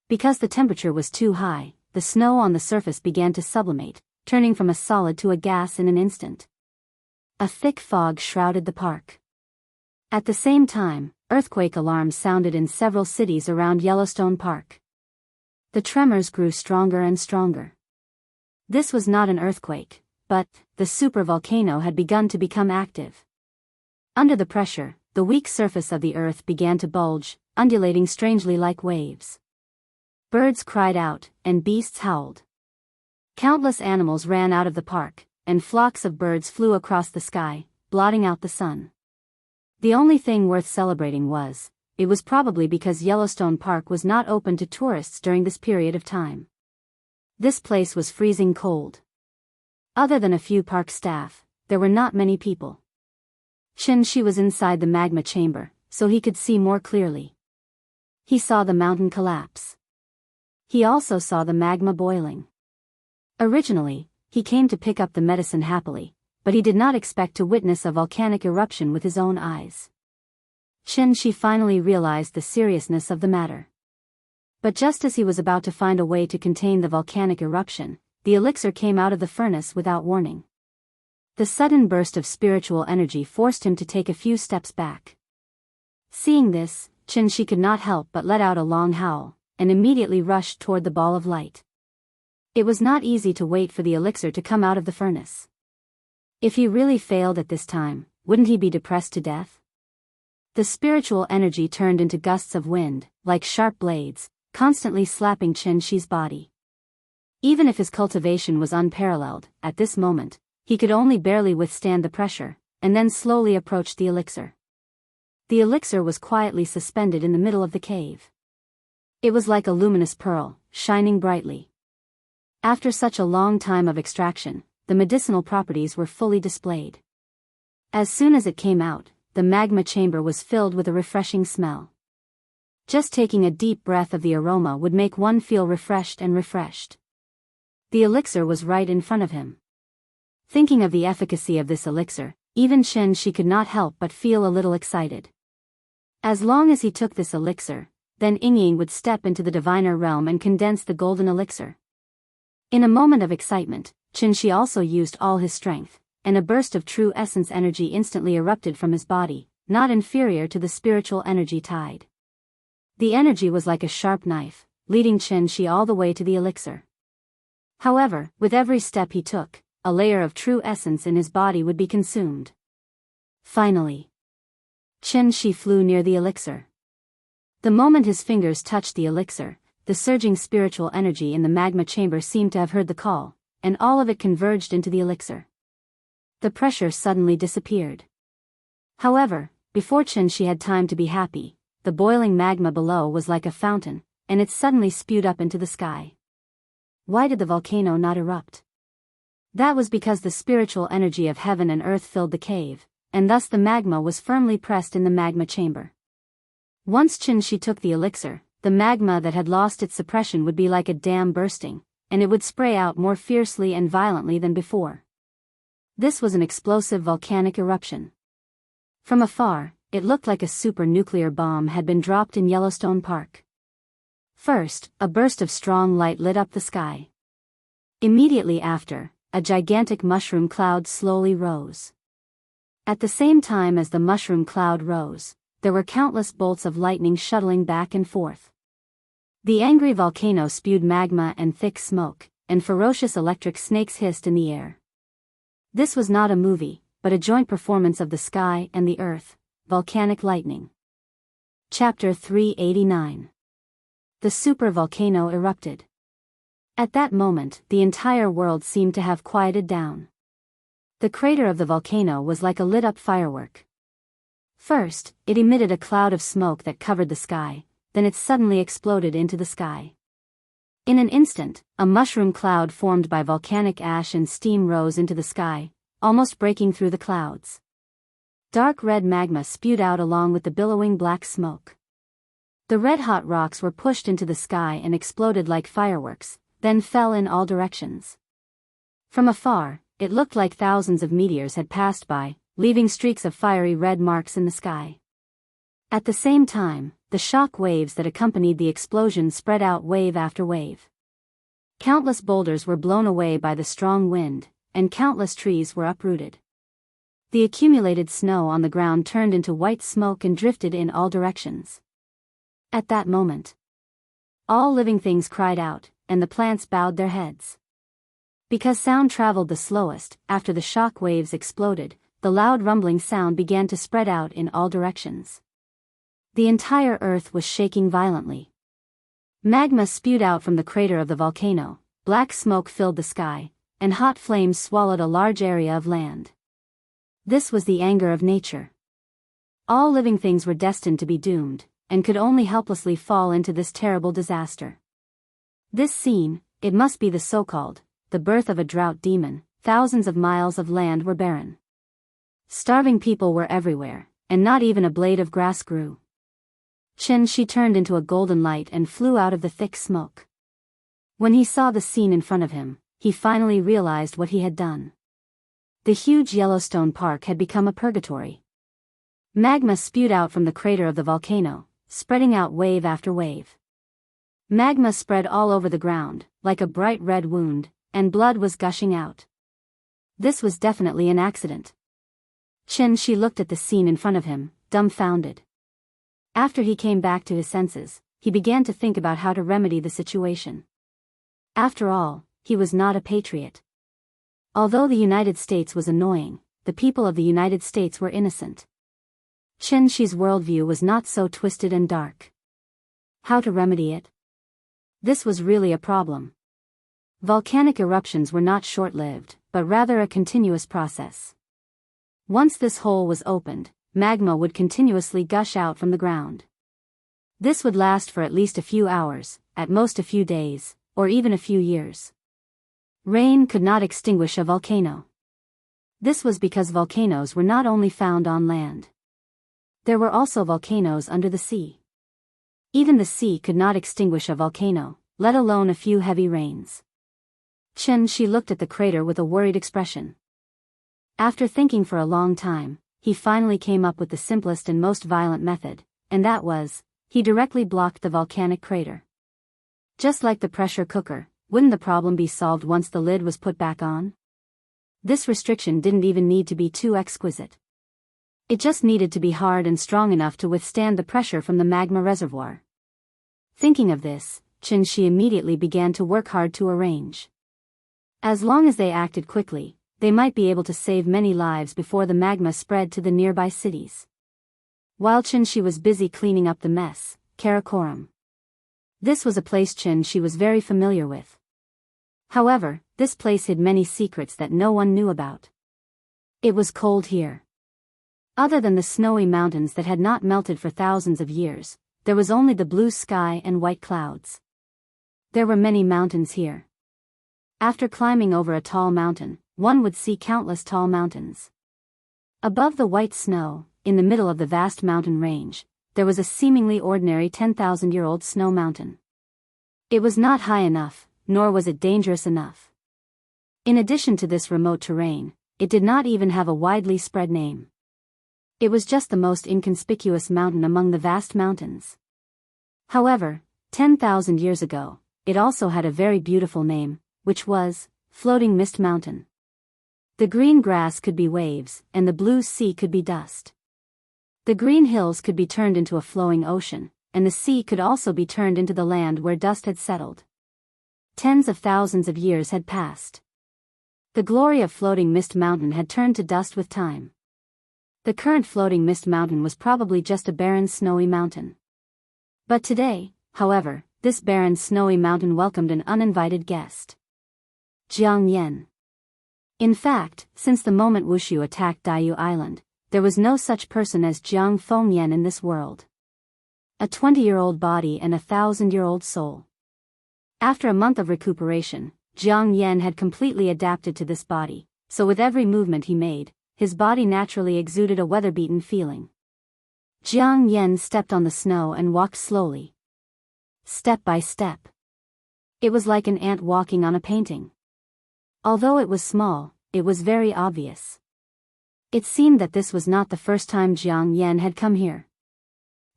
Because the temperature was too high, the snow on the surface began to sublimate, turning from a solid to a gas in an instant. A thick fog shrouded the park. At the same time, earthquake alarms sounded in several cities around Yellowstone Park. The tremors grew stronger and stronger. This was not an earthquake, but the supervolcano had begun to become active. Under the pressure, the weak surface of the earth began to bulge, undulating strangely like waves. Birds cried out, and beasts howled. Countless animals ran out of the park, and flocks of birds flew across the sky, blotting out the sun. The only thing worth celebrating was, it was probably because Yellowstone Park was not open to tourists during this period of time. This place was freezing cold. Other than a few park staff, there were not many people. Chen-shi was inside the magma chamber, so he could see more clearly. He saw the mountain collapse. He also saw the magma boiling. Originally, he came to pick up the medicine happily, but he did not expect to witness a volcanic eruption with his own eyes. Chen-shi finally realized the seriousness of the matter. But just as he was about to find a way to contain the volcanic eruption, the elixir came out of the furnace without warning. The sudden burst of spiritual energy forced him to take a few steps back. Seeing this, Chen-shi could not help but let out a long howl, and immediately rushed toward the ball of light. It was not easy to wait for the elixir to come out of the furnace. If he really failed at this time, wouldn't he be depressed to death? The spiritual energy turned into gusts of wind, like sharp blades, constantly slapping Chen-shi's body. Even if his cultivation was unparalleled, at this moment, he could only barely withstand the pressure, and then slowly approached the elixir. The elixir was quietly suspended in the middle of the cave. It was like a luminous pearl, shining brightly. After such a long time of extraction, the medicinal properties were fully displayed. As soon as it came out, the magma chamber was filled with a refreshing smell. Just taking a deep breath of the aroma would make one feel refreshed and refreshed. The elixir was right in front of him. Thinking of the efficacy of this elixir, even Chen-shi could not help but feel a little excited. As long as he took this elixir, then Ying would step into the diviner realm and condense the golden elixir. In a moment of excitement, Chen-shi also used all his strength, and a burst of true essence energy instantly erupted from his body, not inferior to the spiritual energy tide. The energy was like a sharp knife, leading Chen-shi all the way to the elixir. However, with every step he took, a layer of true essence in his body would be consumed. Finally, Chen-shi flew near the elixir. The moment his fingers touched the elixir, the surging spiritual energy in the magma chamber seemed to have heard the call, and all of it converged into the elixir. The pressure suddenly disappeared. However, before Chen-shi had time to be happy, the boiling magma below was like a fountain, and it suddenly spewed up into the sky. Why did the volcano not erupt? That was because the spiritual energy of heaven and earth filled the cave, and thus the magma was firmly pressed in the magma chamber. Once Chen-shi took the elixir, the magma that had lost its suppression would be like a dam bursting, and it would spray out more fiercely and violently than before. This was an explosive volcanic eruption. From afar, it looked like a super-nuclear bomb had been dropped in Yellowstone Park. First, a burst of strong light lit up the sky. Immediately after, a gigantic mushroom cloud slowly rose. At the same time as the mushroom cloud rose, there were countless bolts of lightning shuttling back and forth. The angry volcano spewed magma and thick smoke, and ferocious electric snakes hissed in the air. This was not a movie, but a joint performance of the sky and the earth, volcanic lightning. Chapter 389. The supervolcano erupted. At that moment, the entire world seemed to have quieted down. The crater of the volcano was like a lit-up firework. First, it emitted a cloud of smoke that covered the sky, then it suddenly exploded into the sky. In an instant, a mushroom cloud formed by volcanic ash and steam rose into the sky, almost breaking through the clouds. Dark red magma spewed out along with the billowing black smoke. The red-hot rocks were pushed into the sky and exploded like fireworks, then fell in all directions. From afar, it looked like thousands of meteors had passed by, leaving streaks of fiery red marks in the sky. At the same time, the shock waves that accompanied the explosion spread out wave after wave. Countless boulders were blown away by the strong wind, and countless trees were uprooted. The accumulated snow on the ground turned into white smoke and drifted in all directions. At that moment, all living things cried out, and the plants bowed their heads. Because sound traveled the slowest, after the shock waves exploded, the loud rumbling sound began to spread out in all directions. The entire earth was shaking violently. Magma spewed out from the crater of the volcano, black smoke filled the sky, and hot flames swallowed a large area of land. This was the anger of nature. All living things were destined to be doomed, and could only helplessly fall into this terrible disaster. This scene, it must be the so-called, the birth of a drought demon. Thousands of miles of land were barren. Starving people were everywhere, and not even a blade of grass grew. She turned into a golden light and flew out of the thick smoke. When he saw the scene in front of him, he finally realized what he had done. The huge Yellowstone Park had become a purgatory. Magma spewed out from the crater of the volcano, spreading out wave after wave. Magma spread all over the ground, like a bright red wound, and blood was gushing out. This was definitely an accident. She looked at the scene in front of him, dumbfounded. After he came back to his senses, he began to think about how to remedy the situation. After all, he was not a patriot. Although the United States was annoying, the people of the United States were innocent. Shi's worldview was not so twisted and dark. How to remedy it? This was really a problem. Volcanic eruptions were not short-lived, but rather a continuous process. Once this hole was opened, magma would continuously gush out from the ground. This would last for at least a few hours, at most a few days, or even a few years. Rain could not extinguish a volcano. This was because volcanoes were not only found on land. There were also volcanoes under the sea. Even the sea could not extinguish a volcano, let alone a few heavy rains. She looked at the crater with a worried expression. After thinking for a long time, he finally came up with the simplest and most violent method, and that was, he directly blocked the volcanic crater. Just like the pressure cooker, wouldn't the problem be solved once the lid was put back on? This restriction didn't even need to be too exquisite. It just needed to be hard and strong enough to withstand the pressure from the magma reservoir. Thinking of this, Shi immediately began to work hard to arrange. As long as they acted quickly, they might be able to save many lives before the magma spread to the nearby cities. While Shi was busy cleaning up the mess, Karakoram. This was a place Shi was very familiar with. However, this place hid many secrets that no one knew about. It was cold here. Other than the snowy mountains that had not melted for thousands of years, there was only the blue sky and white clouds. There were many mountains here. After climbing over a tall mountain, one would see countless tall mountains. Above the white snow, in the middle of the vast mountain range, there was a seemingly ordinary 10,000-year-old snow mountain. It was not high enough, nor was it dangerous enough. In addition to this remote terrain, it did not even have a widely spread name. It was just the most inconspicuous mountain among the vast mountains. However, 10,000 years ago, it also had a very beautiful name, which was Floating Mist Mountain. The green grass could be waves, and the blue sea could be dust. The green hills could be turned into a flowing ocean, and the sea could also be turned into the land where dust had settled. Tens of thousands of years had passed. The glory of Floating Mist Mountain had turned to dust with time. The current Floating Mist Mountain was probably just a barren snowy mountain. But today, however, this barren snowy mountain welcomed an uninvited guest. Jiang Yan. In fact, since the moment Wushu attacked Daiyu Island, there was no such person as Jiang Fengyan in this world. A 20-year-old body and a 1,000-year-old soul. After a month of recuperation, Jiang Yan had completely adapted to this body, so with every movement he made, his body naturally exuded a weather-beaten feeling. Jiang Yan stepped on the snow and walked slowly. Step by step. It was like an ant walking on a painting. Although it was small, it was very obvious. It seemed that this was not the first time Jiang Yan had come here.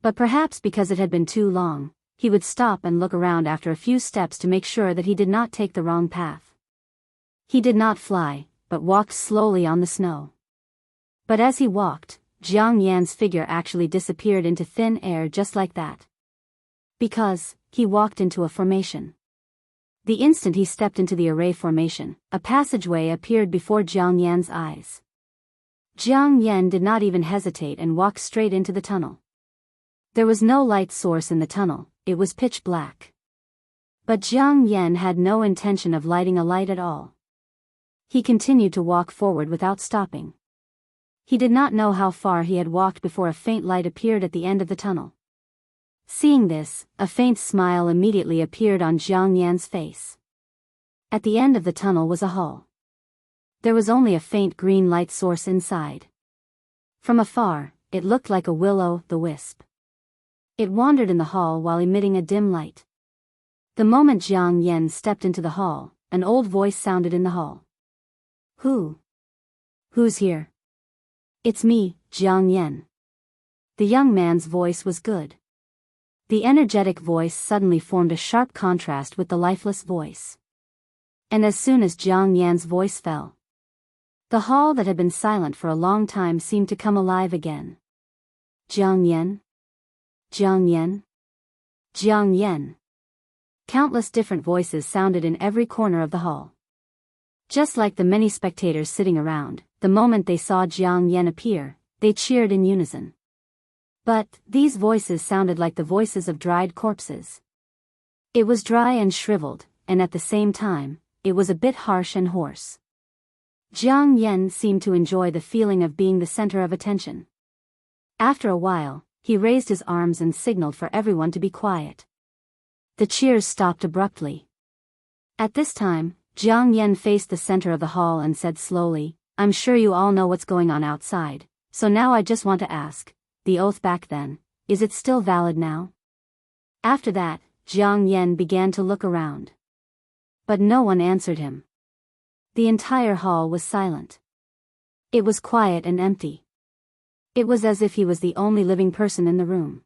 But perhaps because it had been too long, he would stop and look around after a few steps to make sure that he did not take the wrong path. He did not fly, but walked slowly on the snow. But as he walked, Jiang Yan's figure actually disappeared into thin air just like that. Because, he walked into a formation. The instant he stepped into the array formation, a passageway appeared before Jiang Yan's eyes. Jiang Yan did not even hesitate and walked straight into the tunnel. There was no light source in the tunnel, it was pitch black. But Jiang Yan had no intention of lighting a light at all. He continued to walk forward without stopping. He did not know how far he had walked before a faint light appeared at the end of the tunnel. Seeing this, a faint smile immediately appeared on Jiang Yan's face. At the end of the tunnel was a hall. There was only a faint green light source inside. From afar, it looked like a will-o'-the-wisp. It wandered in the hall while emitting a dim light. The moment Jiang Yan stepped into the hall, an old voice sounded in the hall. Who's here? It's me, Jiang Yan. The young man's voice was good. The energetic voice suddenly formed a sharp contrast with the lifeless voice. And as soon as Jiang Yan's voice fell, the hall that had been silent for a long time seemed to come alive again. Jiang Yan? Jiang Yan? Jiang Yan. Countless different voices sounded in every corner of the hall. Just like the many spectators sitting around, the moment they saw Jiang Yan appear, they cheered in unison. But, these voices sounded like the voices of dried corpses. It was dry and shriveled, and at the same time, it was a bit harsh and hoarse. Jiang Yan seemed to enjoy the feeling of being the center of attention. After a while, he raised his arms and signaled for everyone to be quiet. The cheers stopped abruptly. At this time, Jiang Yan faced the center of the hall and said slowly, "I'm sure you all know what's going on outside, so now I just want to ask, the oath back then, is it still valid now?" After that, Jiang Yan began to look around. But no one answered him. The entire hall was silent. It was quiet and empty. It was as if he was the only living person in the room.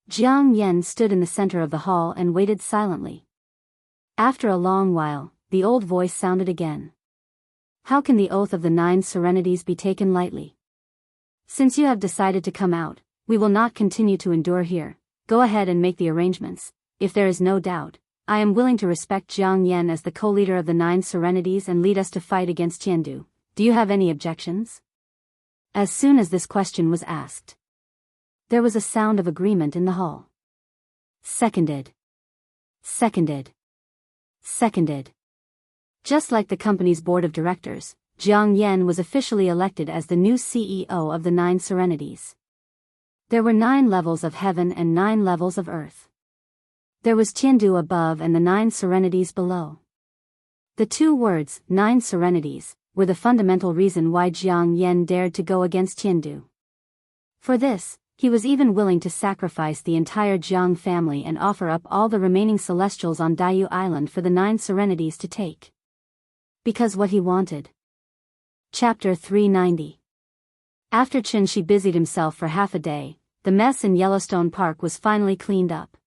Jiang Yan stood in the center of the hall and waited silently. After a long while, the old voice sounded again. "How can the oath of the 9 serenities be taken lightly? Since you have decided to come out, we will not continue to endure here. Go ahead and make the arrangements. If there is no doubt, I am willing to respect Jiang Yan as the co-leader of the 9 serenities and lead us to fight against Tiandu. Do you have any objections?" As soon as this question was asked, there was a sound of agreement in the hall. Seconded. Seconded. Seconded. Just like the company's board of directors, Jiang Yan was officially elected as the new CEO of the 9 serenities. There were 9 levels of heaven and 9 levels of earth. There was Tiandu above and the 9 serenities below. The 2 words, 9 serenities, were the fundamental reason why Jiang Yan dared to go against Tiandu. For this, he was even willing to sacrifice the entire Jiang family and offer up all the remaining celestials on Daiyu Island for the 9 serenities to take. Because what he wanted. Chapter 390. After Qin Shi busied himself for half a day, the mess in Yellowstone Park was finally cleaned up.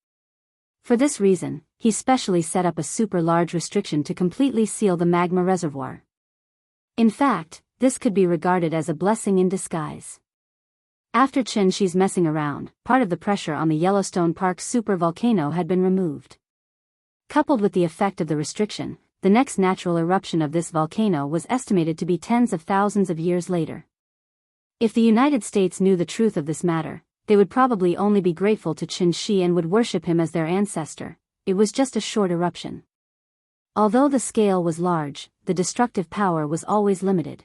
For this reason, he specially set up a super large restriction to completely seal the magma reservoir. In fact, this could be regarded as a blessing in disguise. After Qin Shi's messing around, part of the pressure on the Yellowstone Park super volcano had been removed. Coupled with the effect of the restriction, the next natural eruption of this volcano was estimated to be tens of thousands of years later. If the United States knew the truth of this matter, they would probably only be grateful to Qin Shi and would worship him as their ancestor, it was just a short eruption. Although the scale was large, the destructive power was always limited.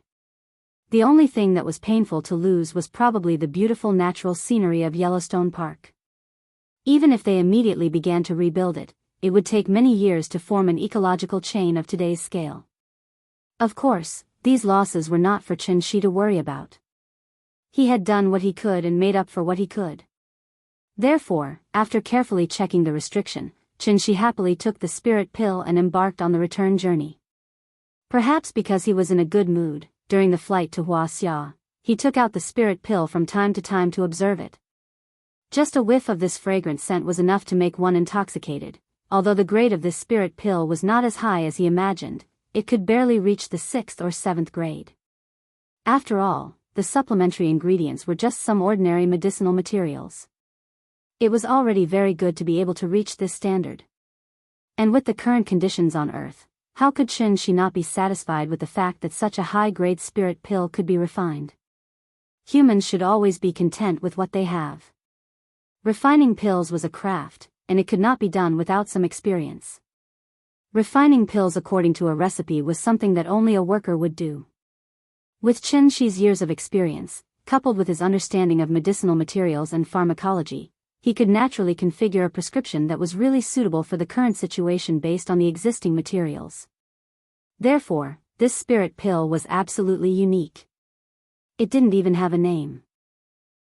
The only thing that was painful to lose was probably the beautiful natural scenery of Yellowstone Park. Even if they immediately began to rebuild it, it would take many years to form an ecological chain of today's scale. Of course, these losses were not for Chen Shi to worry about. He had done what he could and made up for what he could. Therefore, after carefully checking the restriction, Chen Shi happily took the spirit pill and embarked on the return journey. Perhaps because he was in a good mood, during the flight to Huaxia, he took out the spirit pill from time to time to observe it. Just a whiff of this fragrant scent was enough to make one intoxicated. Although the grade of this spirit pill was not as high as he imagined, it could barely reach the 6th or 7th grade. After all, the supplementary ingredients were just some ordinary medicinal materials. It was already very good to be able to reach this standard. And with the current conditions on Earth, how could Chen Shi not be satisfied with the fact that such a high-grade spirit pill could be refined? Humans should always be content with what they have. Refining pills was a craft, and it could not be done without some experience. Refining pills according to a recipe was something that only a worker would do. With Chen Shi's years of experience, coupled with his understanding of medicinal materials and pharmacology, he could naturally configure a prescription that was really suitable for the current situation based on the existing materials. Therefore, this spirit pill was absolutely unique. It didn't even have a name.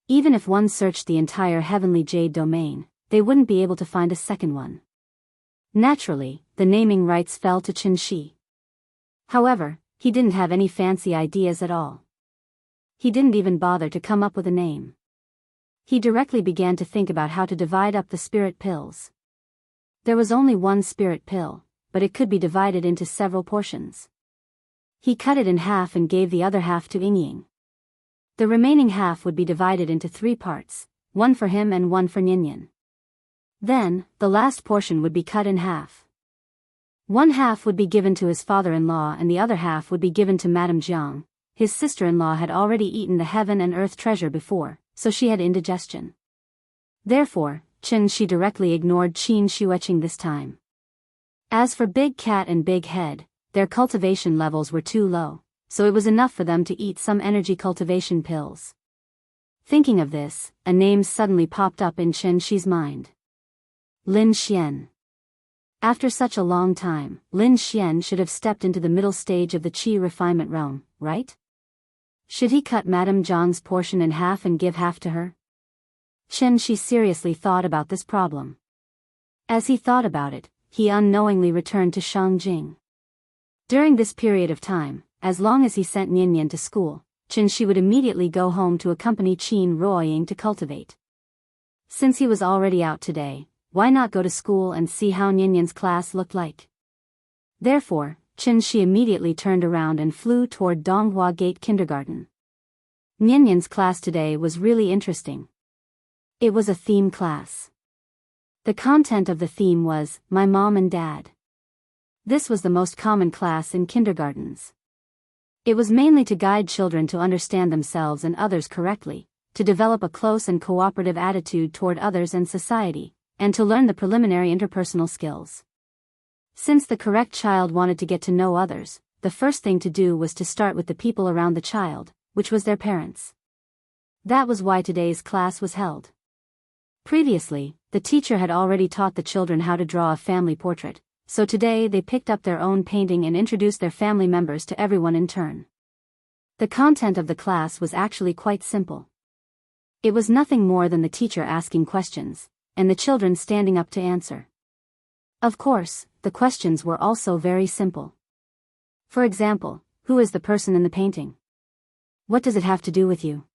Even if one searched the entire Heavenly Jade domain, they wouldn't be able to find a second one. Naturally, the naming rights fell to Chen Shi. However, he didn't have any fancy ideas at all. He didn't even bother to come up with a name. He directly began to think about how to divide up the spirit pills. There was only one spirit pill, but it could be divided into several portions. He cut it in half and gave the other half to Yingying. The remaining half would be divided into 3 parts, one for him and one for Ninian. Then, the last portion would be cut in half. One half would be given to his father-in-law and the other half would be given to Madame Jiang. His sister-in-law had already eaten the heaven and earth treasure before, so she had indigestion. Therefore, Chen Shi directly ignored Qin Shueching this time. As for Big Cat and Big Head, their cultivation levels were too low, so it was enough for them to eat some energy cultivation pills. Thinking of this, a name suddenly popped up in Chen Shi's mind. Lin Xian. After such a long time, Lin Xian should have stepped into the middle stage of the qi refinement realm, right? Should he cut Madame Jiang's portion in half and give half to her? Chen Shi seriously thought about this problem. As he thought about it, he unknowingly returned to Shangjing. During this period of time, as long as he sent Ninian to school, Chen Shi would immediately go home to accompany Qin Ruoying to cultivate. Since he was already out today, why not go to school and see how Ninian's class looked like? Therefore, Chen Shi immediately turned around and flew toward Donghua Gate Kindergarten. Ninian's class today was really interesting. It was a theme class. The content of the theme was, My Mom and Dad. This was the most common class in kindergartens. It was mainly to guide children to understand themselves and others correctly, to develop a close and cooperative attitude toward others and society, and to learn the preliminary interpersonal skills. Since the correct child wanted to get to know others, the first thing to do was to start with the people around the child, which was their parents. That was why today's class was held. Previously, the teacher had already taught the children how to draw a family portrait, so today they picked up their own painting and introduced their family members to everyone in turn. The content of the class was actually quite simple. It was nothing more than the teacher asking questions, and the children standing up to answer. Of course, the questions were also very simple. For example, who is the person in the painting? What does it have to do with you?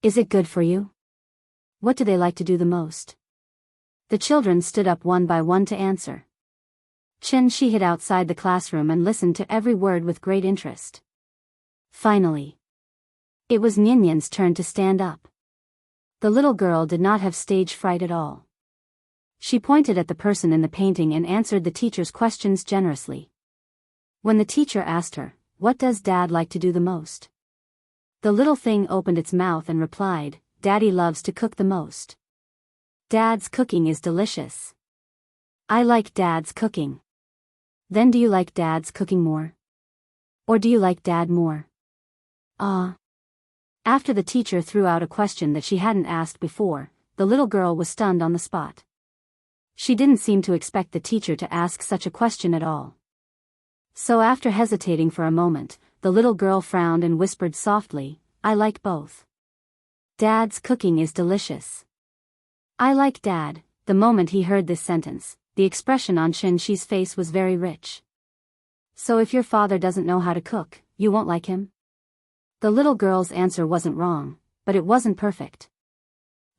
Is it good for you? What do they like to do the most? The children stood up one by one to answer. Chen Shi hid outside the classroom and listened to every word with great interest. Finally, it was Ninian's turn to stand up. The little girl did not have stage fright at all. She pointed at the person in the painting and answered the teacher's questions generously. When the teacher asked her, What does Dad like to do the most? The little thing opened its mouth and replied, Daddy loves to cook the most. Dad's cooking is delicious. I like Dad's cooking. Then do you like Dad's cooking more? Or do you like Dad more? After the teacher threw out a question that she hadn't asked before, the little girl was stunned on the spot. She didn't seem to expect the teacher to ask such a question at all. So after hesitating for a moment, the little girl frowned and whispered softly, I like both. Dad's cooking is delicious. I like Dad. The moment he heard this sentence, the expression on Shin-Shi's face was very rich. So if your father doesn't know how to cook, you won't like him? The little girl's answer wasn't wrong, but it wasn't perfect.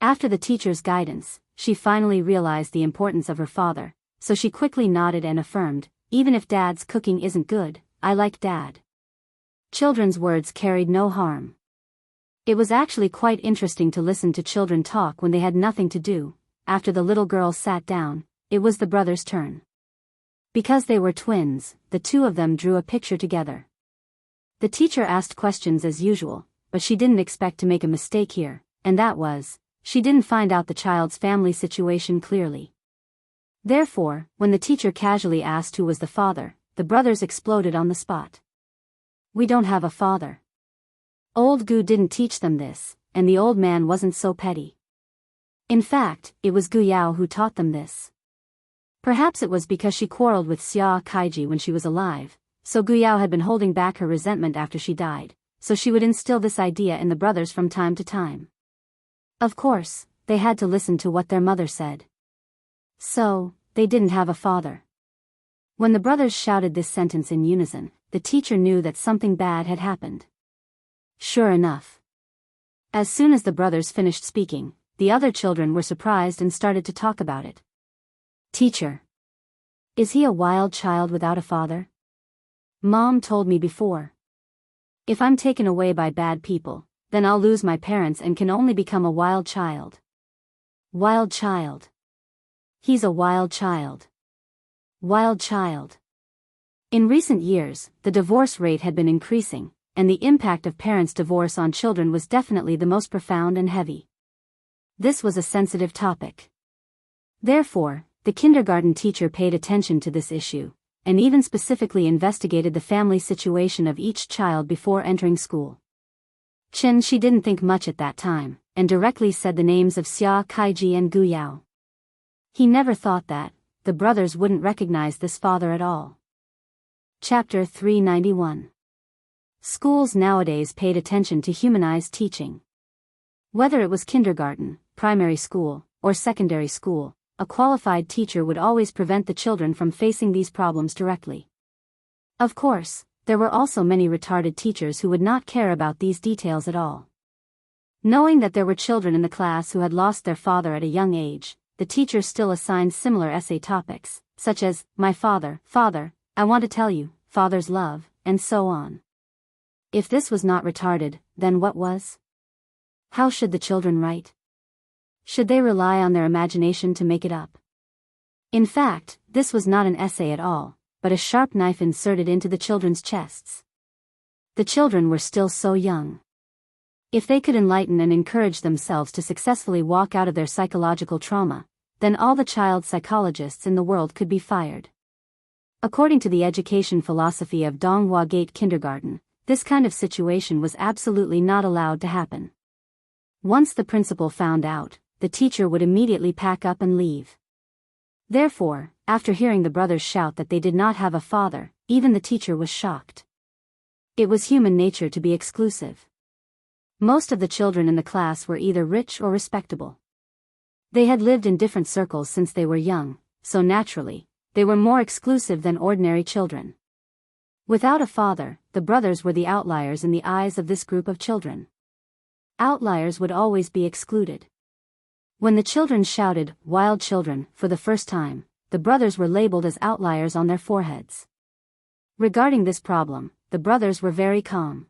After the teacher's guidance, she finally realized the importance of her father, so she quickly nodded and affirmed, even if Dad's cooking isn't good, I like Dad. Children's words carried no harm. It was actually quite interesting to listen to children talk when they had nothing to do. After the little girl sat down, it was the brothers' turn. Because they were twins, the two of them drew a picture together. The teacher asked questions as usual, but she didn't expect to make a mistake here, and that was, she didn't find out the child's family situation clearly. Therefore, when the teacher casually asked who was the father, the brothers exploded on the spot. We don't have a father. Old Gu didn't teach them this, and the old man wasn't so petty. In fact, it was Gu Yao who taught them this. Perhaps it was because she quarreled with Xia Kaiji when she was alive, so Gu Yao had been holding back her resentment after she died, so she would instill this idea in the brothers from time to time. Of course, they had to listen to what their mother said. So, they didn't have a father. When the brothers shouted this sentence in unison, the teacher knew that something bad had happened. Sure enough. As soon as the brothers finished speaking, the other children were surprised and started to talk about it. Teacher. Is he a wild child without a father? Mom told me before. If I'm taken away by bad people, then I'll lose my parents and can only become a wild child. Wild child. He's a wild child. Wild child. In recent years, the divorce rate had been increasing, and the impact of parents' divorce on children was definitely the most profound and heavy. This was a sensitive topic. Therefore, the kindergarten teacher paid attention to this issue, and even specifically investigated the family situation of each child before entering school. She didn't think much at that time, and directly said the names of Xia Kaiji and Gu Yao. He never thought that the brothers wouldn't recognize this father at all. Chapter 391. Schools nowadays paid attention to humanized teaching. Whether it was kindergarten, primary school, or secondary school, a qualified teacher would always prevent the children from facing these problems directly. Of course, there were also many retarded teachers who would not care about these details at all. Knowing that there were children in the class who had lost their father at a young age, the teacher still assigned similar essay topics, such as, my father, I want to tell you, father's love, and so on. If this was not retarded, then what was? How should the children write? Should they rely on their imagination to make it up? In fact, this was not an essay at all, but a sharp knife inserted into the children's chests. The children were still so young. If they could enlighten and encourage themselves to successfully walk out of their psychological trauma, then all the child psychologists in the world could be fired. According to the education philosophy of Donghua Gate Kindergarten, this kind of situation was absolutely not allowed to happen. Once the principal found out, the teacher would immediately pack up and leave. Therefore, after hearing the brothers shout that they did not have a father, even the teacher was shocked. It was human nature to be exclusive. Most of the children in the class were either rich or respectable. They had lived in different circles since they were young, so naturally, they were more exclusive than ordinary children. Without a father, the brothers were the outliers in the eyes of this group of children. Outliers would always be excluded. When the children shouted, wild children, for the first time, the brothers were labeled as outliers on their foreheads. Regarding this problem, the brothers were very calm.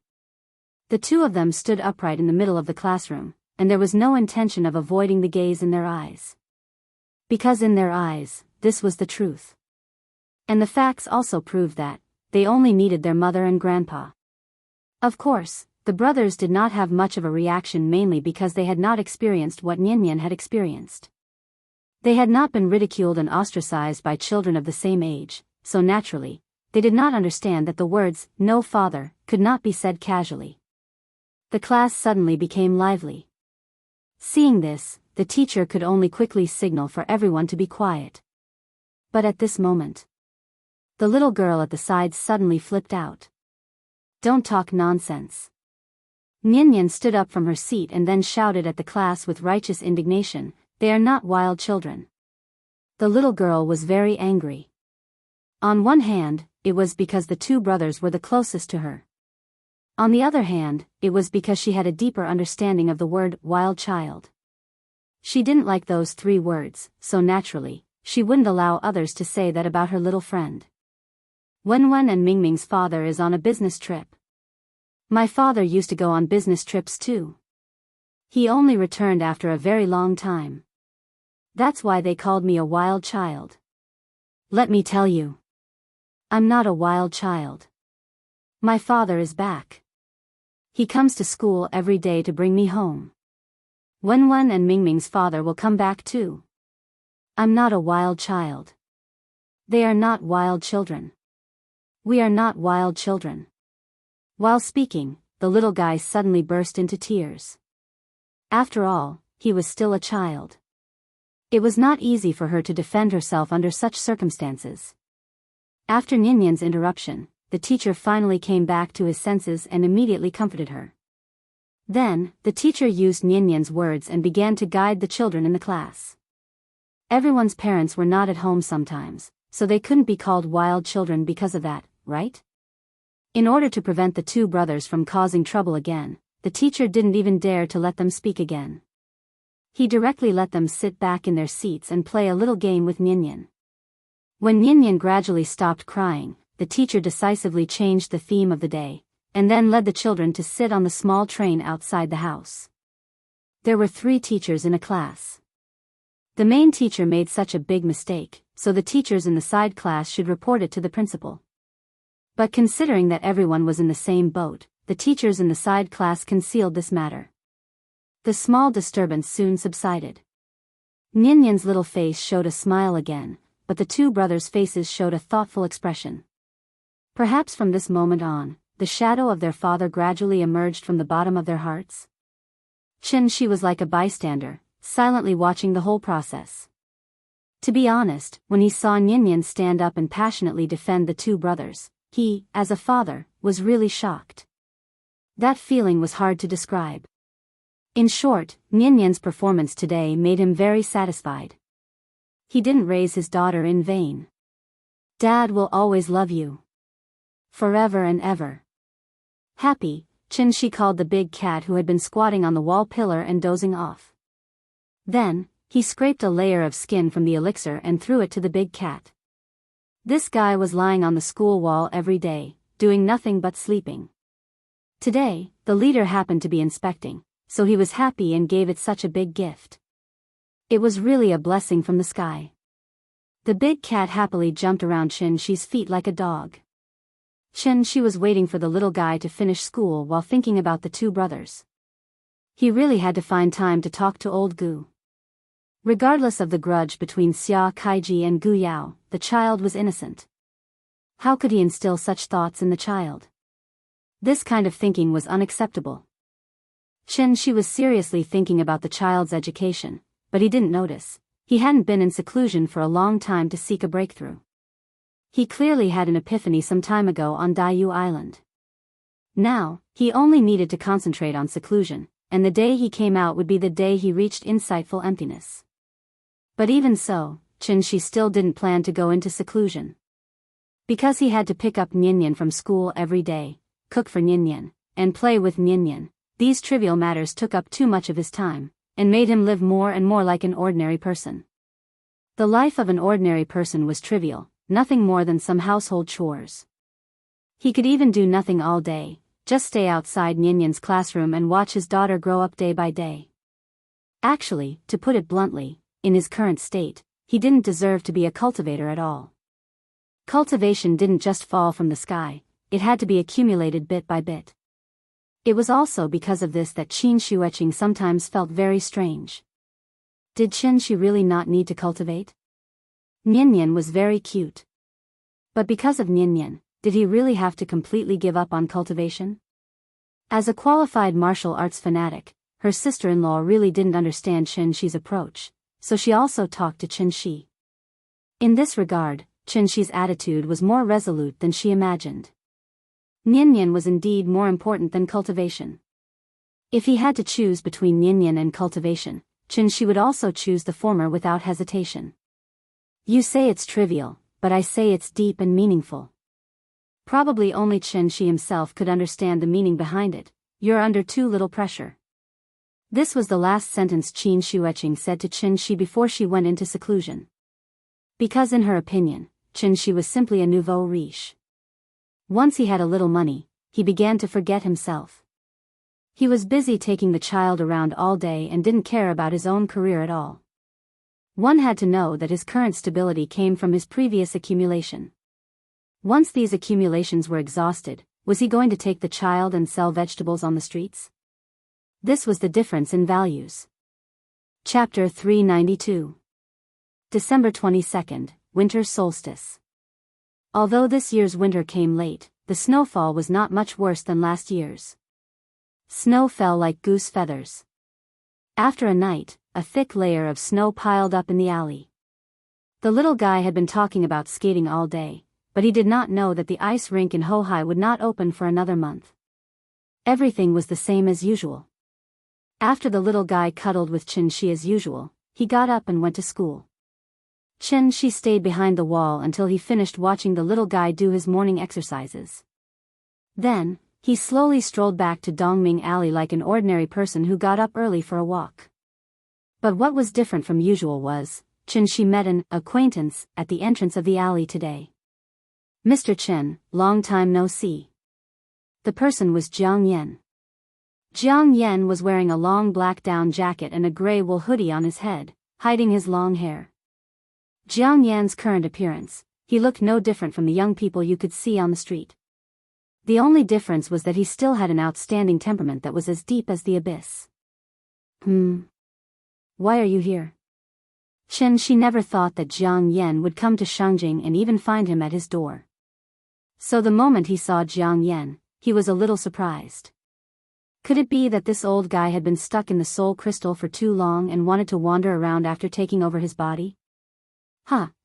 The two of them stood upright in the middle of the classroom, and there was no intention of avoiding the gaze in their eyes. Because in their eyes, this was the truth. And the facts also proved that they only needed their mother and grandpa. Of course, the brothers did not have much of a reaction, mainly because they had not experienced what Nyan Nyan had experienced. They had not been ridiculed and ostracized by children of the same age, so naturally, they did not understand that the words, "no father," could not be said casually. The class suddenly became lively. Seeing this, the teacher could only quickly signal for everyone to be quiet. But at this moment, the little girl at the side suddenly flipped out. "Don't talk nonsense." Nyan stood up from her seat and then shouted at the class with righteous indignation, "They are not wild children." The little girl was very angry. On one hand, it was because the two brothers were the closest to her. On the other hand, it was because she had a deeper understanding of the word wild child. She didn't like those 3 words, so naturally, she wouldn't allow others to say that about her little friend. Wenwen and Mingming's father is on a business trip. My father used to go on business trips too. He only returned after a very long time. That's why they called me a wild child. Let me tell you, I'm not a wild child. My father is back. He comes to school every day to bring me home. Wenwen and Mingming's father will come back too. I'm not a wild child. They are not wild children. We are not wild children. While speaking, the little guy suddenly burst into tears. After all, he was still a child. It was not easy for her to defend herself under such circumstances. After Nyan's interruption, the teacher finally came back to his senses and immediately comforted her. Then, the teacher used Nyan's words and began to guide the children in the class. Everyone's parents were not at home sometimes, so they couldn't be called wild children because of that, right? In order to prevent the 2 brothers from causing trouble again, the teacher didn't even dare to let them speak again. He directly let them sit back in their seats and play a little game with Nyan. When Nyan gradually stopped crying, the teacher decisively changed the theme of the day, and then led the children to sit on the small train outside the house. There were 3 teachers in a class. The main teacher made such a big mistake, so the teachers in the side class should report it to the principal. But considering that everyone was in the same boat, the teachers in the side class concealed this matter. The small disturbance soon subsided. Nyan's little face showed a smile again, but the 2 brothers' faces showed a thoughtful expression. Perhaps from this moment on, the shadow of their father gradually emerged from the bottom of their hearts. She was like a bystander, silently watching the whole process. To be honest, when he saw Nyan stand up and passionately defend the 2 brothers, he, as a father, was really shocked. That feeling was hard to describe. In short, Nyan's performance today made him very satisfied. He didn't raise his daughter in vain. Dad will always love you. Forever and ever. Happy, she called the big cat who had been squatting on the wall pillar and dozing off. Then, he scraped a layer of skin from the elixir and threw it to the big cat. This guy was lying on the school wall every day, doing nothing but sleeping. Today, the leader happened to be inspecting, so he was happy and gave it such a big gift. It was really a blessing from the sky. The big cat happily jumped around Shi's feet like a dog. She was waiting for the little guy to finish school while thinking about the 2 brothers. He really had to find time to talk to old Gu. Regardless of the grudge between Xia Kaiji and Gu Yao, the child was innocent. How could he instill such thoughts in the child? This kind of thinking was unacceptable. She was seriously thinking about the child's education, but he didn't notice. He hadn't been in seclusion for a long time to seek a breakthrough. He clearly had an epiphany some time ago on Daiyu Island. Now, he only needed to concentrate on seclusion, and the day he came out would be the day he reached insightful emptiness. But even so, she still didn't plan to go into seclusion. Because he had to pick up Nyan from school every day, cook for Nyan, and play with Nyan, these trivial matters took up too much of his time, and made him live more and more like an ordinary person. The life of an ordinary person was trivial, nothing more than some household chores. He could even do nothing all day, just stay outside Nyan's classroom and watch his daughter grow up day by day. Actually, to put it bluntly, in his current state, he didn't deserve to be a cultivator at all. Cultivation didn't just fall from the sky, it had to be accumulated bit by bit. It was also because of this that Qin Shueqing sometimes felt very strange. Did Qin really not need to cultivate? Nian was very cute. But because of Nian, did he really have to completely give up on cultivation? As a qualified martial arts fanatic, her sister-in-law really didn't understand Qin's approach, so she also talked to Qin. In this regard, Qin's attitude was more resolute than she imagined. Nian was indeed more important than cultivation. If he had to choose between Nian and cultivation, Qin would also choose the former without hesitation. You say it's trivial, but I say it's deep and meaningful. Probably only Qin himself could understand the meaning behind it. You're under too little pressure. This was the last sentence Qin Shuiqing said to Qin before she went into seclusion. Because in her opinion, Qin was simply a nouveau riche. Once he had a little money, he began to forget himself. He was busy taking the child around all day and didn't care about his own career at all. One had to know that his current stability came from his previous accumulation. Once these accumulations were exhausted, was he going to take the child and sell vegetables on the streets? This was the difference in values. Chapter 392. December 22nd, Winter Solstice. Although this year's winter came late, the snowfall was not much worse than last year's. Snow fell like goose feathers. After a night, a thick layer of snow piled up in the alley. The little guy had been talking about skating all day, but he did not know that the ice rink in Hohai would not open for another month. Everything was the same as usual. After the little guy cuddled with Qin as usual, he got up and went to school. Qin stayed behind the wall until he finished watching the little guy do his morning exercises. Then, he slowly strolled back to Dongming Alley like an ordinary person who got up early for a walk. But what was different from usual was, Qin met an acquaintance at the entrance of the alley today. Mr. Qin, long time no see. The person was Jiang Yan. Jiang Yan was wearing a long black down jacket and a gray wool hoodie on his head, hiding his long hair. Jiang Yan's current appearance, he looked no different from the young people you could see on the street. The only difference was that he still had an outstanding temperament that was as deep as the abyss. Why are you here? Qin never thought that Jiang Yan would come to Shangjing and even find him at his door. So the moment he saw Jiang Yan, he was a little surprised. Could it be that this old guy had been stuck in the soul crystal for too long and wanted to wander around after taking over his body?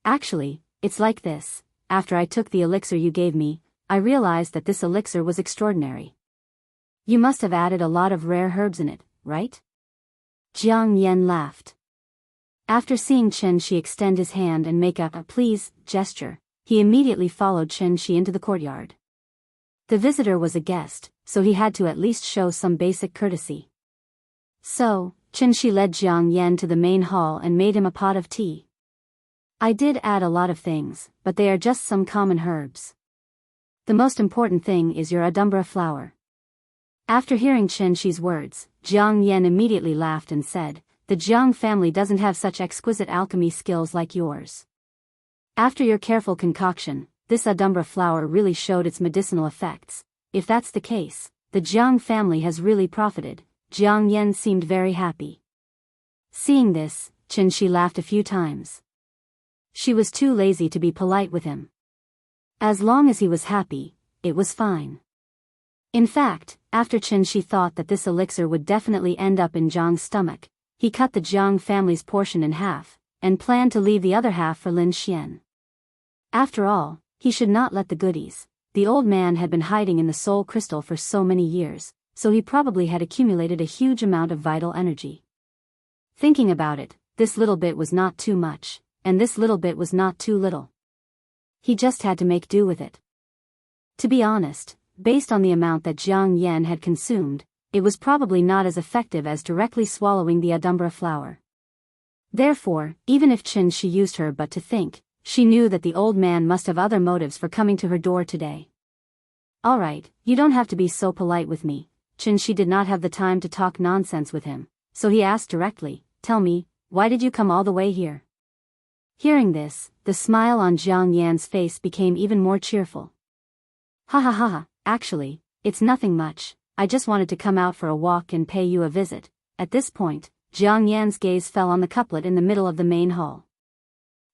Actually, it's like this. After I took the elixir you gave me, I realized that this elixir was extraordinary. You must have added a lot of rare herbs in it, right? Jiang Yan laughed. After seeing Qin extend his hand and make a please gesture, he immediately followed Qin into the courtyard. The visitor was a guest, so he had to at least show some basic courtesy. So, Qin led Jiang Yan to the main hall and made him a pot of tea. I did add a lot of things, but they are just some common herbs. The most important thing is your adumbra flower. After hearing Qin's words, Jiang Yan immediately laughed and said, the Jiang family doesn't have such exquisite alchemy skills like yours. After your careful concoction, this adumbra flower really showed its medicinal effects. If that's the case, the Jiang family has really profited. Jiang Yan seemed very happy. Seeing this, Qin laughed a few times. She was too lazy to be polite with him. As long as he was happy, it was fine. In fact, after Qin thought that this elixir would definitely end up in Jiang's stomach, he cut the Jiang family's portion in half, and planned to leave the other half for Lin Xian. After all, he should not let the goodies. The old man had been hiding in the soul crystal for so many years, so he probably had accumulated a huge amount of vital energy. Thinking about it, this little bit was not too much, and this little bit was not too little. He just had to make do with it. To be honest, based on the amount that Jiang Yan had consumed, it was probably not as effective as directly swallowing the adumbra flower. Therefore, even if Qin used her but to think, she knew that the old man must have other motives for coming to her door today. Alright, you don't have to be so polite with me. Qin did not have the time to talk nonsense with him, so he asked directly, tell me, why did you come all the way here? Hearing this, the smile on Jiang Yan's face became even more cheerful. Actually, it's nothing much, I just wanted to come out for a walk and pay you a visit. At this point, Jiang Yan's gaze fell on the couplet in the middle of the main hall.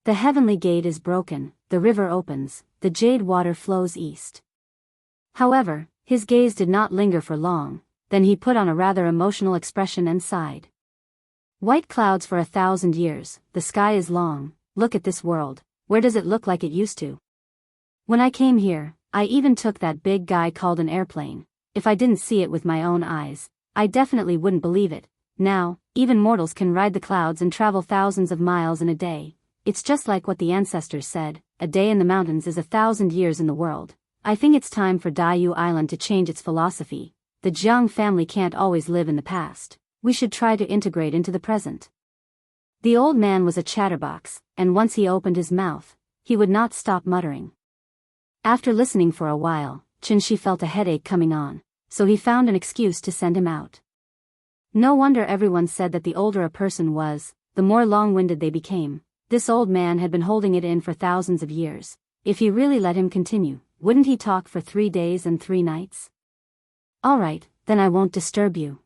The heavenly gate is broken, the river opens, the jade water flows east. However, his gaze did not linger for long, then he put on a rather emotional expression and sighed. White clouds for 1,000 years, the sky is long, look at this world, where does it look like it used to? When I came here, I even took that big guy called an airplane. If I didn't see it with my own eyes, I definitely wouldn't believe it. Now, even mortals can ride the clouds and travel thousands of miles in a day. It's just like what the ancestors said, a day in the mountains is 1,000 years in the world. I think it's time for Daiyu Island to change its philosophy. The Jiang family can't always live in the past. We should try to integrate into the present. The old man was a chatterbox, and once he opened his mouth, he would not stop muttering. After listening for a while, Qinshi felt a headache coming on, so he found an excuse to send him out. No wonder everyone said that the older a person was, the more long-winded they became. This old man had been holding it in for thousands of years. If he really let him continue, wouldn't he talk for 3 days and 3 nights? All right, then I won't disturb you.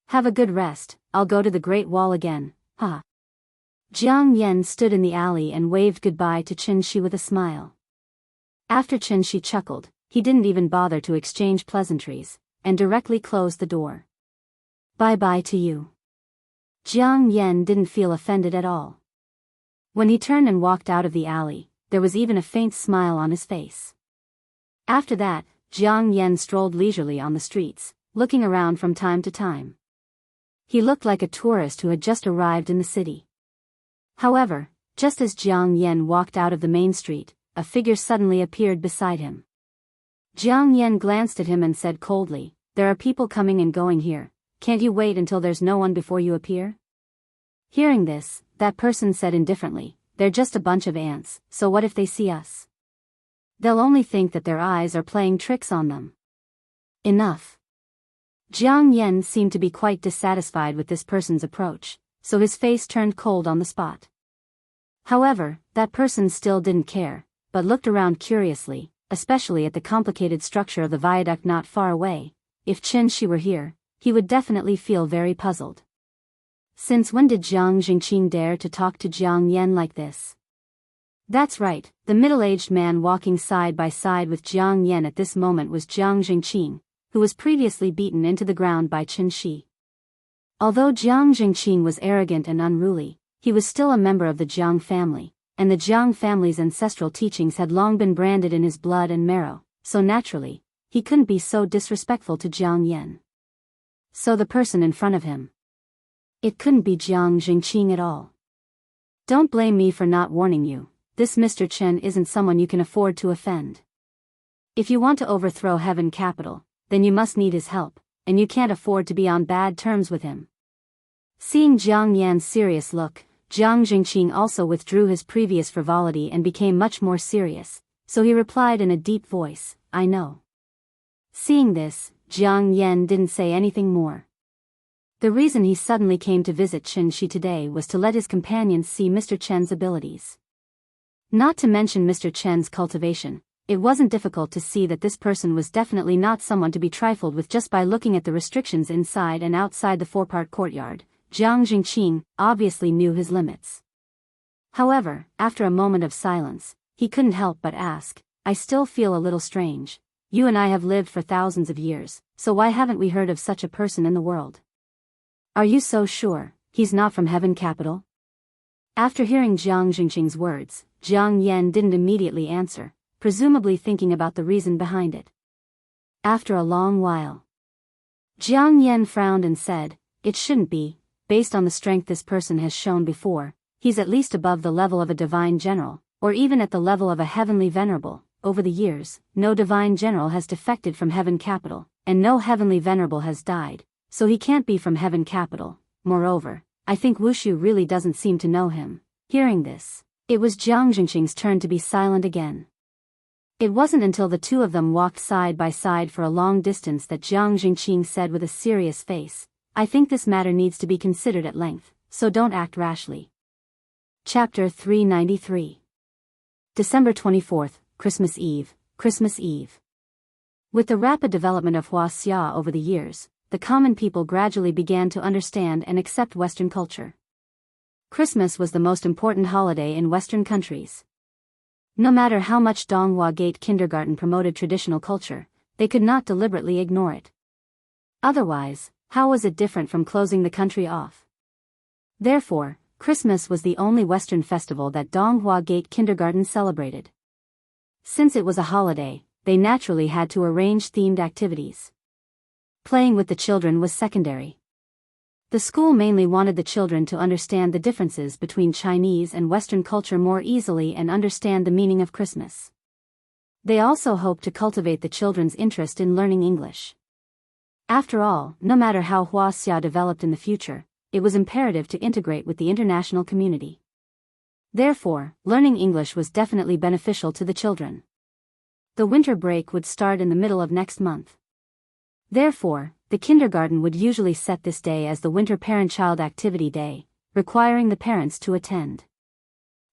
Have a good rest, I'll go to the Great Wall again, ha. Jiang Yan stood in the alley and waved goodbye to Qinshi with a smile. After Qinshi chuckled, he didn't even bother to exchange pleasantries, and directly closed the door. Bye-bye to you. Jiang Yan didn't feel offended at all. When he turned and walked out of the alley, there was even a faint smile on his face. After that, Jiang Yan strolled leisurely on the streets, looking around from time to time. He looked like a tourist who had just arrived in the city. However, just as Jiang Yan walked out of the main street, a figure suddenly appeared beside him. Jiang Yan glanced at him and said coldly, "There are people coming and going here. Can't you wait until there's no one before you appear?" Hearing this, that person said indifferently, "They're just a bunch of ants, so what if they see us? They'll only think that their eyes are playing tricks on them." Enough. Jiang Yan seemed to be quite dissatisfied with this person's approach, so his face turned cold on the spot. However, that person still didn't care, but looked around curiously, especially at the complicated structure of the viaduct not far away. If Qinshi were here, he would definitely feel very puzzled. Since when did Jiang Jingqing dare to talk to Jiang Yan like this? That's right, the middle-aged man walking side by side with Jiang Yan at this moment was Jiang Jingqing, who was previously beaten into the ground by Qinshi. Although Jiang Jingqing was arrogant and unruly, he was still a member of the Jiang family, and the Jiang family's ancestral teachings had long been branded in his blood and marrow, so naturally, he couldn't be so disrespectful to Jiang Yan. So the person in front of him. It couldn't be Jiang Jingqing at all. Don't blame me for not warning you, this Mr. Chen isn't someone you can afford to offend. If you want to overthrow Heaven Capital, then you must need his help, and you can't afford to be on bad terms with him. Seeing Jiang Yan's serious look, Jiang Jingqing also withdrew his previous frivolity and became much more serious, so he replied in a deep voice, "I know." Seeing this, Jiang Yan didn't say anything more. The reason he suddenly came to visit Qinshi today was to let his companions see Mr. Chen's abilities. Not to mention Mr. Chen's cultivation, it wasn't difficult to see that this person was definitely not someone to be trifled with just by looking at the restrictions inside and outside the 4-part courtyard. Jiang Jingqing obviously knew his limits. However, after a moment of silence, he couldn't help but ask, "I still feel a little strange. You and I have lived for thousands of years, so why haven't we heard of such a person in the world? Are you so sure he's not from Heaven Capital?" After hearing Jiang Jingqing's words, Jiang Yan didn't immediately answer, presumably thinking about the reason behind it. After a long while, Jiang Yan frowned and said, "It shouldn't be. Based on the strength this person has shown before, he's at least above the level of a divine general, or even at the level of a heavenly venerable. Over the years, no divine general has defected from Heaven Capital, and no heavenly venerable has died, so he can't be from Heaven Capital. Moreover, I think Wushu really doesn't seem to know him." Hearing this, it was Jiang Jingqing's turn to be silent again. It wasn't until the two of them walked side by side for a long distance that Jiang Jingqing said with a serious face, "I think this matter needs to be considered at length, so don't act rashly." Chapter 393. December 24th, Christmas Eve, Christmas Eve. With the rapid development of Huaxia over the years, the common people gradually began to understand and accept Western culture. Christmas was the most important holiday in Western countries. No matter how much Donghua Gate Kindergarten promoted traditional culture, they could not deliberately ignore it. Otherwise, how was it different from closing the country off? Therefore, Christmas was the only Western festival that Donghua Gate Kindergarten celebrated. Since it was a holiday, they naturally had to arrange themed activities. Playing with the children was secondary. The school mainly wanted the children to understand the differences between Chinese and Western culture more easily and understand the meaning of Christmas. They also hoped to cultivate the children's interest in learning English. After all, no matter how Huaxia developed in the future, it was imperative to integrate with the international community. Therefore, learning English was definitely beneficial to the children. The winter break would start in the middle of next month. Therefore, the kindergarten would usually set this day as the Winter Parent-Child Activity Day, requiring the parents to attend.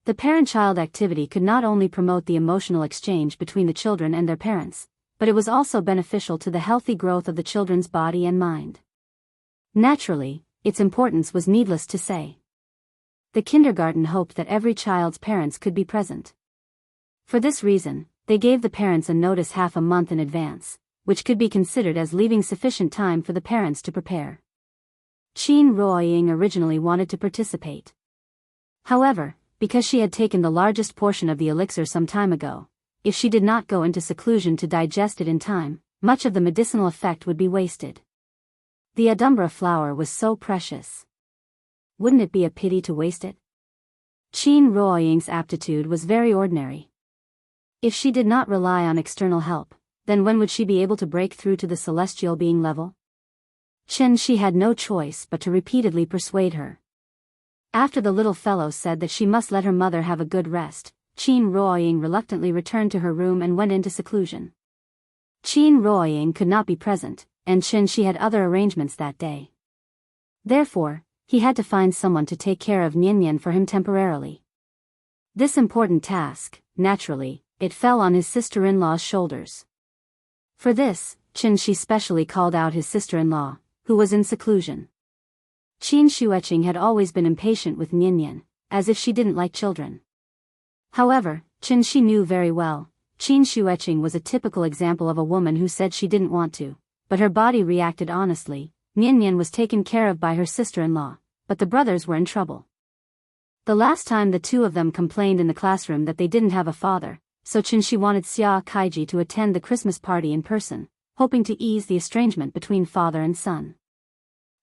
The parent-child activity could not only promote the emotional exchange between the children and their parents, but it was also beneficial to the healthy growth of the children's body and mind. Naturally, its importance was needless to say. The kindergarten hoped that every child's parents could be present. For this reason, they gave the parents a notice half a month in advance, which could be considered as leaving sufficient time for the parents to prepare. Qin Ruoying originally wanted to participate. However, because she had taken the largest portion of the elixir some time ago, if she did not go into seclusion to digest it in time, much of the medicinal effect would be wasted. The adumbra flower was so precious. Wouldn't it be a pity to waste it? Qin Ruoying's aptitude was very ordinary. If she did not rely on external help, then when would she be able to break through to the celestial being level? Chen Shi had no choice but to repeatedly persuade her. After the little fellow said that she must let her mother have a good rest, Qin Ruoying reluctantly returned to her room and went into seclusion. Qin Ruoying could not be present, and Chen Shi had other arrangements that day. Therefore, he had to find someone to take care of Nian for him temporarily. This important task, naturally, it fell on his sister-in-law's shoulders. For this, Chen Shi specially called out his sister-in-law, who was in seclusion. Qin Xueqing had always been impatient with Nian, as if she didn't like children. However, Chen Shi knew very well, Qin Xueqing was a typical example of a woman who said she didn't want to, but her body reacted honestly. Nian was taken care of by her sister-in-law, but the brothers were in trouble. The last time the two of them complained in the classroom that they didn't have a father, so Chen Shi wanted Xia Kaiji to attend the Christmas party in person, hoping to ease the estrangement between father and son.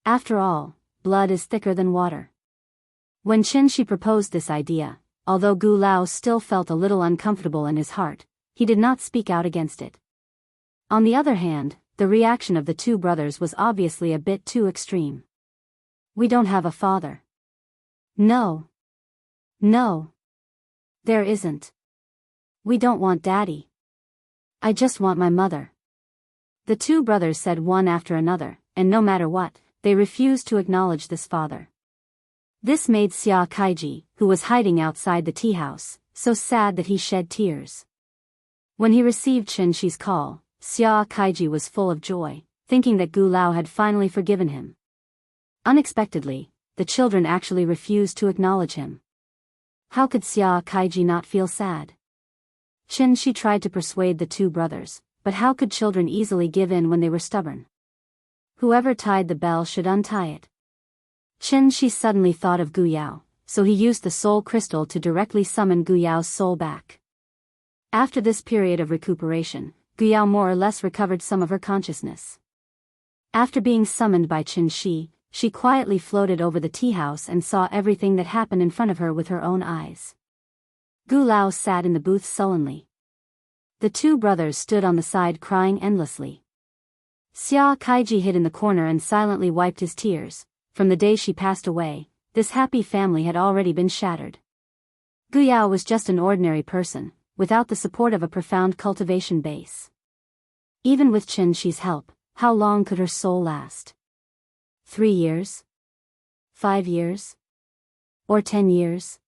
After all, blood is thicker than water. When Chen Shi proposed this idea, although Gu Lao still felt a little uncomfortable in his heart, he did not speak out against it. On the other hand, the reaction of the two brothers was obviously a bit too extreme. We don't have a father. No. No. There isn't. We don't want daddy. I just want my mother. The two brothers said one after another, and no matter what, they refused to acknowledge this father. This made Xia Kaiji, who was hiding outside the tea house, so sad that he shed tears. When he received Chen Shi's call, Xia Kaiji was full of joy, thinking that Gu Lao had finally forgiven him. Unexpectedly, the children actually refused to acknowledge him. How could Xia Kaiji not feel sad? Chen Shi tried to persuade the two brothers, but how could children easily give in when they were stubborn? Whoever tied the bell should untie it. Chen Shi suddenly thought of Gu Yao, so he used the soul crystal to directly summon Gu Yao's soul back. After this period of recuperation, Gu Yao more or less recovered some of her consciousness. After being summoned by Chen Shi, she quietly floated over the tea house and saw everything that happened in front of her with her own eyes. Gu Lao sat in the booth sullenly. The two brothers stood on the side crying endlessly. Xia Kaiji hid in the corner and silently wiped his tears. From the day she passed away, this happy family had already been shattered. Gu Yao was just an ordinary person, without the support of a profound cultivation base. Even with Chen Shi's help, how long could her soul last? 3 years? 5 years? Or 10 years?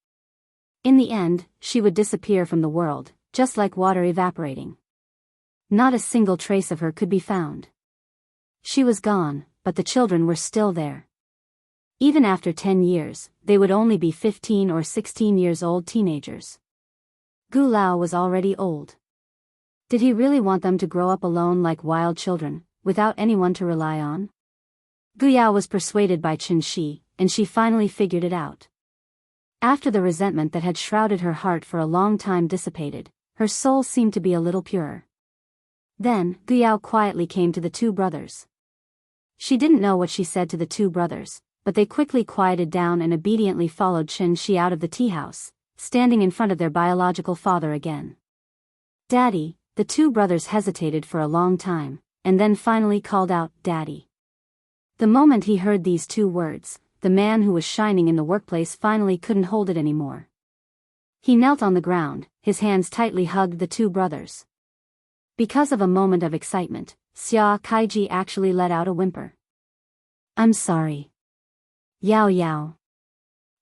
In the end, she would disappear from the world, just like water evaporating. Not a single trace of her could be found. She was gone, but the children were still there. Even after 10 years, they would only be 15 or 16 years old teenagers. Gu Lao was already old. Did he really want them to grow up alone like wild children, without anyone to rely on? Gu Yao was persuaded by Qin Shi, and she finally figured it out. After the resentment that had shrouded her heart for a long time dissipated, her soul seemed to be a little purer. Then, Gu Yao quietly came to the two brothers. She didn't know what she said to the two brothers, but they quickly quieted down and obediently followed Qin Shi out of the tea house, standing in front of their biological father again. "Daddy," the two brothers hesitated for a long time, and then finally called out, "Daddy." The moment he heard these two words, the man who was shining in the workplace finally couldn't hold it anymore. He knelt on the ground, his hands tightly hugged the two brothers. Because of a moment of excitement, Xia Kaiji actually let out a whimper. "I'm sorry. Yao Yao.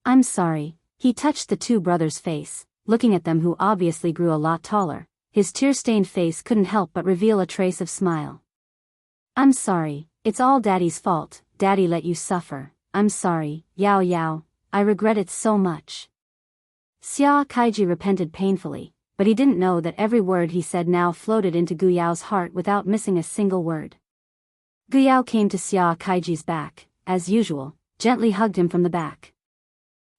I'm sorry." He touched the two brothers' face, looking at them who obviously grew a lot taller. His tear-stained face couldn't help but reveal a trace of smile. "I'm sorry, it's all Daddy's fault. Daddy let you suffer. I'm sorry, Yao Yao, I regret it so much." Xia Kaiji repented painfully, but he didn't know that every word he said now floated into Gu Yao's heart without missing a single word. Gu Yao came to Xia Kaiji's back, as usual, gently hugged him from the back.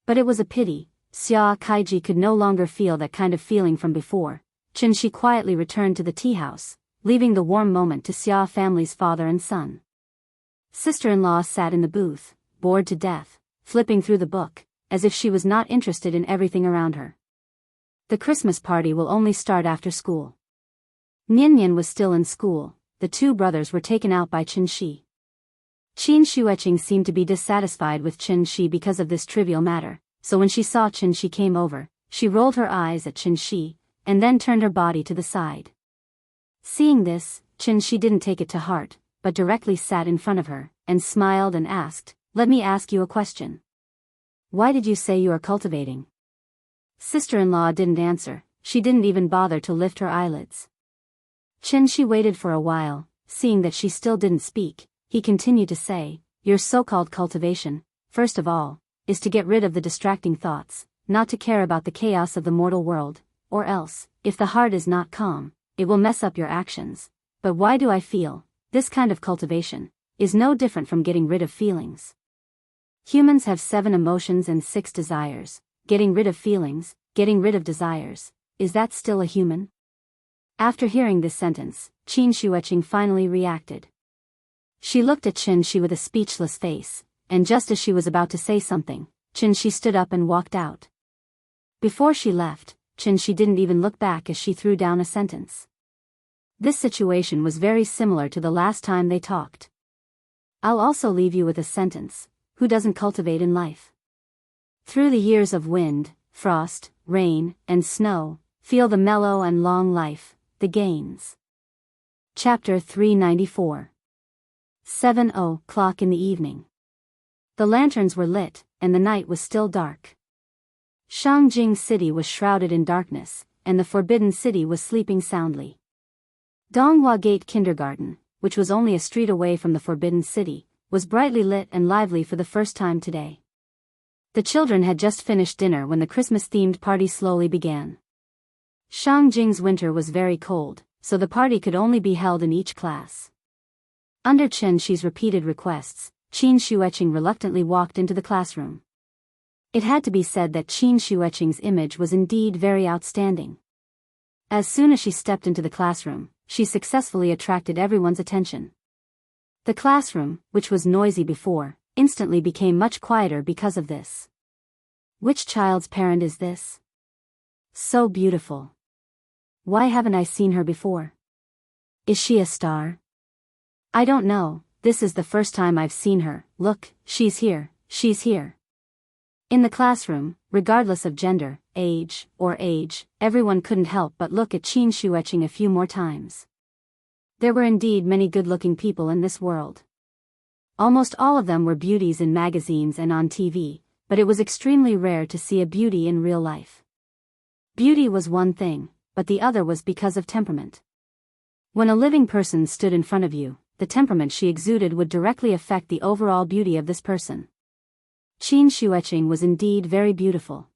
But it was a pity, Xia Kaiji could no longer feel that kind of feeling from before. Qin Shi quietly returned to the tea house, leaving the warm moment to Xia family's father and son. Sister-in-law sat in the booth, bored to death, flipping through the book, as if she was not interested in everything around her. The Christmas party will only start after school. Nian Nian was still in school. The two brothers were taken out by Qin Shi. Qin Shueqing seemed to be dissatisfied with Qin Shi because of this trivial matter, so when she saw Qin Shi came over, she rolled her eyes at Qin Shi, and then turned her body to the side. Seeing this, Qin Shi didn't take it to heart, but directly sat in front of her, and smiled and asked, "Let me ask you a question. Why did you say you are cultivating?" Sister-in-law didn't answer, she didn't even bother to lift her eyelids. Qin Shi waited for a while, seeing that she still didn't speak, he continued to say, "Your so-called cultivation, first of all, is to get rid of the distracting thoughts, not to care about the chaos of the mortal world, or else, if the heart is not calm, it will mess up your actions. But why do I feel? This kind of cultivation is no different from getting rid of feelings. Humans have 7 emotions and 6 desires. Getting rid of feelings, getting rid of desires, is that still a human?" After hearing this sentence, Qin Shueqing finally reacted. She looked at Qin Shi with a speechless face, and just as she was about to say something, Qin Shi stood up and walked out. Before she left, Qin Shi didn't even look back as she threw down a sentence. This situation was very similar to the last time they talked. "I'll also leave you with a sentence. Who doesn't cultivate in life? Through the years of wind, frost, rain, and snow, feel the mellow and long life, the gains." Chapter 394. 7:00 in the evening. The lanterns were lit, and the night was still dark. Shangjing City was shrouded in darkness, and the Forbidden City was sleeping soundly. Donghua Gate Kindergarten, which was only a street away from the Forbidden City, was brightly lit and lively for the first time today. The children had just finished dinner when the Christmas-themed party slowly began. Shangjing's winter was very cold, so the party could only be held in each class. Under Qin Shi's repeated requests, Qin Shueqing reluctantly walked into the classroom. It had to be said that Qin Shueqing's image was indeed very outstanding. As soon as she stepped into the classroom, she successfully attracted everyone's attention. The classroom, which was noisy before, instantly became much quieter because of this. Which child's parent is this? So beautiful. Why haven't I seen her before? Is she a star? I don't know, this is the first time I've seen her. Look, she's here, she's here. In the classroom, regardless of gender, age, everyone couldn't help but look at Qin Shueqing a few more times. There were indeed many good-looking people in this world. Almost all of them were beauties in magazines and on TV, but it was extremely rare to see a beauty in real life. Beauty was one thing, but the other was because of temperament. When a living person stood in front of you, the temperament she exuded would directly affect the overall beauty of this person. Qin Shueqing was indeed very beautiful.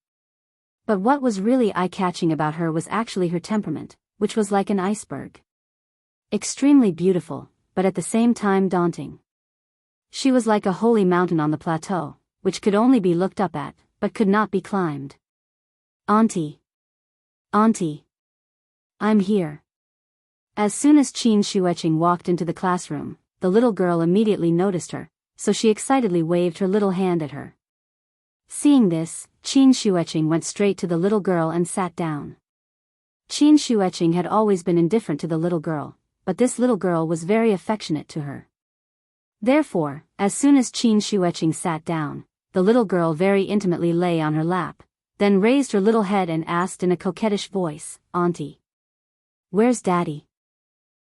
But what was really eye-catching about her was actually her temperament, which was like an iceberg. Extremely beautiful, but at the same time daunting. She was like a holy mountain on the plateau, which could only be looked up at, but could not be climbed. Auntie. Auntie. I'm here. As soon as Qin Shueqing walked into the classroom, the little girl immediately noticed her, so she excitedly waved her little hand at her. Seeing this, Qin Shueqing went straight to the little girl and sat down. Qin Shueqing had always been indifferent to the little girl, but this little girl was very affectionate to her. Therefore, as soon as Qin Shueqing sat down, the little girl very intimately lay on her lap, then raised her little head and asked in a coquettish voice, "Auntie. Where's Daddy?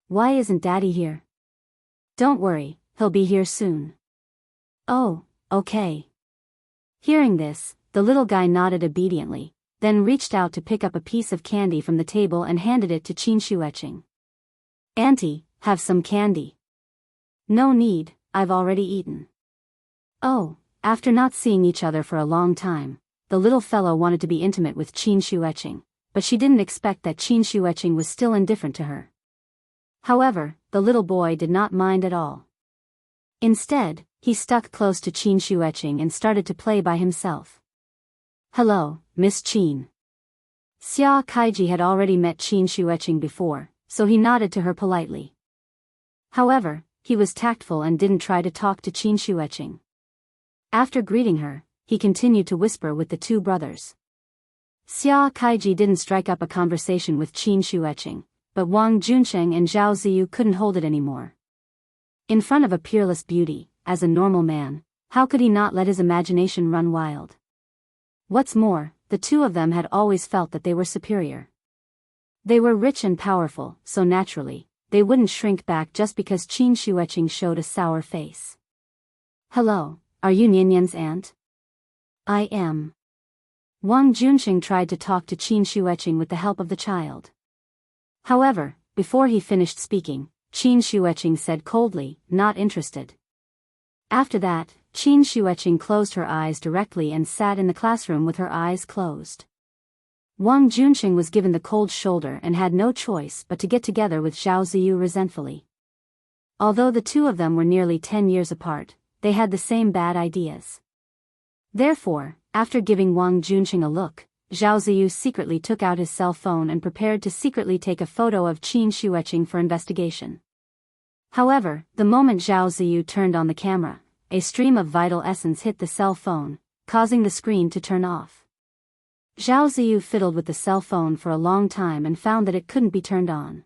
Why isn't Daddy here?" "Don't worry, he'll be here soon." "Oh, okay." Hearing this, the little guy nodded obediently, then reached out to pick up a piece of candy from the table and handed it to Qin Shueqing. "Auntie, have some candy." "No need, I've already eaten." Oh, after not seeing each other for a long time, the little fellow wanted to be intimate with Qin Shueqing, but she didn't expect that Qin Shueqing was still indifferent to her. However, the little boy did not mind at all. Instead, he stuck close to Qin Shueqing and started to play by himself. "Hello, Miss Qin." Xia Kaiji had already met Qin Shueqing before, so he nodded to her politely. However, he was tactful and didn't try to talk to Qin Shueqing. After greeting her, he continued to whisper with the two brothers. Xia Kaiji didn't strike up a conversation with Qin Shueqing, but Wang Junsheng and Zhao Ziyu couldn't hold it anymore. In front of a peerless beauty, as a normal man, how could he not let his imagination run wild? What's more, the two of them had always felt that they were superior. They were rich and powerful, so naturally, they wouldn't shrink back just because Qin Shueqing showed a sour face. "Hello, are you Nianyan's aunt?" "I am." Wang Junsheng tried to talk to Qin Shueqing with the help of the child. However, before he finished speaking, Qin Shueqing said coldly, "Not interested." After that, Qin Shueqing closed her eyes directly and sat in the classroom with her eyes closed. Wang Junsheng was given the cold shoulder and had no choice but to get together with Zhao Ziyu resentfully. Although the two of them were nearly 10 years apart, they had the same bad ideas. Therefore, after giving Wang Junsheng a look, Zhao Ziyu secretly took out his cell phone and prepared to secretly take a photo of Qin Shueqing for investigation. However, the moment Zhao Ziyu turned on the camera, a stream of vital essence hit the cell phone, causing the screen to turn off. Zhao Ziyu fiddled with the cell phone for a long time and found that it couldn't be turned on.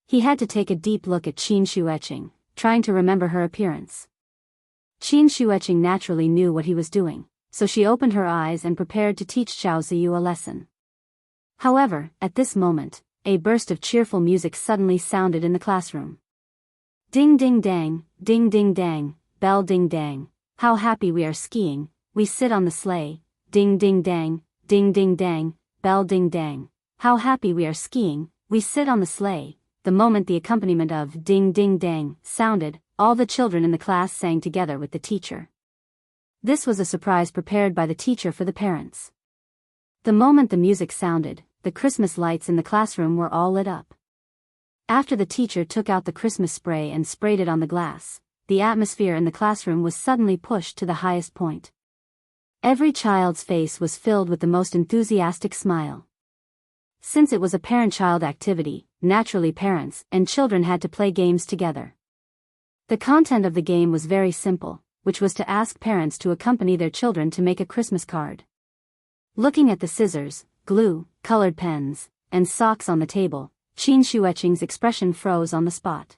He had to take a deep look at Qin Shueqing, trying to remember her appearance. Qin Shueqing naturally knew what he was doing, so she opened her eyes and prepared to teach Zhao Ziyu a lesson. However, at this moment, a burst of cheerful music suddenly sounded in the classroom. Ding ding dang, bell ding dang, how happy we are skiing, we sit on the sleigh, ding ding dang, bell ding dang, how happy we are skiing, we sit on the sleigh. The moment the accompaniment of ding ding dang sounded, all the children in the class sang together with the teacher. This was a surprise prepared by the teacher for the parents. The moment the music sounded, the Christmas lights in the classroom were all lit up. After the teacher took out the Christmas spray and sprayed it on the glass, the atmosphere in the classroom was suddenly pushed to the highest point. Every child's face was filled with the most enthusiastic smile. Since it was a parent-child activity, naturally parents and children had to play games together. The content of the game was very simple, which was to ask parents to accompany their children to make a Christmas card. Looking at the scissors, glue, colored pens, and socks on the table, Qin Shueqing's expression froze on the spot.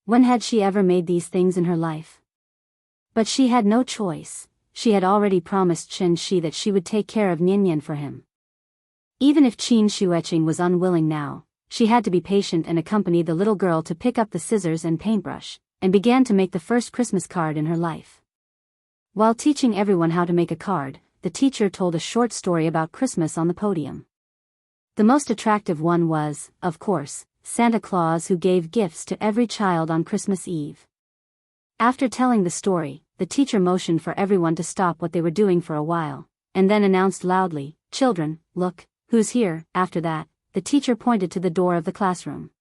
When had she ever made these things in her life? But she had no choice. She had already promised Chen Shi that she would take care of Nianyan for him. Even if Qin Shueqing was unwilling now, she had to be patient and accompany the little girl to pick up the scissors and paintbrush, and began to make the first Christmas card in her life. While teaching everyone how to make a card, the teacher told a short story about Christmas on the podium. The most attractive one was, of course, Santa Claus who gave gifts to every child on Christmas Eve. After telling the story, the teacher motioned for everyone to stop what they were doing for a while, and then announced loudly, "Children, look, who's here." After that, the teacher pointed to the door of the classroom.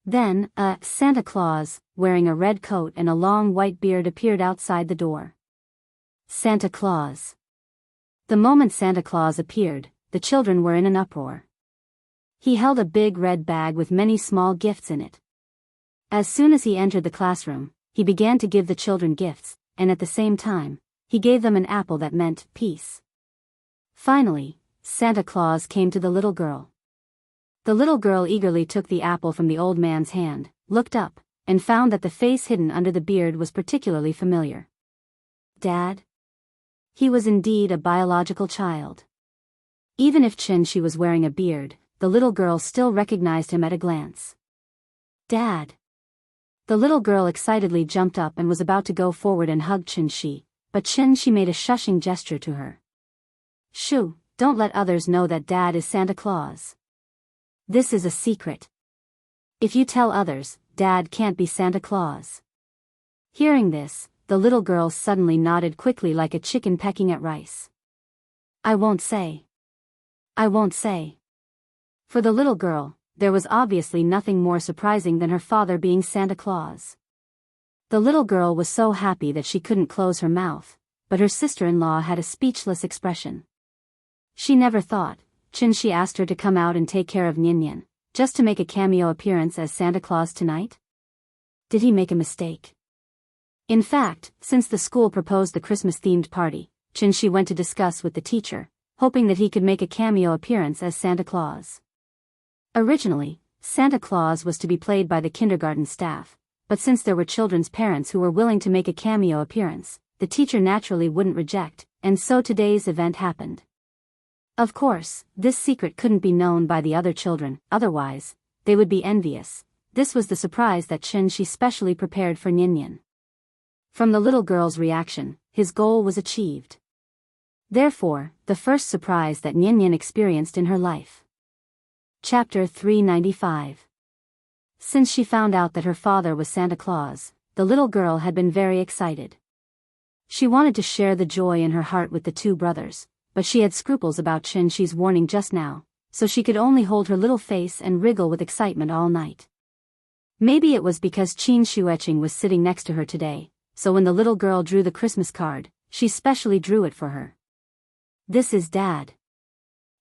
Then, Santa Claus, wearing a red coat and a long white beard, appeared outside the door. Santa Claus. The moment Santa Claus appeared, the children were in an uproar. He held a big red bag with many small gifts in it. As soon as he entered the classroom, he began to give the children gifts, and at the same time, he gave them an apple that meant peace. Finally, Santa Claus came to the little girl. The little girl eagerly took the apple from the old man's hand, looked up, and found that the face hidden under the beard was particularly familiar. Dad? He was indeed a biological child. Even if she was wearing a beard, the little girl still recognized him at a glance. Dad! The little girl excitedly jumped up and was about to go forward and hug Chin-shi, but Chin-shi made a shushing gesture to her. Shoo, don't let others know that Dad is Santa Claus. This is a secret. If you tell others, Dad can't be Santa Claus. Hearing this, the little girl suddenly nodded quickly like a chicken pecking at rice. I won't say. I won't say. For the little girl, there was obviously nothing more surprising than her father being Santa Claus. The little girl was so happy that she couldn't close her mouth, but her sister-in-law had a speechless expression. She never thought, Chin-shi asked her to come out and take care of Nyan, just to make a cameo appearance as Santa Claus tonight? Did he make a mistake? In fact, since the school proposed the Christmas-themed party, Chin-shi went to discuss with the teacher, hoping that he could make a cameo appearance as Santa Claus. Originally, Santa Claus was to be played by the kindergarten staff, but since there were children's parents who were willing to make a cameo appearance, the teacher naturally wouldn't reject, and so today's event happened. Of course, this secret couldn't be known by the other children, otherwise, they would be envious. This was the surprise that Chin-shi specially prepared for Nyan. From the little girl's reaction, his goal was achieved. Therefore, the first surprise that Nyan experienced in her life. Chapter 395. Since she found out that her father was Santa Claus, the little girl had been very excited. She wanted to share the joy in her heart with the two brothers, but she had scruples about Chin-shi's warning just now, so she could only hold her little face and wriggle with excitement all night. Maybe it was because Chin-shi was sitting next to her today, so when the little girl drew the Christmas card, she specially drew it for her. This is Dad.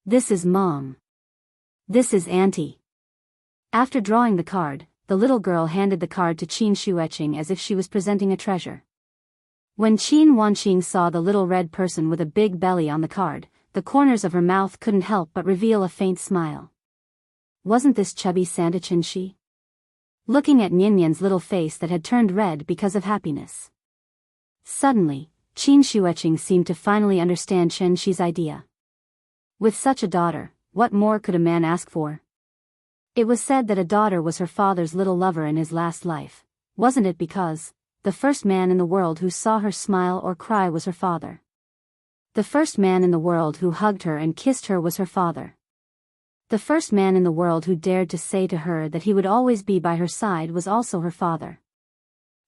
This is Mom. This is Auntie. After drawing the card, the little girl handed the card to Chin-shi as if she was presenting a treasure. When Qin Wanqing saw the little red person with a big belly on the card, the corners of her mouth couldn't help but reveal a faint smile. Wasn't this chubby Santa Chin-shi? Looking at Nyan's little face that had turned red because of happiness. Suddenly, Qin Shueching seemed to finally understand Chen-shi's idea. With such a daughter, what more could a man ask for? It was said that a daughter was her father's little lover in his last life, wasn't it, because the first man in the world who saw her smile or cry was her father. The first man in the world who hugged her and kissed her was her father. The first man in the world who dared to say to her that he would always be by her side was also her father.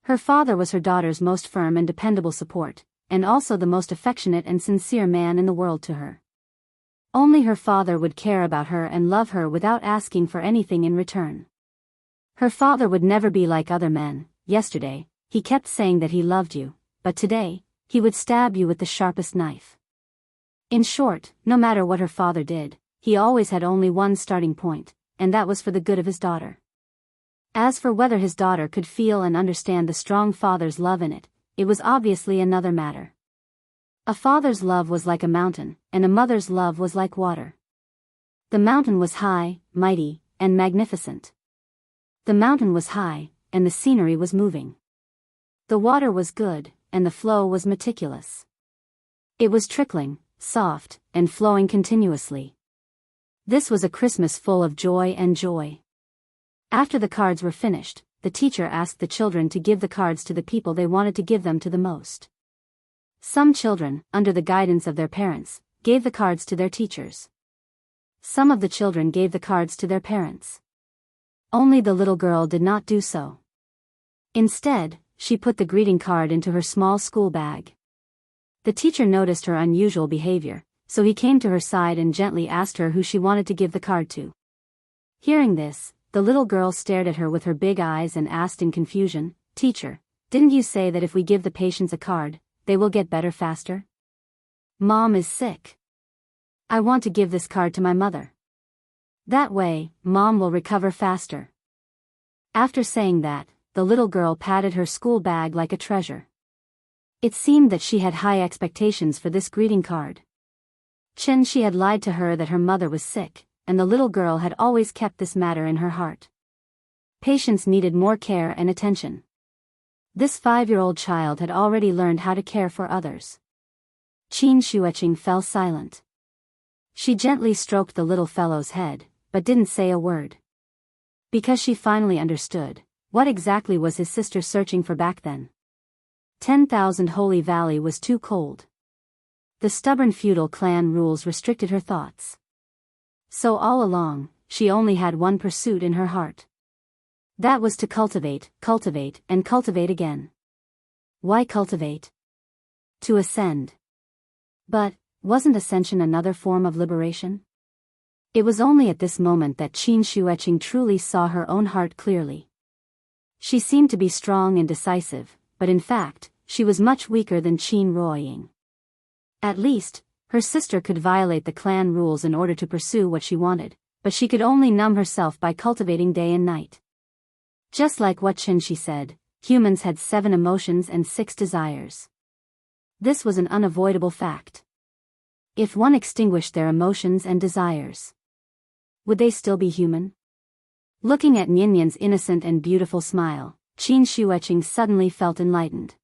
Her father was her daughter's most firm and dependable support, and also the most affectionate and sincere man in the world to her. Only her father would care about her and love her without asking for anything in return. Her father would never be like other men. Yesterday, he kept saying that he loved you, but today, he would stab you with the sharpest knife. In short, no matter what her father did, he always had only one starting point, and that was for the good of his daughter. As for whether his daughter could feel and understand the strong father's love in it, it was obviously another matter. A father's love was like a mountain, and a mother's love was like water. The mountain was high, mighty, and magnificent. The mountain was high, and the scenery was moving. The water was good, and the flow was meticulous. It was trickling, soft, and flowing continuously. This was a Christmas full of joy and joy. After the cards were finished, the teacher asked the children to give the cards to the people they wanted to give them to the most. Some children, under the guidance of their parents, gave the cards to their teachers. Some of the children gave the cards to their parents. Only the little girl did not do so. Instead, she put the greeting card into her small school bag. The teacher noticed her unusual behavior, so he came to her side and gently asked her who she wanted to give the card to. Hearing this, the little girl stared at her with her big eyes and asked in confusion, "Teacher, didn't you say that if we give the patients a card, they will get better faster? Mom is sick. I want to give this card to my mother. That way, Mom will recover faster." After saying that, the little girl patted her school bag like a treasure. It seemed that she had high expectations for this greeting card. She had lied to her that her mother was sick, and the little girl had always kept this matter in her heart. Patients needed more care and attention. This 5-year-old child had already learned how to care for others. Qin Shueching fell silent. She gently stroked the little fellow's head, but didn't say a word. Because she finally understood, what exactly was his sister searching for back then? 10,000 Holy Valley was too cold. The stubborn feudal clan rules restricted her thoughts. So all along, she only had one pursuit in her heart. That was to cultivate, and cultivate again. Why cultivate? To ascend. But, wasn't ascension another form of liberation? It was only at this moment that Qin Shueching truly saw her own heart clearly. She seemed to be strong and decisive, but in fact, she was much weaker than Qin Ruoying. At least, her sister could violate the clan rules in order to pursue what she wanted, but she could only numb herself by cultivating day and night. Just like what she said, humans had 7 emotions and 6 desires. This was an unavoidable fact. If one extinguished their emotions and desires, would they still be human? Looking at Nyan's innocent and beautiful smile, Qin Shueching suddenly felt enlightened.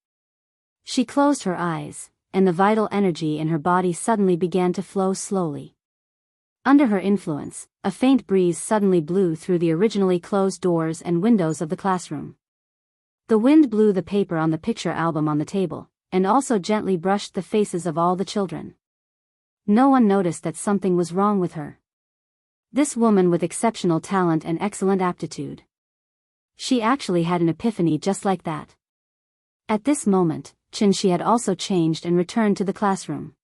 She closed her eyes, and the vital energy in her body suddenly began to flow slowly. Under her influence, a faint breeze suddenly blew through the originally closed doors and windows of the classroom. The wind blew the paper on the picture album on the table, and also gently brushed the faces of all the children. No one noticed that something was wrong with her. This woman with exceptional talent and excellent aptitude. She actually had an epiphany just like that. At this moment, Qin had also changed and returned to the classroom.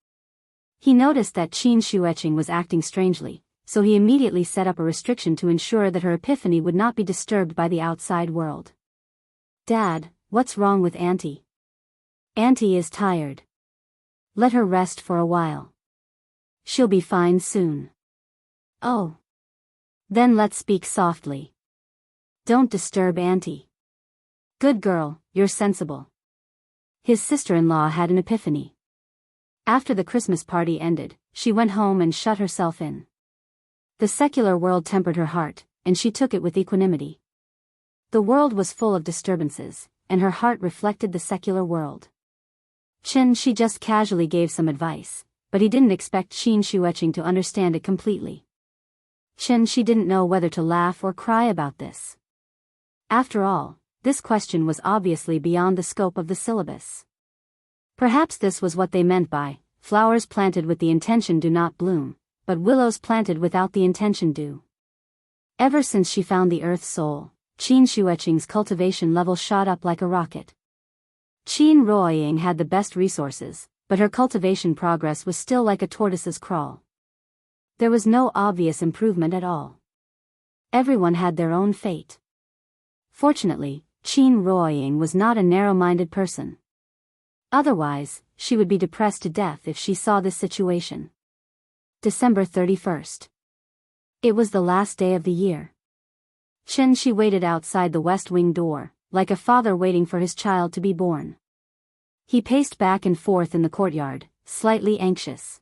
He noticed that Qin Shueching was acting strangely, so he immediately set up a restriction to ensure that her epiphany would not be disturbed by the outside world. "Dad, what's wrong with Auntie? Auntie is tired. Let her rest for a while. She'll be fine soon." "Oh. Then let's speak softly. Don't disturb Auntie." "Good girl, you're sensible." His sister-in-law had an epiphany. After the Christmas party ended, she went home and shut herself in. The secular world tempered her heart, and she took it with equanimity. The world was full of disturbances, and her heart reflected the secular world. She just casually gave some advice, but he didn't expect Qin Shueching to understand it completely. She didn't know whether to laugh or cry about this. After all, this question was obviously beyond the scope of the syllabus. Perhaps this was what they meant by, "Flowers planted with the intention do not bloom, but willows planted without the intention do." Ever since she found the Earth Soul, Qin Shueching's cultivation level shot up like a rocket. Qin Ruoying had the best resources, but her cultivation progress was still like a tortoise's crawl. There was no obvious improvement at all. Everyone had their own fate. Fortunately, Qin Ruoying was not a narrow-minded person. Otherwise, she would be depressed to death if she saw this situation. December 31st. It was the last day of the year. She waited outside the west wing door, like a father waiting for his child to be born. He paced back and forth in the courtyard, slightly anxious.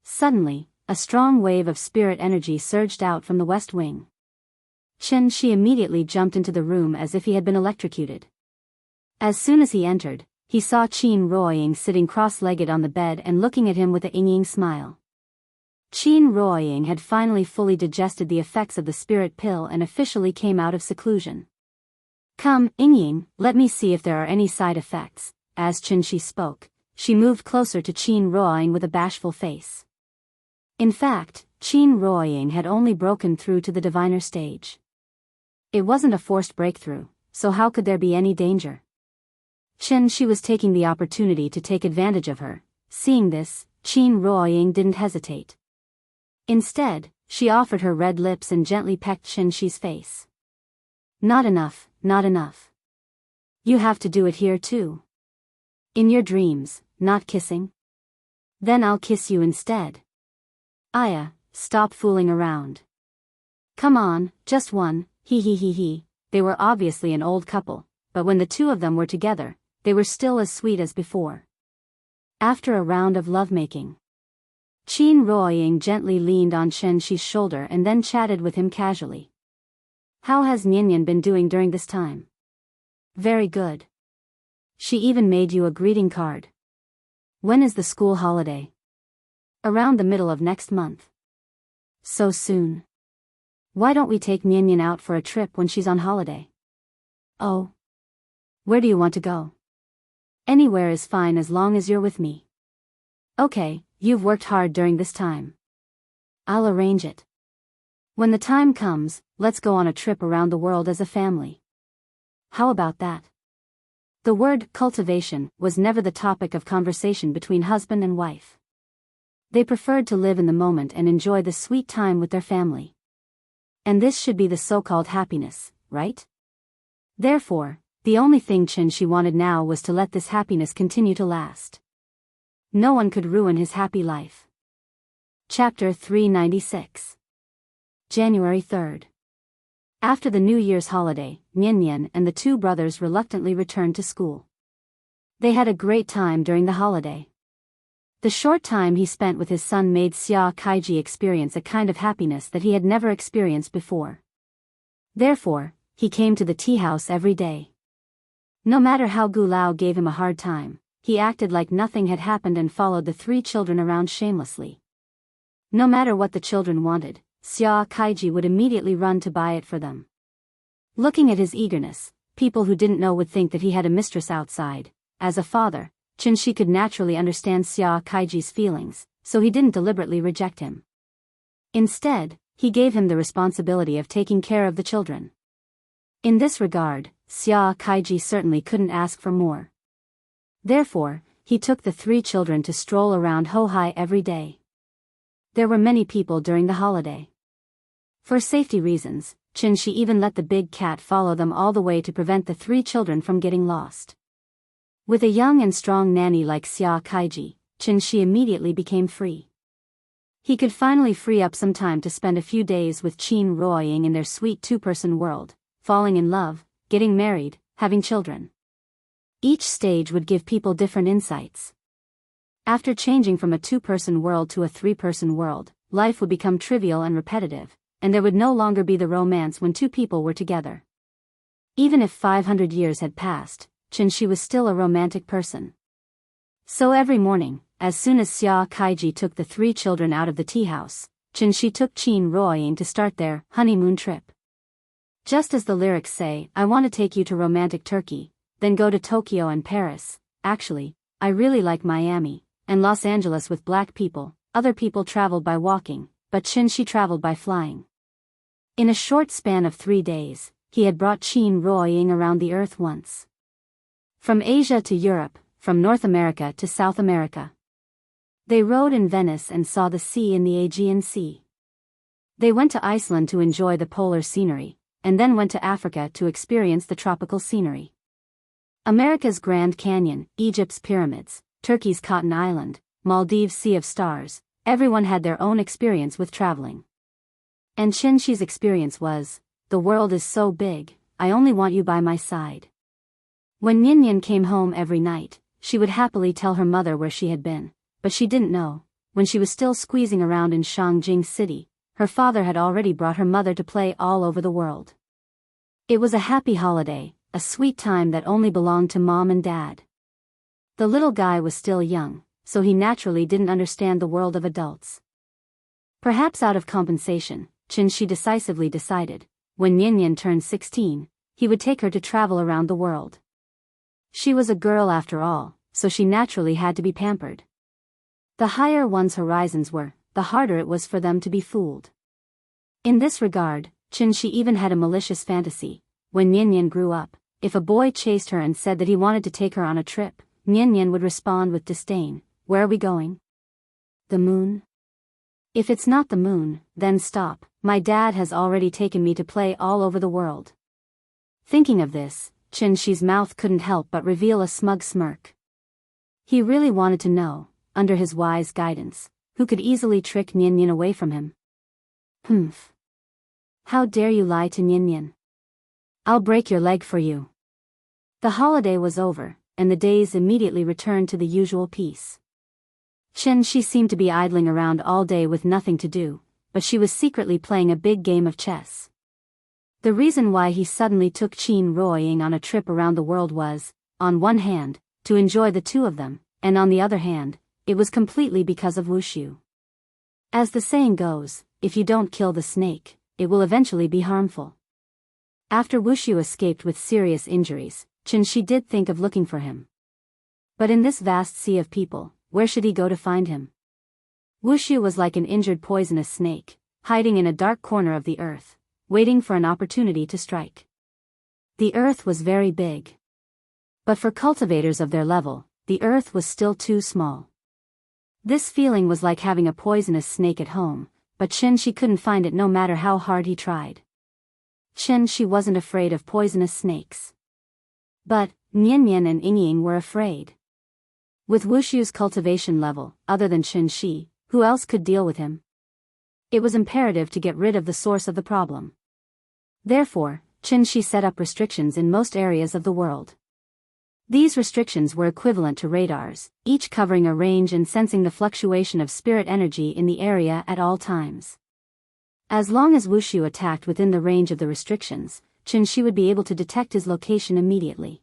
Suddenly, a strong wave of spirit energy surged out from the west wing. She immediately jumped into the room as if he had been electrocuted. As soon as he entered, he saw Qin Ruoying sitting cross-legged on the bed and looking at him with a yinging smile. Qin Ruoying had finally fully digested the effects of the spirit pill and officially came out of seclusion. "Come, Yingying, let me see if there are any side effects." As Qin spoke, she moved closer to Qin Ruoying with a bashful face. In fact, Qin Ruoying had only broken through to the diviner stage. It wasn't a forced breakthrough, so how could there be any danger? She was taking the opportunity to take advantage of her. Seeing this, Qin Ruoying didn't hesitate. Instead, she offered her red lips and gently pecked Shi's face. Not enough, not enough. You have to do it here too. In your dreams, not kissing? Then I'll kiss you instead. Aya, stop fooling around. Come on, just one, he. They were obviously an old couple, but when the two of them were together, they were still as sweet as before. After a round of lovemaking, Qin Ruoying gently leaned on Shi's shoulder and then chatted with him casually. How has Nian been doing during this time? Very good. She even made you a greeting card. When is the school holiday? Around the middle of next month. So soon. Why don't we take Nian out for a trip when she's on holiday? Oh. Where do you want to go? Anywhere is fine as long as you're with me. Okay, you've worked hard during this time. I'll arrange it. When the time comes, let's go on a trip around the world as a family. How about that? The word cultivation was never the topic of conversation between husband and wife. They preferred to live in the moment and enjoy the sweet time with their family. And this should be the so-called happiness, right? Therefore, the only thing she wanted now was to let this happiness continue to last. No one could ruin his happy life. Chapter 396. January 3rd. After the New Year's holiday, Nian and the two brothers reluctantly returned to school. They had a great time during the holiday. The short time he spent with his son made Xia Kaiji experience a kind of happiness that he had never experienced before. Therefore, he came to the tea house every day. No matter how Gu Lao gave him a hard time, he acted like nothing had happened and followed the three children around shamelessly. No matter what the children wanted, Xia Kaiji would immediately run to buy it for them. Looking at his eagerness, people who didn't know would think that he had a mistress outside. As a father, Shi could naturally understand Xia Kaiji's feelings, so he didn't deliberately reject him. Instead, he gave him the responsibility of taking care of the children. In this regard, Xia Kaiji certainly couldn't ask for more. Therefore, he took the three children to stroll around Hohai every day. There were many people during the holiday. For safety reasons, Shi even let the big cat follow them all the way to prevent the three children from getting lost. With a young and strong nanny like Xia Kaiji, Shi immediately became free. He could finally free up some time to spend a few days with Qin Ruoying in their sweet two-person world, falling in love, getting married, having children. Each stage would give people different insights. After changing from a two-person world to a three-person world, life would become trivial and repetitive, and there would no longer be the romance when two people were together. Even if 500 years had passed, Shi was still a romantic person. So every morning, as soon as Xia Kaiji took the three children out of the tea house, Shi took Qin Ruoying to start their honeymoon trip. Just as the lyrics say, I want to take you to romantic Turkey, then go to Tokyo and Paris. Actually, I really like Miami and Los Angeles with black people. Other people traveled by walking, but Shi traveled by flying. In a short span of 3 days, he had brought Qin Ruoying around the earth once. From Asia to Europe, from North America to South America. They rode in Venice and saw the sea in the Aegean Sea. They went to Iceland to enjoy the polar scenery, and then went to Africa to experience the tropical scenery. America's Grand Canyon, Egypt's pyramids, Turkey's Cotton Island, Maldives' Sea of Stars, everyone had their own experience with traveling. And Shi's experience was, the world is so big, I only want you by my side. When Nian came home every night, she would happily tell her mother where she had been, but she didn't know, when she was still squeezing around in Shangjing City, her father had already brought her mother to play all over the world. It was a happy holiday, a sweet time that only belonged to mom and dad. The little guy was still young, so he naturally didn't understand the world of adults. Perhaps out of compensation, Shi decisively decided, when Nian turned 16, he would take her to travel around the world. She was a girl after all, so she naturally had to be pampered. The higher one's horizons were, the harder it was for them to be fooled. In this regard, Qin Shi even had a malicious fantasy. When Nian grew up, if a boy chased her and said that he wanted to take her on a trip, Nian would respond with disdain, "Where are we going? The moon? If it's not the moon, then stop, my dad has already taken me to play all over the world." Thinking of this, Qin Shi's mouth couldn't help but reveal a smug smirk. He really wanted to know, under his wise guidance, who could easily trick Nian away from him. "Humph. How dare you lie to Nian? I'll break your leg for you." The holiday was over, and the days immediately returned to the usual peace. Qin Shi seemed to be idling around all day with nothing to do, but she was secretly playing a big game of chess. The reason why he suddenly took Qin Ruoying on a trip around the world was, on one hand, to enjoy the two of them, and on the other hand, it was completely because of Wushu. As the saying goes, if you don't kill the snake, it will eventually be harmful. After Wushu escaped with serious injuries, Qin Shi did think of looking for him. But in this vast sea of people, where should he go to find him? Wushu was like an injured poisonous snake, hiding in a dark corner of the earth, waiting for an opportunity to strike. The earth was very big. But for cultivators of their level, the earth was still too small. This feeling was like having a poisonous snake at home, but Qin Shi couldn't find it no matter how hard he tried. Qin Shi wasn't afraid of poisonous snakes. But Nian and Ying were afraid. With Wushu's cultivation level, other than Qin Shi, who else could deal with him? It was imperative to get rid of the source of the problem. Therefore, Qin Shi set up restrictions in most areas of the world. These restrictions were equivalent to radars, each covering a range and sensing the fluctuation of spirit energy in the area at all times. As long as Wushu attacked within the range of the restrictions, Qin Shi would be able to detect his location immediately.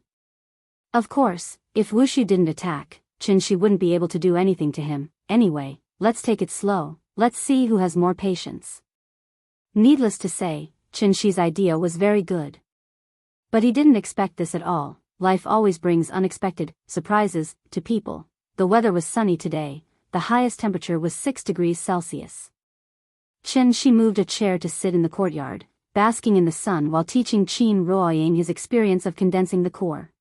Of course, if Wushu didn't attack, Qin Shi wouldn't be able to do anything to him. Anyway, let's take it slow, let's see who has more patience. Needless to say, Qin Shi's idea was very good. But he didn't expect this at all. Life always brings unexpected surprises to people. The weather was sunny today, the highest temperature was 6 degrees Celsius. Qin Shi moved a chair to sit in the courtyard, basking in the sun while teaching Qin Ruoying his experience of condensing the core.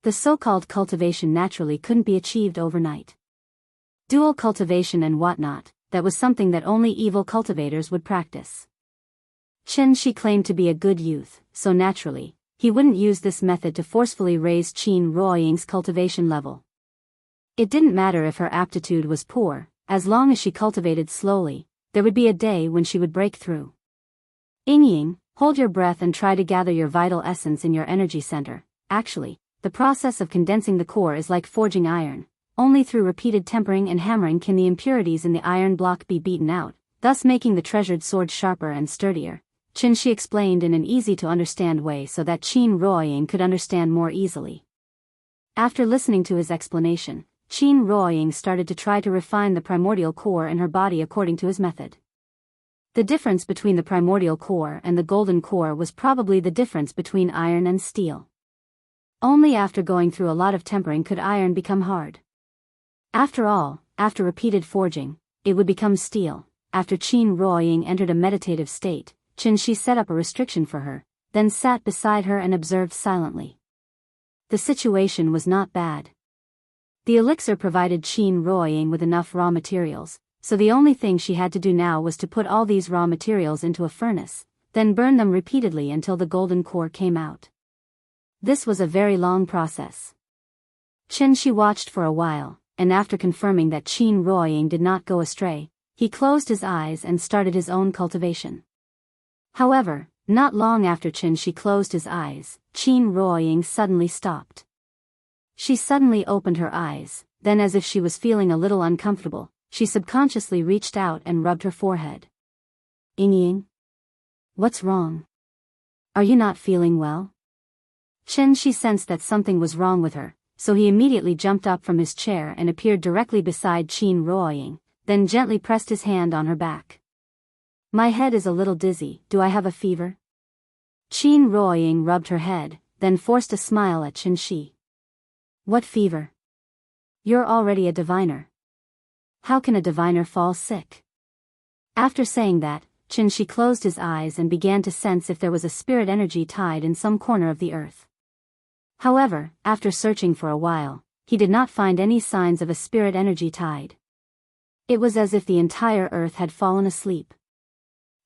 The so-called cultivation naturally couldn't be achieved overnight. Dual cultivation and whatnot, that was something that only evil cultivators would practice. Qin Shi claimed to be a good youth, so naturally, he wouldn't use this method to forcefully raise Qin Ruoying's cultivation level. It didn't matter if her aptitude was poor, as long as she cultivated slowly, there would be a day when she would break through. Ying, hold your breath and try to gather your vital essence in your energy center. Actually, the process of condensing the core is like forging iron. Only through repeated tempering and hammering can the impurities in the iron block be beaten out, thus making the treasured sword sharper and sturdier. Qin Shi explained in an easy-to-understand way so that Qin Ruoying could understand more easily. After listening to his explanation, Qin Ruoying started to try to refine the primordial core in her body according to his method. The difference between the primordial core and the golden core was probably the difference between iron and steel. Only after going through a lot of tempering could iron become hard. After all, after repeated forging, it would become steel. After Qin Ruoying entered a meditative state, Qin Shi set up a restriction for her, then sat beside her and observed silently. The situation was not bad. The elixir provided Qin Ruoying with enough raw materials, so the only thing she had to do now was to put all these raw materials into a furnace, then burn them repeatedly until the golden core came out. This was a very long process. Qin Shi watched for a while, and after confirming that Qin Ruoying did not go astray, he closed his eyes and started his own cultivation. However, not long after Qin Shi closed his eyes, Qin Ruoying suddenly stopped. She suddenly opened her eyes, then as if she was feeling a little uncomfortable, she subconsciously reached out and rubbed her forehead. Ying? What's wrong? Are you not feeling well? Qin Shi sensed that something was wrong with her, so he immediately jumped up from his chair and appeared directly beside Qin Ruoying, then gently pressed his hand on her back. My head is a little dizzy, do I have a fever? Qin Ruoying rubbed her head, then forced a smile at Qin Shi. What fever? You're already a diviner. How can a diviner fall sick? After saying that, Qin Shi closed his eyes and began to sense if there was a spirit energy tied in some corner of the earth. However, after searching for a while, he did not find any signs of a spirit energy tied. It was as if the entire earth had fallen asleep.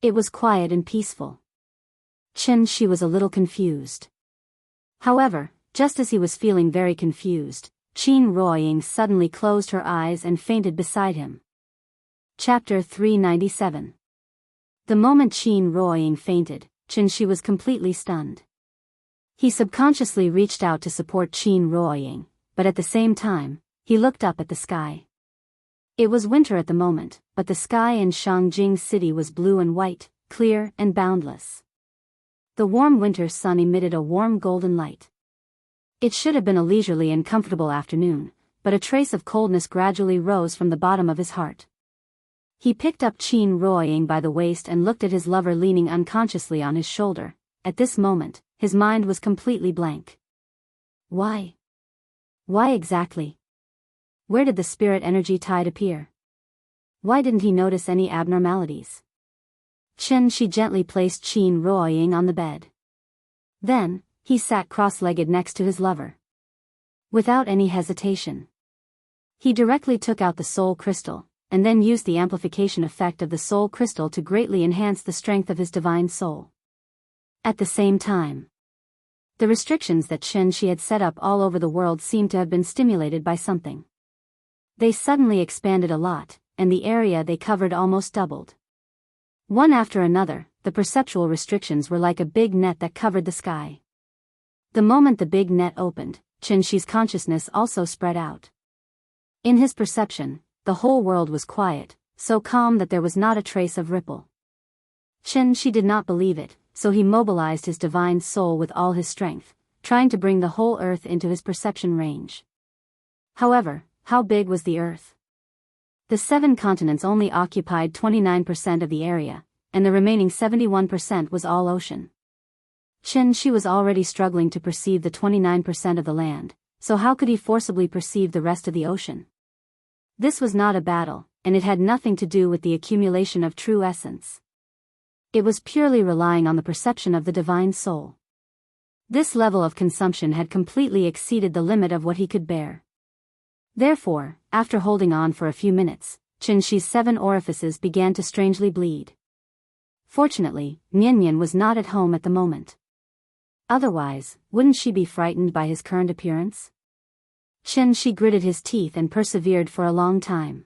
It was quiet and peaceful. Qin Shi was a little confused. However, just as he was feeling very confused, Qin Ruoying suddenly closed her eyes and fainted beside him. Chapter 397. The moment Qin Ruoying fainted, Qin Shi was completely stunned. He subconsciously reached out to support Qin Ruoying, but at the same time, he looked up at the sky. It was winter at the moment, but the sky in Shangjing City was blue and white, clear and boundless. The warm winter sun emitted a warm golden light. It should have been a leisurely and comfortable afternoon, but a trace of coldness gradually rose from the bottom of his heart. He picked up Qin Ruoying by the waist and looked at his lover leaning unconsciously on his shoulder. At this moment, his mind was completely blank. Why? Why exactly? Where did the spirit energy tide appear? Why didn't he notice any abnormalities? Qin Shi gently placed Qin Ruoying on the bed. Then, he sat cross-legged next to his lover. Without any hesitation, he directly took out the soul crystal, and then used the amplification effect of the soul crystal to greatly enhance the strength of his divine soul. At the same time, the restrictions that Qin Shi had set up all over the world seemed to have been stimulated by something. They suddenly expanded a lot, and the area they covered almost doubled. One after another, the perceptual restrictions were like a big net that covered the sky. The moment the big net opened, Qin Shi's consciousness also spread out. In his perception, the whole world was quiet, so calm that there was not a trace of ripple. Qin Shi did not believe it, so he mobilized his divine soul with all his strength, trying to bring the whole earth into his perception range. However, how big was the earth? The 7 continents only occupied 29% of the area, and the remaining 71% was all ocean. Qin Shi was already struggling to perceive the 29% of the land, so how could he forcibly perceive the rest of the ocean? This was not a battle, and it had nothing to do with the accumulation of true essence. It was purely relying on the perception of the divine soul. This level of consumption had completely exceeded the limit of what he could bear. Therefore, after holding on for a few minutes, Qin Shi's 7 orifices began to strangely bleed. Fortunately, Nian was not at home at the moment. Otherwise, wouldn't she be frightened by his current appearance? Qin Shi gritted his teeth and persevered for a long time.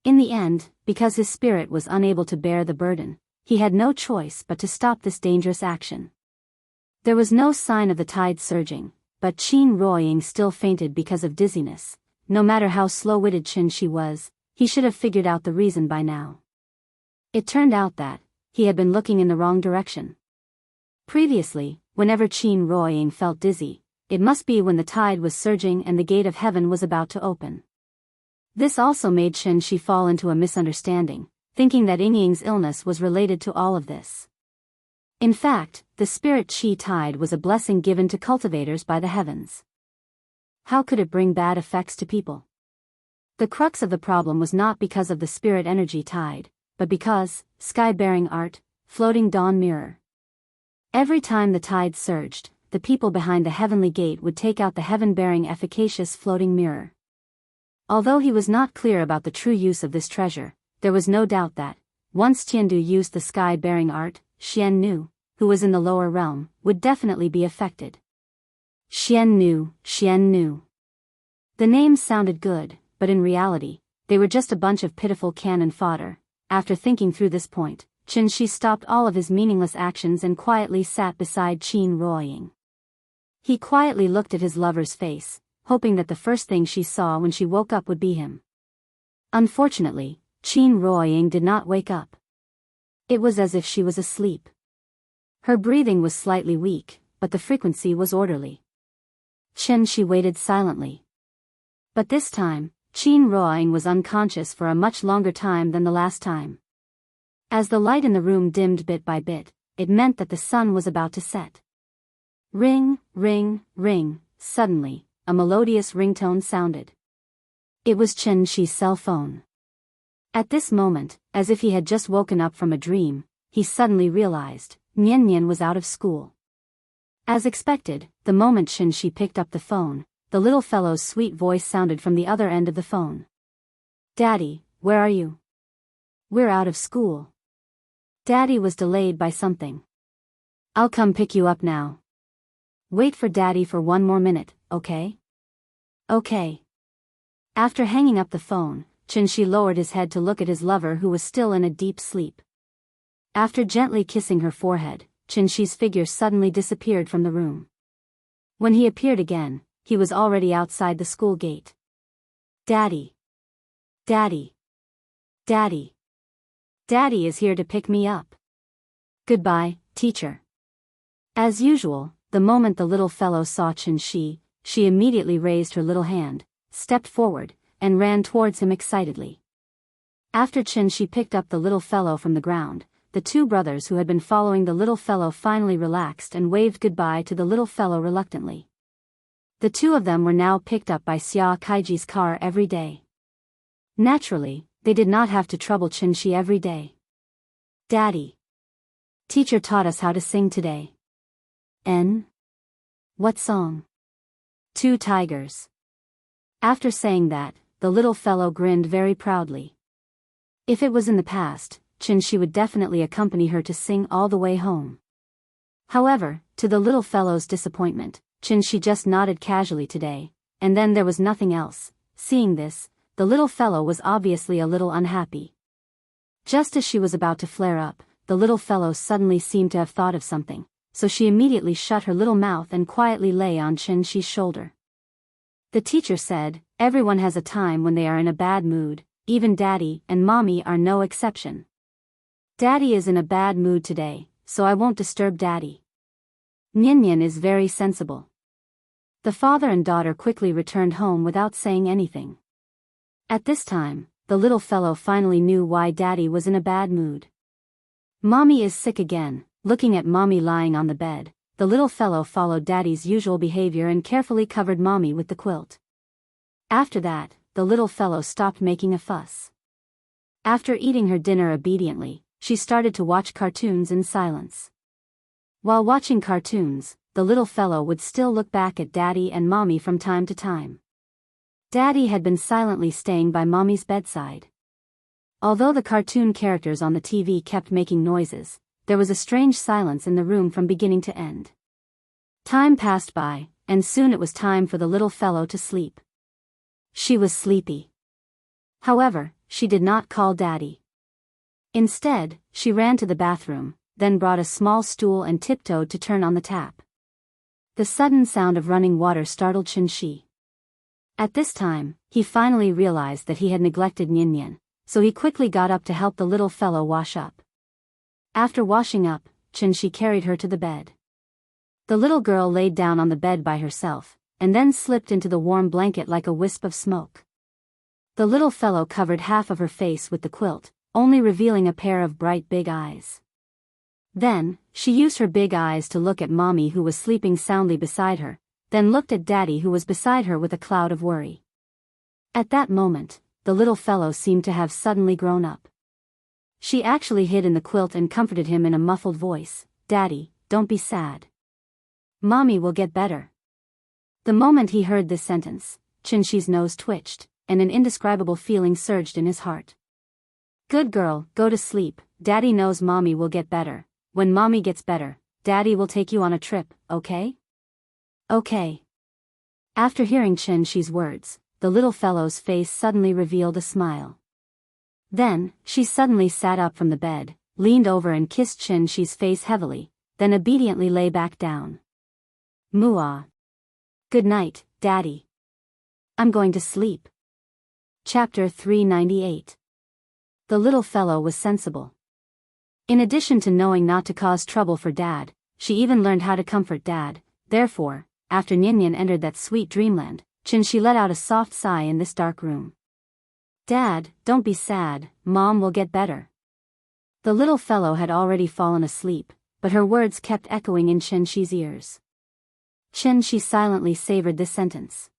In the end, because his spirit was unable to bear the burden, he had no choice but to stop this dangerous action. There was no sign of the tide surging, but Qin Ruoying still fainted because of dizziness. No matter how slow-witted Qin Shi was, he should have figured out the reason by now. It turned out that he had been looking in the wrong direction. Previously, whenever Qin Ruoying felt dizzy, it must be when the tide was surging and the gate of heaven was about to open. This also made Qin Shi fall into a misunderstanding, thinking that Yingying's illness was related to all of this. In fact, the spirit qi tide was a blessing given to cultivators by the heavens. How could it bring bad effects to people? The crux of the problem was not because of the spirit energy tide, but because, sky-bearing art, floating dawn mirror. Every time the tide surged, the people behind the heavenly gate would take out the heaven-bearing efficacious floating mirror. Although he was not clear about the true use of this treasure, there was no doubt that, once Tiandu used the sky-bearing art, Xian Nu, who was in the lower realm, would definitely be affected. Xian Nu, Xian Nu. The names sounded good, but in reality, they were just a bunch of pitiful cannon fodder. After thinking through this point, Qin Shi stopped all of his meaningless actions and quietly sat beside Qin Ruoying. He quietly looked at his lover's face, hoping that the first thing she saw when she woke up would be him. Unfortunately, Qin Ruoying did not wake up. It was as if she was asleep. Her breathing was slightly weak, but the frequency was orderly. Qin Shi waited silently. But this time, Qin Ruoying was unconscious for a much longer time than the last time. As the light in the room dimmed bit by bit, it meant that the sun was about to set. Ring, ring, ring. Suddenly, a melodious ringtone sounded. It was Qin Shi's cell phone. At this moment, as if he had just woken up from a dream, he suddenly realized, Nian Nian was out of school. As expected, the moment Qin picked up the phone, the little fellow's sweet voice sounded from the other end of the phone. "Daddy, where are you?" "We're out of school." Daddy was delayed by something. "I'll come pick you up now." "Wait for Daddy for one more minute, okay?" "Okay." After hanging up the phone, Qin lowered his head to look at his lover who was still in a deep sleep. After gently kissing her forehead, Qin's figure suddenly disappeared from the room. When he appeared again, he was already outside the school gate. "Daddy! Daddy! Daddy! Daddy is here to pick me up. Goodbye, teacher." As usual, the moment the little fellow saw Qin, she immediately raised her little hand, stepped forward, and ran towards him excitedly. After Qin picked up the little fellow from the ground, the two brothers who had been following the little fellow finally relaxed and waved goodbye to the little fellow reluctantly. The two of them were now picked up by Xia Kaiji's car every day. Naturally, they did not have to trouble Qin every day. "Daddy. Teacher taught us how to sing today." What song?" "Two tigers." After saying that, the little fellow grinned very proudly. If it was in the past, Qin would definitely accompany her to sing all the way home. However, to the little fellow's disappointment, Qin just nodded casually today, and then there was nothing else. Seeing this, the little fellow was obviously a little unhappy. Just as she was about to flare up, the little fellow suddenly seemed to have thought of something, so she immediately shut her little mouth and quietly lay on Qin's shoulder. The teacher said, "Everyone has a time when they are in a bad mood, even Daddy and Mommy are no exception. Daddy is in a bad mood today, so I won't disturb Daddy." Nian Nian is very sensible. The father and daughter quickly returned home without saying anything. At this time, the little fellow finally knew why Daddy was in a bad mood. Mommy is sick again. Looking at Mommy lying on the bed, the little fellow followed Daddy's usual behavior and carefully covered Mommy with the quilt. After that, the little fellow stopped making a fuss. After eating her dinner obediently, she started to watch cartoons in silence. While watching cartoons, the little fellow would still look back at Daddy and Mommy from time to time. Daddy had been silently staying by Mommy's bedside. Although the cartoon characters on the TV kept making noises, there was a strange silence in the room from beginning to end. Time passed by, and soon it was time for the little fellow to sleep. She was sleepy. However, she did not call Daddy. Instead, she ran to the bathroom, then brought a small stool and tiptoed to turn on the tap. The sudden sound of running water startled Qin. At this time, he finally realized that he had neglected Nian Nian, so he quickly got up to help the little fellow wash up. After washing up, Qin carried her to the bed. The little girl laid down on the bed by herself, and then slipped into the warm blanket like a wisp of smoke. The little fellow covered half of her face with the quilt, only revealing a pair of bright big eyes. Then, she used her big eyes to look at Mommy who was sleeping soundly beside her, then looked at Daddy who was beside her with a cloud of worry. At that moment, the little fellow seemed to have suddenly grown up. She actually hid in the quilt and comforted him in a muffled voice, "Daddy, don't be sad. Mommy will get better." The moment he heard this sentence, Qin's nose twitched, and an indescribable feeling surged in his heart. "Good girl, go to sleep. Daddy knows Mommy will get better. When Mommy gets better, Daddy will take you on a trip, okay?" "Okay." After hearing Qin's words, the little fellow's face suddenly revealed a smile. Then, she suddenly sat up from the bed, leaned over and kissed Qin's face heavily, then obediently lay back down. "Muah. Good night, Daddy. I'm going to sleep." Chapter 398. The little fellow was sensible. In addition to knowing not to cause trouble for Dad, she even learned how to comfort Dad. Therefore, after Nian Nian entered that sweet dreamland, Qin let out a soft sigh in this dark room. "Dad, don't be sad, Mom will get better." The little fellow had already fallen asleep, but her words kept echoing in Qin's ears. Qin silently savored this sentence.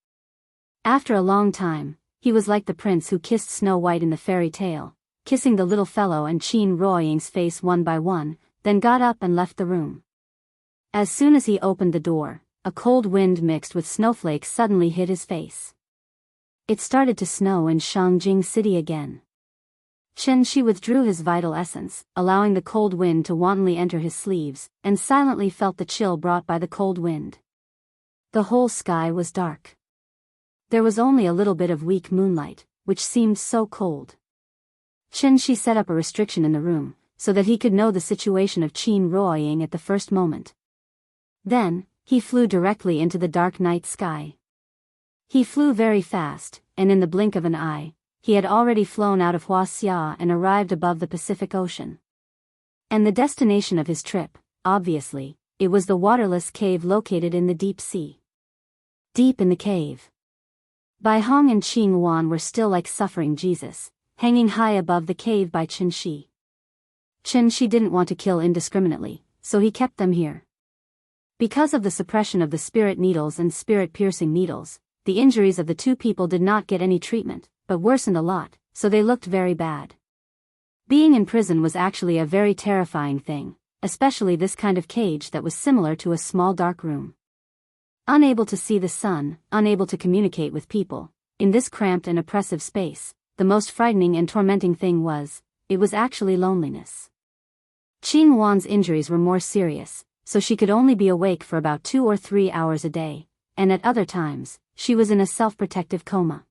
After a long time, he was like the prince who kissed Snow White in the fairy tale, kissing the little fellow and Qin Ruoying's face one by one, then got up and left the room. As soon as he opened the door, a cold wind mixed with snowflakes suddenly hit his face. It started to snow in Shangjing City again. Chen Shi withdrew his vital essence, allowing the cold wind to wantonly enter his sleeves, and silently felt the chill brought by the cold wind. The whole sky was dark. There was only a little bit of weak moonlight, which seemed so cold. Chen Shi set up a restriction in the room, so that he could know the situation of Qin Ruoying at the first moment. Then, he flew directly into the dark night sky. He flew very fast, and in the blink of an eye, he had already flown out of Huaxia and arrived above the Pacific Ocean. And the destination of his trip, obviously, it was the waterless cave located in the deep sea. Deep in the cave, Bai Hong and Qing Wan were still like suffering Jesus, hanging high above the cave by Chen Shi. Chen Shi didn't want to kill indiscriminately, so he kept them here. Because of the suppression of the spirit needles and spirit-piercing needles, the injuries of the two people did not get any treatment, but worsened a lot, so they looked very bad. Being in prison was actually a very terrifying thing, especially this kind of cage that was similar to a small dark room. Unable to see the sun, unable to communicate with people, in this cramped and oppressive space, the most frightening and tormenting thing was, it was actually loneliness. Qing Wan's injuries were more serious, so she could only be awake for about 2 or 3 hours a day, and at other times, she was in a self-protective coma.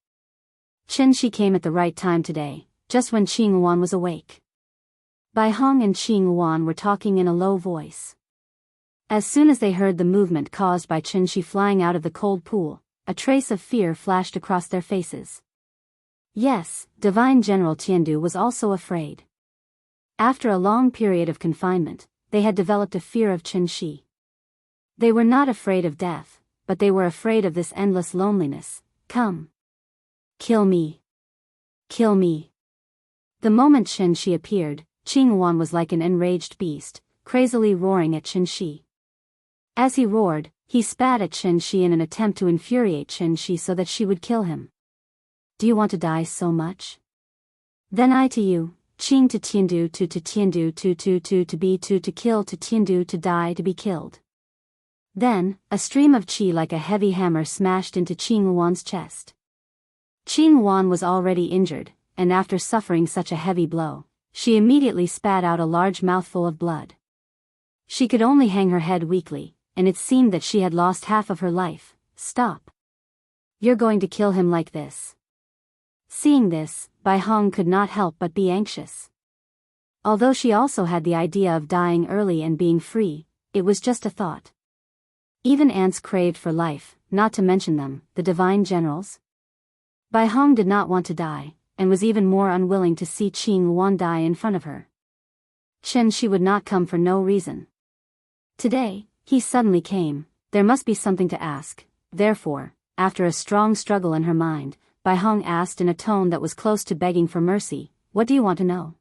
Chen Shi came at the right time today, just when Qing Wan was awake. Bai Hong and Qing Wan were talking in a low voice. As soon as they heard the movement caused by Chen Shi flying out of the cold pool, a trace of fear flashed across their faces. Yes, Divine General Tiandu was also afraid. After a long period of confinement, they had developed a fear of Chen Shi. They were not afraid of death, but they were afraid of this endless loneliness. Come. Kill me. Kill me. The moment Chen Shi appeared, Qing Wan was like an enraged beast, crazily roaring at Chen Shi. As he roared, he spat at Chen Shi in an attempt to infuriate Chen Shi so that she would kill him. Do you want to die so much? Then I to you, Qing to Tiandu to Tiandu to be to kill to Tiandu to die to be killed. Then, a stream of qi like a heavy hammer smashed into Qing Wan's chest. Qing Wan was already injured, and after suffering such a heavy blow, she immediately spat out a large mouthful of blood. She could only hang her head weakly, and it seemed that she had lost half of her life. Stop. You're going to kill him like this. Seeing this, Bai Hong could not help but be anxious. Although she also had the idea of dying early and being free, it was just a thought. Even ants craved for life, not to mention them, the divine generals. Bai Hong did not want to die, and was even more unwilling to see Qing Wan die in front of her. Chen Shi would not come for no reason. Today, he suddenly came. There must be something to ask. Therefore, after a strong struggle in her mind, Bai Hong asked in a tone that was close to begging for mercy, "What do you want to know?"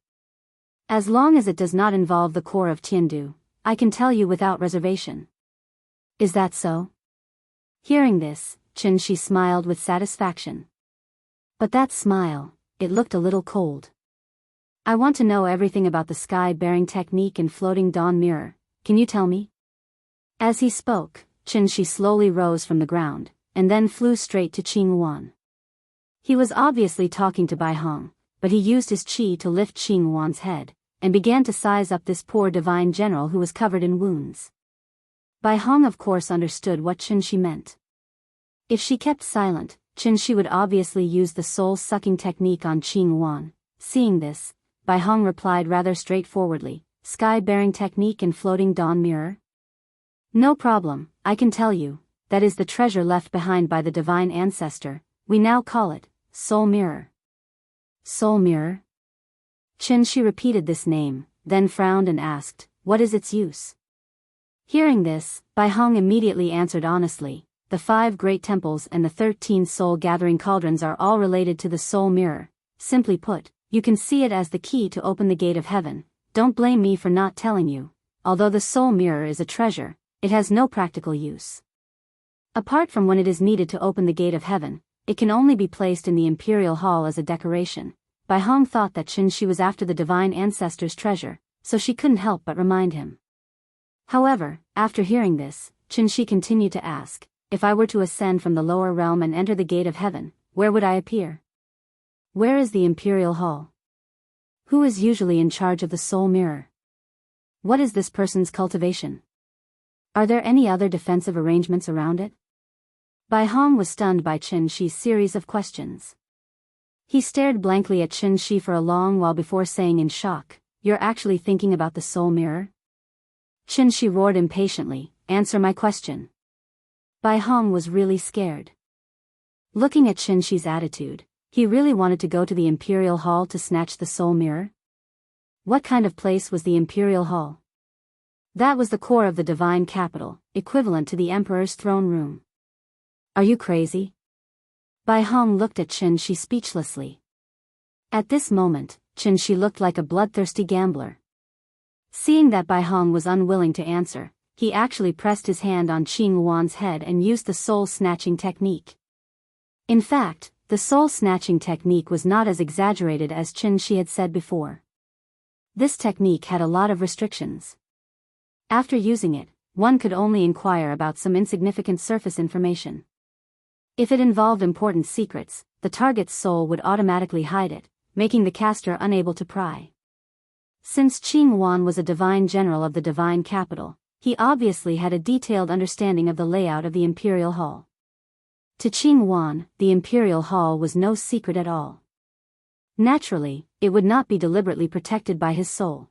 As long as it does not involve the core of Tiandu, I can tell you without reservation. Is that so? Hearing this, Chen Shi smiled with satisfaction. But that smile, it looked a little cold. I want to know everything about the sky-bearing technique and floating dawn mirror. Can you tell me? As he spoke, Chen Shi slowly rose from the ground, and then flew straight to Qing Wan. He was obviously talking to Bai Hong, but he used his qi to lift Qing Wan's head, and began to size up this poor divine general who was covered in wounds. Bai Hong of course understood what Chen Shi meant. If she kept silent, Chen Shi would obviously use the soul-sucking technique on Qing Wan. Seeing this, Bai Hong replied rather straightforwardly, "Sky-bearing technique and floating dawn mirror? No problem, I can tell you, that is the treasure left behind by the divine ancestor. We now call it, soul mirror." Soul mirror? Chen Shi repeated this name, then frowned and asked, "What is its use?" Hearing this, Bai Hong immediately answered honestly, "The 5 great temples and the 13 soul-gathering cauldrons are all related to the soul mirror. Simply put, you can see it as the key to open the gate of heaven. Don't blame me for not telling you. Although the soul mirror is a treasure, it has no practical use. Apart from when it is needed to open the gate of heaven, it can only be placed in the imperial hall as a decoration. Bai Hong thought that Qin Shi was after the divine ancestor's treasure, so she couldn't help but remind him. However, after hearing this, Qin Shi continued to ask, if I were to ascend from the lower realm and enter the gate of heaven, where would I appear? Where is the Imperial Hall? Who is usually in charge of the soul mirror? What is this person's cultivation? Are there any other defensive arrangements around it? Bai Hong was stunned by Qin Shi's series of questions. He stared blankly at Qin Shi for a long while before saying in shock, "You're actually thinking about the soul mirror?" Qin Shi roared impatiently, "Answer my question." Bai Hong was really scared. Looking at Qin Shi's attitude, he really wanted to go to the Imperial Hall to snatch the soul mirror? What kind of place was the Imperial Hall? That was the core of the divine capital, equivalent to the Emperor's throne room. Are you crazy? Bai Hong looked at Qin Shi speechlessly. At this moment, Qin Shi looked like a bloodthirsty gambler. Seeing that Bai Hong was unwilling to answer, he actually pressed his hand on Qing Yuan's head and used the soul-snatching technique. In fact, the soul-snatching technique was not as exaggerated as Qin Shi had said before. This technique had a lot of restrictions. After using it, one could only inquire about some insignificant surface information. If it involved important secrets, the target's soul would automatically hide it, making the caster unable to pry. Since Qing Yuan was a divine general of the divine capital, he obviously had a detailed understanding of the layout of the Imperial Hall. To Qing Yuan, the Imperial Hall was no secret at all. Naturally, it would not be deliberately protected by his soul.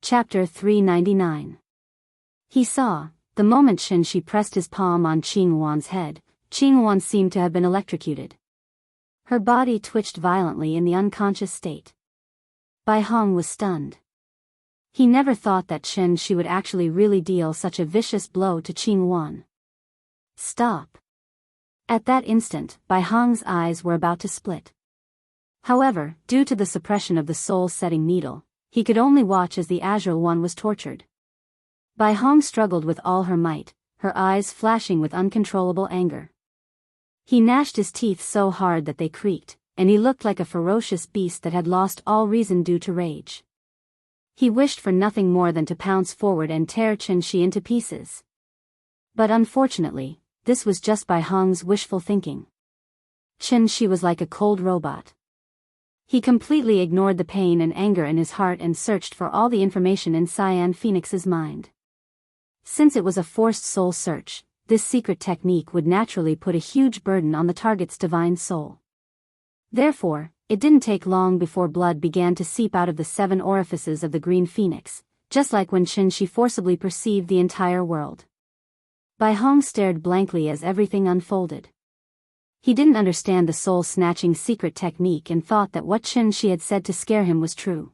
Chapter 399. He saw, the moment Qin Shi pressed his palm on Qing Yuan's head, Qing Yuan seemed to have been electrocuted. Her body twitched violently in the unconscious state. Bai Hong was stunned. He never thought that Qin Shi would actually really deal such a vicious blow to Qing Yuan. Stop. At that instant, Bai Hong's eyes were about to split. However, due to the suppression of the soul-setting needle, he could only watch as the Azure One was tortured. Bai Hong struggled with all her might, her eyes flashing with uncontrollable anger. He gnashed his teeth so hard that they creaked, and he looked like a ferocious beast that had lost all reason due to rage. He wished for nothing more than to pounce forward and tear Qin Shi into pieces. But unfortunately, this was just Bai Hong's wishful thinking. Qin Shi was like a cold robot. He completely ignored the pain and anger in his heart and searched for all the information in Cyan Phoenix's mind. Since it was a forced soul search, this secret technique would naturally put a huge burden on the target's divine soul. Therefore, it didn't take long before blood began to seep out of the 7 orifices of the green phoenix, just like when Qin Shi forcibly perceived the entire world. Bai Hong stared blankly as everything unfolded. He didn't understand the soul-snatching secret technique and thought that what Qin Shi had said to scare him was true.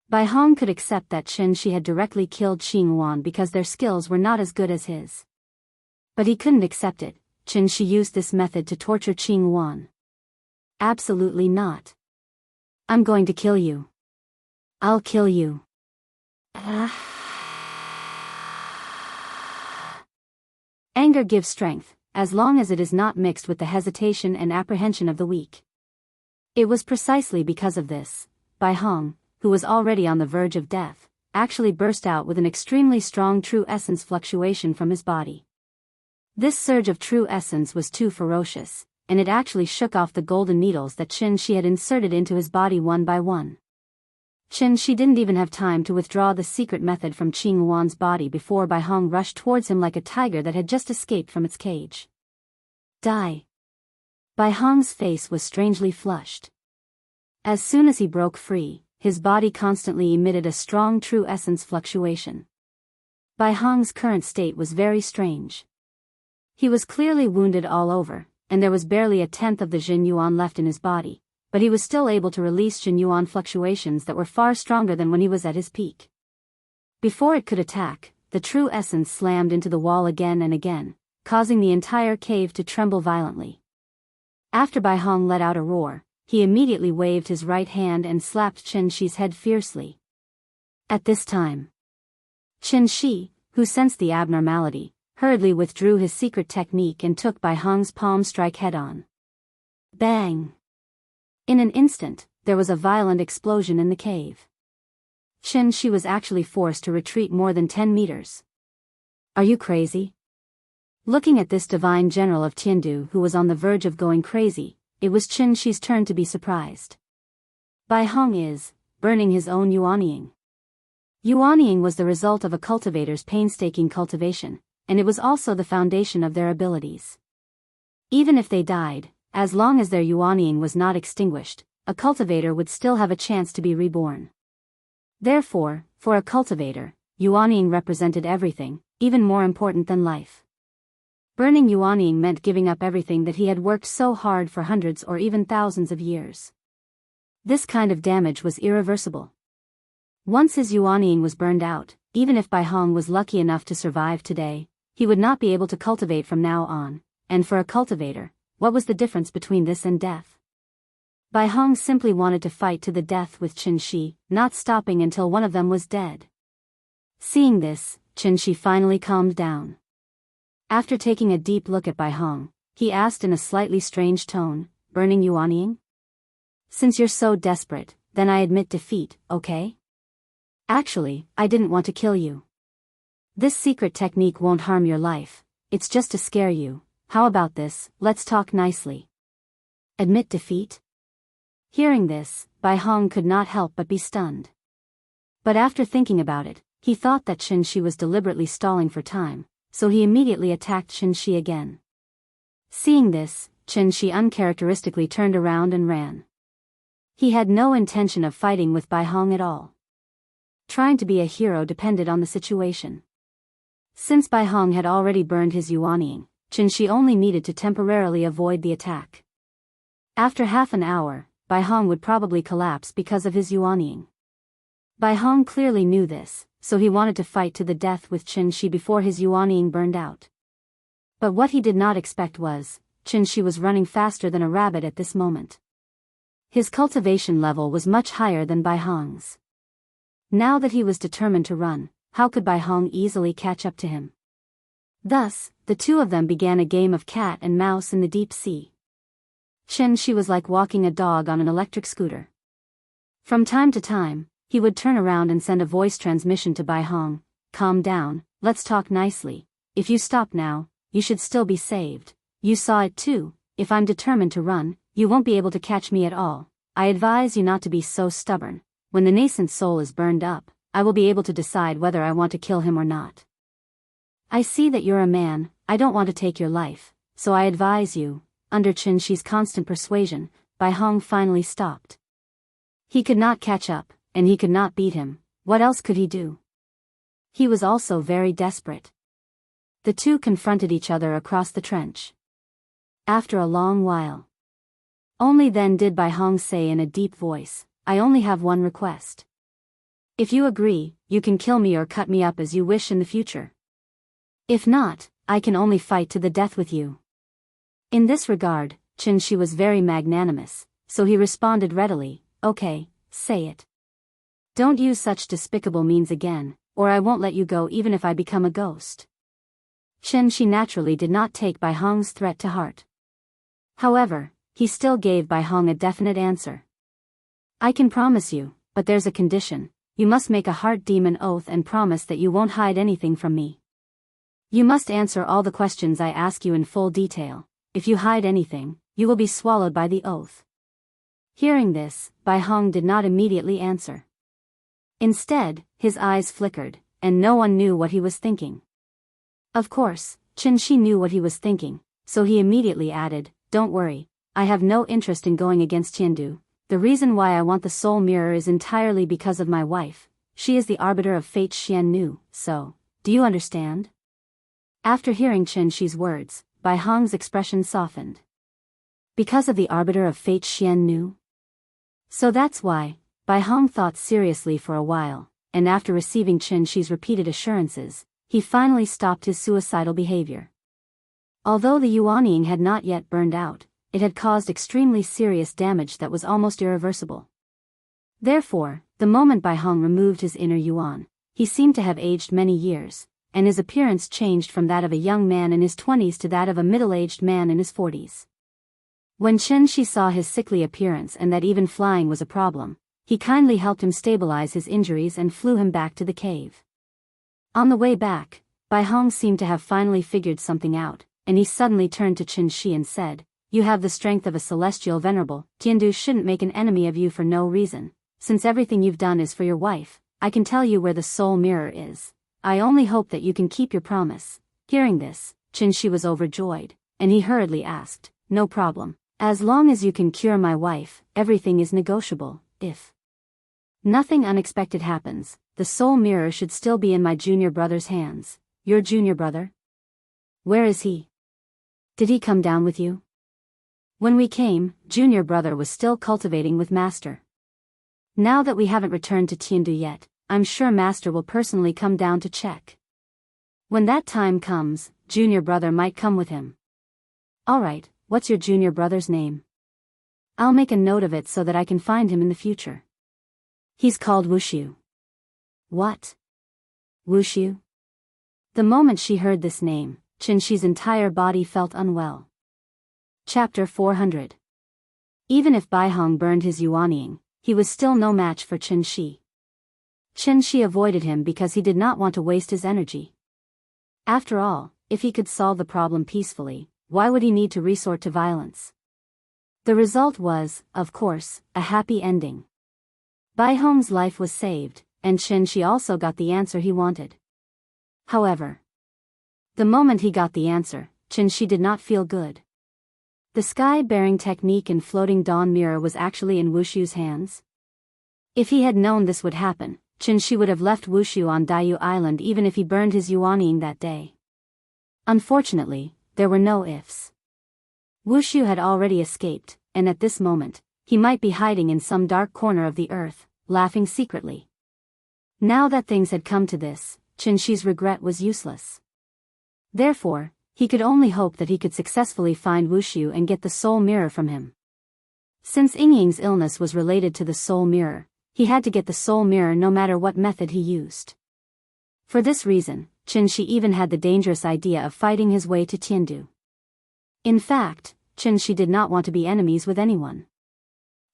Bai Hong could accept that Qin Shi had directly killed Qing Yuan because their skills were not as good as his. But he couldn't accept it. Qin Shi used this method to torture Qing Yuan. Absolutely not. I'm going to kill you. I'll kill you. Anger gives strength, as long as it is not mixed with the hesitation and apprehension of the weak. It was precisely because of this, Bai Hong, who was already on the verge of death, actually burst out with an extremely strong true essence fluctuation from his body. This surge of true essence was too ferocious, and it actually shook off the golden needles that Qin Shi had inserted into his body one by one. Qin Shi didn't even have time to withdraw the secret method from Qing Yuan's body before Bai Hong rushed towards him like a tiger that had just escaped from its cage. Die. Bai Hong's face was strangely flushed. As soon as he broke free, his body constantly emitted a strong true essence fluctuation. Bai Hong's current state was very strange. He was clearly wounded all over, and there was barely a tenth of the Jin Yuan left in his body, but he was still able to release Jin Yuan fluctuations that were far stronger than when he was at his peak. Before it could attack, the true essence slammed into the wall again and again, causing the entire cave to tremble violently. After Bai Hong let out a roar, he immediately waved his right hand and slapped Qin Shi's head fiercely. At this time, Qin Shi, who sensed the abnormality, hurriedly withdrew his secret technique and took Bai Hong's palm strike head-on. Bang! In an instant, there was a violent explosion in the cave. Chen Shi was actually forced to retreat more than 10 meters. Are you crazy? Looking at this divine general of Tiandu who was on the verge of going crazy, it was Chen Shi's turn to be surprised. Bai Hong is burning his own yuanying. Yuanying was the result of a cultivator's painstaking cultivation, and it was also the foundation of their abilities. Even if they died, as long as their yuanying was not extinguished, a cultivator would still have a chance to be reborn. Therefore, for a cultivator, yuanying represented everything, even more important than life. Burning yuanying meant giving up everything that he had worked so hard for hundreds or even thousands of years. This kind of damage was irreversible. Once his yuanying was burned out, even if Bai Hong was lucky enough to survive today, he would not be able to cultivate from now on, and for a cultivator, what was the difference between this and death? Bai Hong simply wanted to fight to the death with Chen Shi, not stopping until one of them was dead. Seeing this, Chen Shi finally calmed down. After taking a deep look at Bai Hong, he asked in a slightly strange tone, burning yuanying? Since you're so desperate, then I admit defeat, okay? Actually, I didn't want to kill you. This secret technique won't harm your life, it's just to scare you. How about this, let's talk nicely. Admit defeat? Hearing this, Bai Hong could not help but be stunned. But after thinking about it, he thought that Chen Shi was deliberately stalling for time, so he immediately attacked Chen Shi again. Seeing this, Chen Shi uncharacteristically turned around and ran. He had no intention of fighting with Bai Hong at all. Trying to be a hero depended on the situation. Since Bai Hong had already burned his yuanying, Chen Shi only needed to temporarily avoid the attack. After half an hour, Bai Hong would probably collapse because of his yuanying. Bai Hong clearly knew this, so he wanted to fight to the death with Chen Shi before his yuanying burned out. But what he did not expect was, Chen Shi was running faster than a rabbit at this moment. His cultivation level was much higher than Bai Hong's. Now that he was determined to run, how could Bai Hong easily catch up to him? Thus, the two of them began a game of cat and mouse in the deep sea. Chen Shi was like walking a dog on an electric scooter. From time to time, he would turn around and send a voice transmission to Bai Hong, calm down, let's talk nicely, if you stop now, you should still be saved, you saw it too, if I'm determined to run, you won't be able to catch me at all, I advise you not to be so stubborn, when the nascent soul is burned up, I will be able to decide whether I want to kill him or not. I see that you're a man, I don't want to take your life, so I advise you. Under Chen Shi's constant persuasion, Bai Hong finally stopped. He could not catch up, and he could not beat him, what else could he do? He was also very desperate. The two confronted each other across the trench. After a long while. Only then did Bai Hong say in a deep voice, I only have one request. If you agree, you can kill me or cut me up as you wish in the future. If not, I can only fight to the death with you. In this regard, Chen Shi was very magnanimous, so he responded readily, okay, say it. Don't use such despicable means again, or I won't let you go even if I become a ghost. Chen Shi naturally did not take Bai Hong's threat to heart. However, he still gave Bai Hong a definite answer. I can promise you, but there's a condition, you must make a heart demon oath and promise that you won't hide anything from me. You must answer all the questions I ask you in full detail. If you hide anything, you will be swallowed by the oath. Hearing this, Bai Hong did not immediately answer. Instead, his eyes flickered, and no one knew what he was thinking. Of course, Chen Shi knew what he was thinking, so he immediately added, don't worry, I have no interest in going against Tiandu. The reason why I want the soul mirror is entirely because of my wife. She is the arbiter of fate Xian Nu, so, do you understand? After hearing Chen Shi's words, Bai Hong's expression softened. Because of the arbiter of fate Xian Nu? So that's why. Bai Hong thought seriously for a while, and after receiving Chen Shi's repeated assurances, he finally stopped his suicidal behavior. Although the yuanying had not yet burned out, it had caused extremely serious damage that was almost irreversible. Therefore, the moment Bai Hong removed his inner yuan, he seemed to have aged many years, and his appearance changed from that of a young man in his 20s to that of a middle-aged man in his 40s. When Chen Shi saw his sickly appearance and that even flying was a problem, he kindly helped him stabilize his injuries and flew him back to the cave. On the way back, Bai Hong seemed to have finally figured something out, and he suddenly turned to Chen Shi and said, "You have the strength of a celestial venerable. Tiandu shouldn't make an enemy of you for no reason. Since everything you've done is for your wife, I can tell you where the soul mirror is. I only hope that you can keep your promise." Hearing this, Chen Shi was overjoyed, and he hurriedly asked, "No problem. As long as you can cure my wife, everything is negotiable. If nothing unexpected happens, the soul mirror should still be in my junior brother's hands." "Your junior brother? Where is he? Did he come down with you?" "When we came, junior brother was still cultivating with master. Now that we haven't returned to Tiandu yet, I'm sure master will personally come down to check. When that time comes, junior brother might come with him." "Alright, what's your junior brother's name? I'll make a note of it so that I can find him in the future." "He's called Wushu." "What? Wushu?" The moment she heard this name, Chen Shi's entire body felt unwell. Chapter 400. Even if Bai Hong burned his yuanying, he was still no match for Chen Shi. Chen Shi avoided him because he did not want to waste his energy. After all, if he could solve the problem peacefully, why would he need to resort to violence? The result was, of course, a happy ending. Bai Hong's life was saved, and Chen Shi also got the answer he wanted. However, the moment he got the answer, Chen Shi did not feel good. The sky-bearing technique and floating dawn mirror was actually in Wushu's hands. If he had known this would happen, Chen Shi would have left Wushu on Daiyu Island even if he burned his yuanying that day. Unfortunately, there were no ifs. Wushu had already escaped, and at this moment, he might be hiding in some dark corner of the earth, laughing secretly. Now that things had come to this, Chen Shi's regret was useless. Therefore, he could only hope that he could successfully find Wushu and get the soul mirror from him. Since Yingying's illness was related to the soul mirror, he had to get the soul mirror no matter what method he used. For this reason, Chen Shi even had the dangerous idea of fighting his way to Tiandu. In fact, Chen Shi did not want to be enemies with anyone.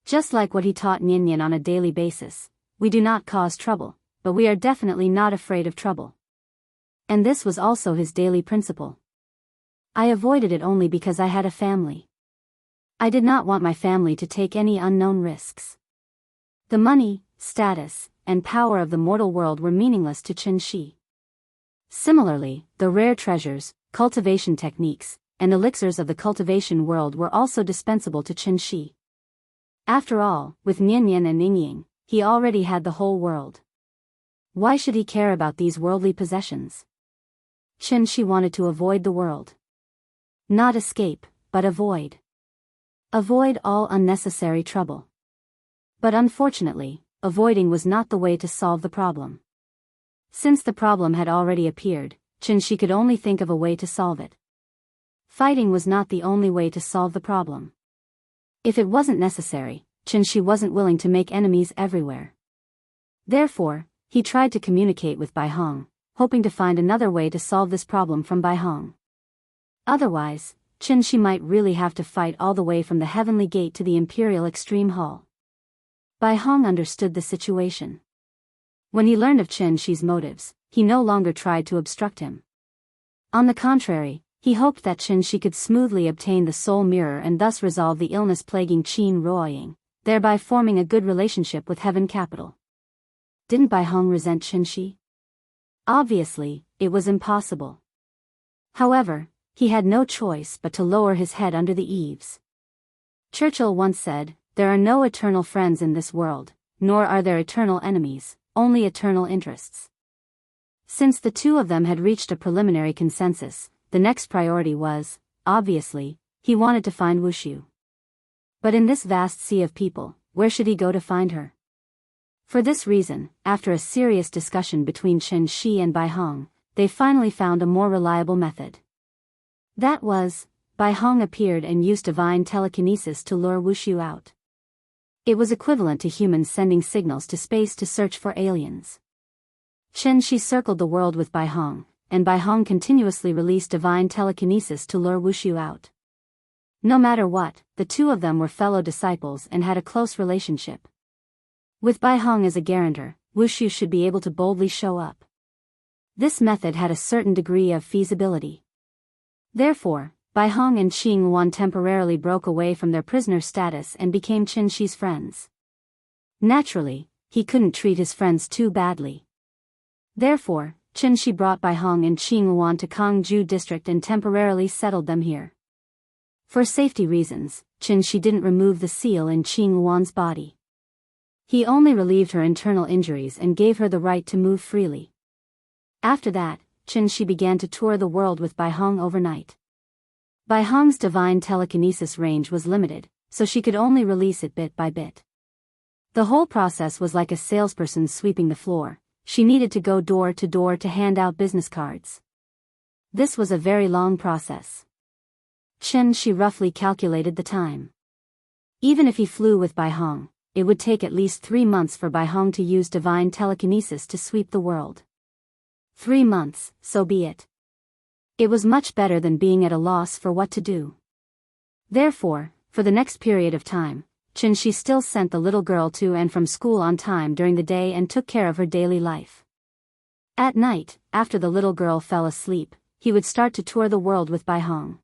Just like what he taught Ninian on a daily basis, we do not cause trouble, but we are definitely not afraid of trouble. And this was also his daily principle. I avoided it only because I had a family. I did not want my family to take any unknown risks. The money, status, and power of the mortal world were meaningless to Chen Shi. Similarly, the rare treasures, cultivation techniques, and elixirs of the cultivation world were also dispensable to Chen Shi. After all, with Nianyan and Yingying, he already had the whole world. Why should he care about these worldly possessions? Chen Shi wanted to avoid the world. Not escape, but avoid. Avoid all unnecessary trouble. But unfortunately, avoiding was not the way to solve the problem. Since the problem had already appeared, Chen Shi could only think of a way to solve it. Fighting was not the only way to solve the problem. If it wasn't necessary, Chen Shi wasn't willing to make enemies everywhere. Therefore, he tried to communicate with Bai Hong, hoping to find another way to solve this problem from Bai Hong. Otherwise, Chen Shi might really have to fight all the way from the Heavenly Gate to the Imperial Extreme Hall. Bai Hong understood the situation. When he learned of Chen Shi's motives, he no longer tried to obstruct him. On the contrary, he hoped that Chen Shi could smoothly obtain the soul mirror and thus resolve the illness plaguing Qin Ruoying, thereby forming a good relationship with Heaven Capital. Didn't Bai Hong resent Chen Shi? Obviously, it was impossible. However, he had no choice but to lower his head under the eaves. Churchill once said, "There are no eternal friends in this world, nor are there eternal enemies, only eternal interests." Since the two of them had reached a preliminary consensus, the next priority was, obviously, he wanted to find Wushu. But in this vast sea of people, where should he go to find her? For this reason, after a serious discussion between Chen Shi and Bai Hong, they finally found a more reliable method. That was, Bai Hong appeared and used divine telekinesis to lure Wushu out. It was equivalent to humans sending signals to space to search for aliens. Chen Shi circled the world with Bai Hong, and Bai Hong continuously released divine telekinesis to lure Wushu out. No matter what, the two of them were fellow disciples and had a close relationship. With Bai Hong as a guarantor, Wushu should be able to boldly show up. This method had a certain degree of feasibility. Therefore, Bai Hong and Qing Wan temporarily broke away from their prisoner status and became Qin Shi's friends. Naturally, he couldn't treat his friends too badly. Therefore, Qin Shi brought Bai Hong and Qing Wan to Kangju district and temporarily settled them here. For safety reasons, Qin Shi didn't remove the seal in Qing Wan's body. He only relieved her internal injuries and gave her the right to move freely. After that, Qin Shi began to tour the world with Bai Hong overnight. Bai Hong's divine telekinesis range was limited, so she could only release it bit by bit. The whole process was like a salesperson sweeping the floor. She needed to go door to door to hand out business cards. This was a very long process. Qin Shi roughly calculated the time. Even if he flew with Bai Hong, it would take at least 3 months for Bai Hong to use divine telekinesis to sweep the world. 3 months, so be it. It was much better than being at a loss for what to do. Therefore, for the next period of time, Qin Shi still sent the little girl to and from school on time during the day and took care of her daily life. At night, after the little girl fell asleep, he would start to tour the world with Bai Hong.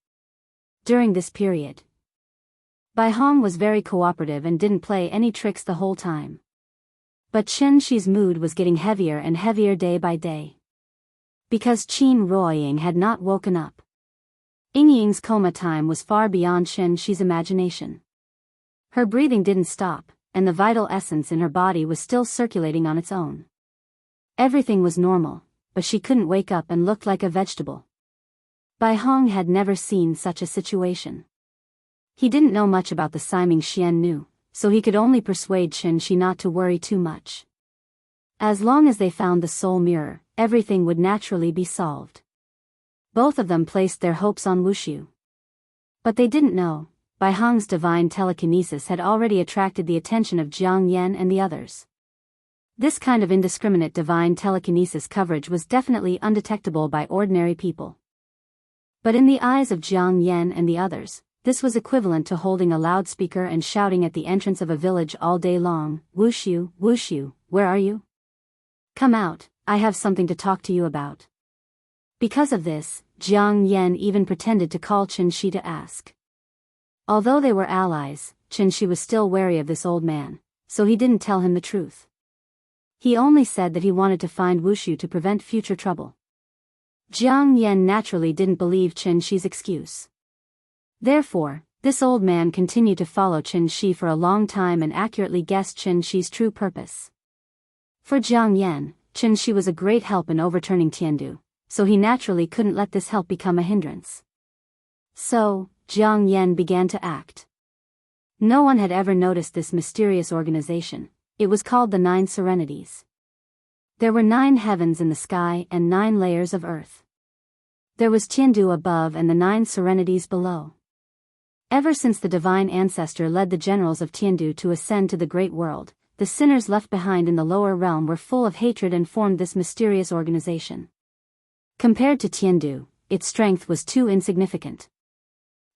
During this period, Bai Hong was very cooperative and didn't play any tricks the whole time. But Qin Shi's mood was getting heavier and heavier day by day. Because Qin Ruoying had not woken up. Yingying's coma time was far beyond Qin Shi's imagination. Her breathing didn't stop, and the vital essence in her body was still circulating on its own. Everything was normal, but she couldn't wake up and looked like a vegetable. Bai Hong had never seen such a situation. He didn't know much about the Siming Xian Nu, so he could only persuade Qin Shi not to worry too much. As long as they found the soul mirror, everything would naturally be solved. Both of them placed their hopes on Wushu. But they didn't know, Bai Hong's divine telekinesis had already attracted the attention of Jiang Yan and the others. This kind of indiscriminate divine telekinesis coverage was definitely undetectable by ordinary people. But in the eyes of Jiang Yan and the others, this was equivalent to holding a loudspeaker and shouting at the entrance of a village all day long, "Wushu, Wushu, where are you? Come out, I have something to talk to you about." Because of this, Jiang Yan even pretended to call Qin Shi to ask. Although they were allies, Qin Shi was still wary of this old man, so he didn't tell him the truth. He only said that he wanted to find Wushu to prevent future trouble. Jiang Yan naturally didn't believe Qin Shi's excuse. Therefore, this old man continued to follow Qin Shi for a long time and accurately guessed Qin Shi's true purpose. For Jiang Yan, Qin Shi was a great help in overturning Tiandu, so he naturally couldn't let this help become a hindrance. So, Jiang Yan began to act. No one had ever noticed this mysterious organization. It was called the 9 Serenities. There were 9 heavens in the sky and 9 layers of earth. There was Tiandu above and the 9 Serenities below. Ever since the divine ancestor led the generals of Tiandu to ascend to the great world, the sinners left behind in the lower realm were full of hatred and formed this mysterious organization. Compared to Tiandu, its strength was too insignificant.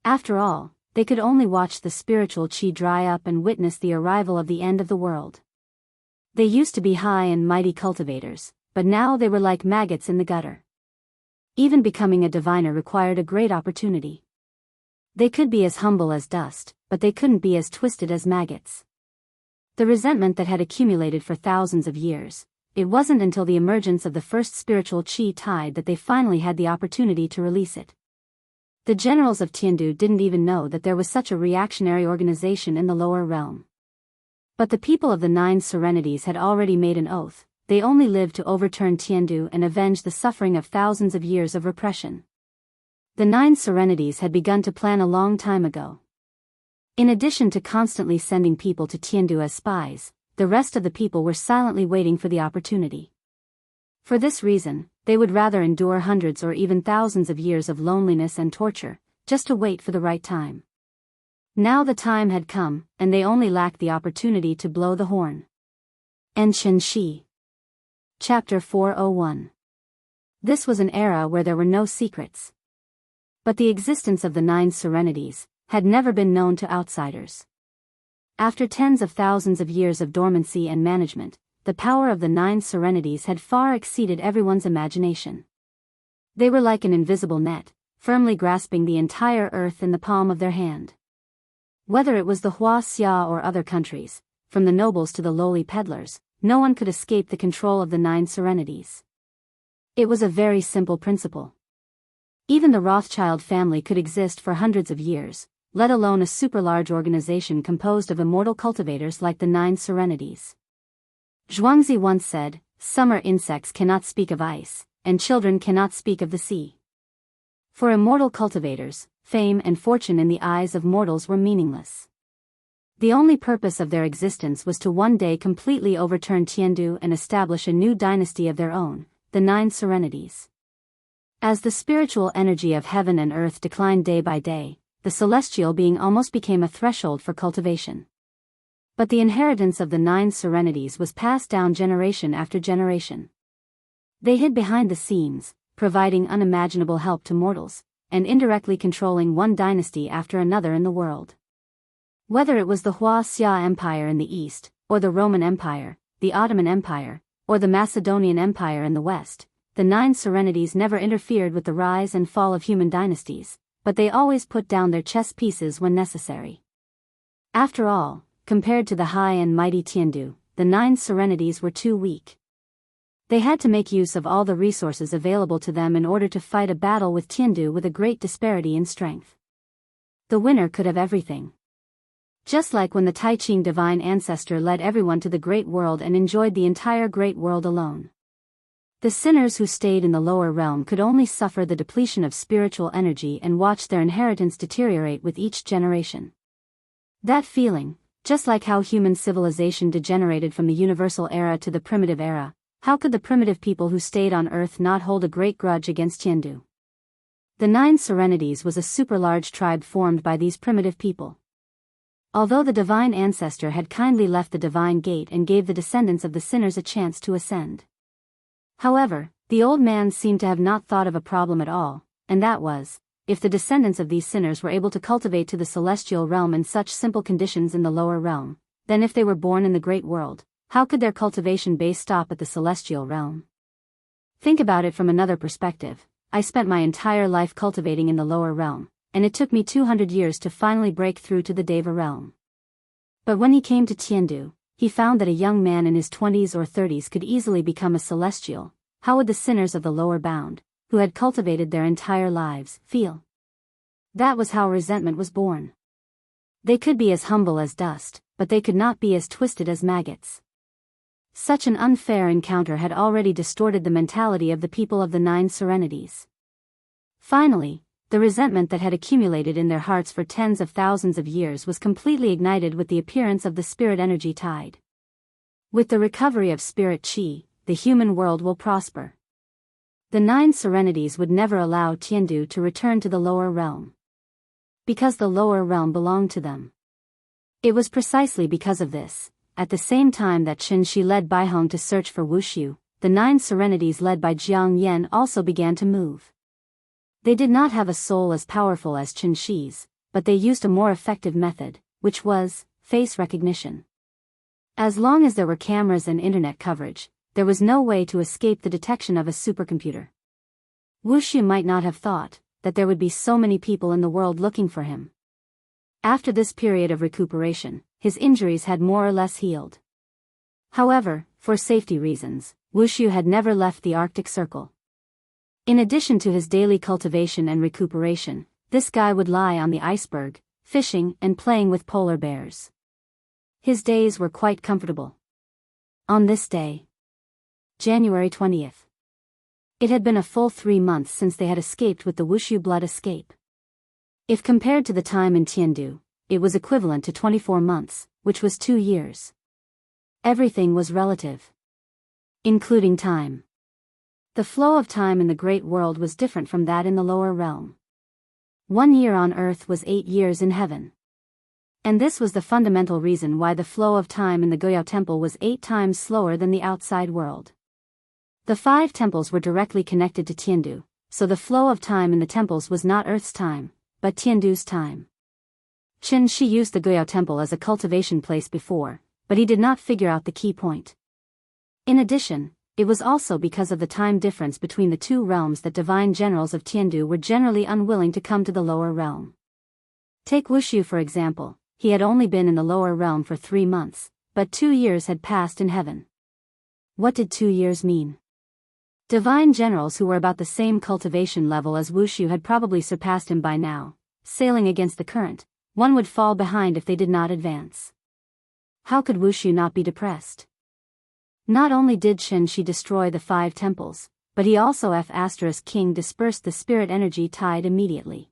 After all, they could only watch the spiritual qi dry up and witness the arrival of the end of the world. They used to be high and mighty cultivators, but now they were like maggots in the gutter. Even becoming a diviner required a great opportunity. They could be as humble as dust, but they couldn't be as twisted as maggots. The resentment that had accumulated for thousands of years, it wasn't until the emergence of the first spiritual qi tide that they finally had the opportunity to release it. The generals of Tiandu didn't even know that there was such a reactionary organization in the lower realm. But the people of the 9 Serenities had already made an oath. They only lived to overturn Tiandu and avenge the suffering of thousands of years of repression. The 9 Serenities had begun to plan a long time ago. In addition to constantly sending people to Tiandu as spies, the rest of the people were silently waiting for the opportunity. For this reason, they would rather endure hundreds or even thousands of years of loneliness and torture, just to wait for the right time. Now the time had come, and they only lacked the opportunity to blow the horn. Qin Shi. Chapter 401. This was an era where there were no secrets. But the existence of the 9 Serenities, had never been known to outsiders. After tens of thousands of years of dormancy and management, the power of the 9 serenities had far exceeded everyone's imagination. They were like an invisible net, firmly grasping the entire earth in the palm of their hand. Whether it was the Hua Xia or other countries, from the nobles to the lowly peddlers, no one could escape the control of the 9 serenities. It was a very simple principle. Even the Rothschild family could exist for hundreds of years, let alone a super-large organization composed of immortal cultivators like the 9 serenities. Zhuangzi once said, "Summer insects cannot speak of ice, and children cannot speak of the sea." For immortal cultivators, fame and fortune in the eyes of mortals were meaningless. The only purpose of their existence was to one day completely overturn Tiandu and establish a new dynasty of their own, the 9 serenities. As the spiritual energy of heaven and earth declined day by day, the celestial being almost became a threshold for cultivation. But the inheritance of the 9 serenities was passed down generation after generation. They hid behind the scenes, providing unimaginable help to mortals, and indirectly controlling one dynasty after another in the world. Whether it was the Hua Xia Empire in the east, or the Roman Empire, the Ottoman Empire, or the Macedonian Empire in the west, the 9 serenities never interfered with the rise and fall of human dynasties, but they always put down their chess pieces when necessary. After all, compared to the high and mighty Tiandu, the 9 serenities were too weak. They had to make use of all the resources available to them in order to fight a battle with Tiandu with a great disparity in strength. The winner could have everything. Just like when the Tai Ching divine ancestor led everyone to the great world and enjoyed the entire great world alone. The sinners who stayed in the lower realm could only suffer the depletion of spiritual energy and watch their inheritance deteriorate with each generation. That feeling, just like how human civilization degenerated from the universal era to the primitive era, how could the primitive people who stayed on Earth not hold a great grudge against Tiandu? The 9 serenities was a super-large tribe formed by these primitive people. Although the divine ancestor had kindly left the divine gate and gave the descendants of the sinners a chance to ascend. However, the old man seemed to have not thought of a problem at all, and that was, if the descendants of these sinners were able to cultivate to the celestial realm in such simple conditions in the lower realm, then if they were born in the great world, how could their cultivation base stop at the celestial realm? Think about it from another perspective. I spent my entire life cultivating in the lower realm, and it took me 200 years to finally break through to the Deva realm. But when he came to Tiandu, he found that a young man in his 20s or 30s could easily become a celestial. How would the sinners of the lower bound, who had cultivated their entire lives, feel? That was how resentment was born. They could be as humble as dust, but they could not be as twisted as maggots. Such an unfair encounter had already distorted the mentality of the people of the 9 serenities. Finally, the resentment that had accumulated in their hearts for tens of thousands of years was completely ignited with the appearance of the spirit energy tide. With the recovery of spirit qi, the human world will prosper. The 9 serenities would never allow Tiandu to return to the lower realm. Because the lower realm belonged to them. It was precisely because of this, at the same time that Chen Shi led Baihong to search for Wushu, the 9 serenities led by Jiang Yan also began to move. They did not have a soul as powerful as Chen Shi's, but they used a more effective method, which was face recognition. As long as there were cameras and internet coverage, there was no way to escape the detection of a supercomputer. Wushu might not have thought that there would be so many people in the world looking for him. After this period of recuperation, his injuries had more or less healed. However, for safety reasons, Wushu had never left the Arctic Circle. In addition to his daily cultivation and recuperation, this guy would lie on the iceberg, fishing and playing with polar bears. His days were quite comfortable. On this day, January 20th. It had been a full 3 months since they had escaped with the Wushu blood escape. If compared to the time in Tiandu, it was equivalent to 24 months, which was 2 years. Everything was relative. Including time. The flow of time in the great world was different from that in the lower realm. 1 year on earth was 8 years in heaven. And this was the fundamental reason why the flow of time in the Goyao Temple was 8 times slower than the outside world. The 5 temples were directly connected to Tiandu, so the flow of time in the temples was not Earth's time, but Tiandu's time. Qin Shi used the Guiyao Temple as a cultivation place before, but he did not figure out the key point. In addition, it was also because of the time difference between the two realms that divine generals of Tiandu were generally unwilling to come to the lower realm. Take Wushu for example, he had only been in the lower realm for 3 months, but 2 years had passed in heaven. What did 2 years mean? Divine generals who were about the same cultivation level as Wushu had probably surpassed him by now. Sailing against the current, one would fall behind if they did not advance. How could Wushu not be depressed? Not only did Qin Shi destroy the 5 temples, but he also King dispersed the spirit energy tide immediately.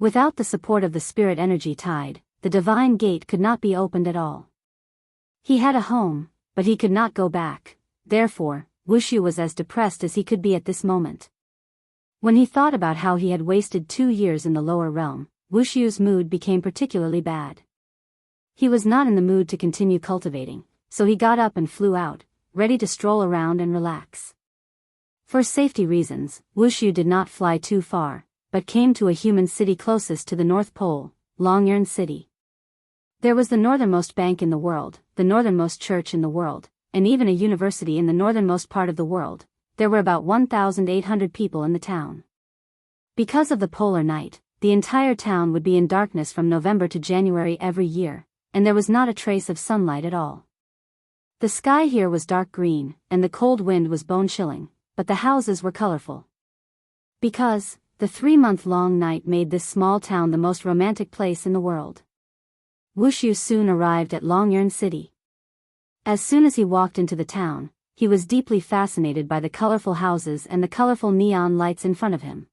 Without the support of the spirit energy tide, the divine gate could not be opened at all. He had a home, but he could not go back, therefore, Wushu was as depressed as he could be at this moment. When he thought about how he had wasted 2 years in the lower realm, Wushu's mood became particularly bad. He was not in the mood to continue cultivating, so he got up and flew out, ready to stroll around and relax. For safety reasons, Wushu did not fly too far, but came to a human city closest to the North Pole, Longyern City. There was the northernmost bank in the world, the northernmost church in the world, and even a university in the northernmost part of the world. There were about 1,800 people in the town. Because of the polar night, the entire town would be in darkness from November to January every year, and there was not a trace of sunlight at all. The sky here was dark green, and the cold wind was bone-chilling, but the houses were colorful. Because, the 3-month-long night made this small town the most romantic place in the world. Wushu soon arrived at Longyern City. As soon as he walked into the town, he was deeply fascinated by the colorful houses and the colorful neon lights in front of him.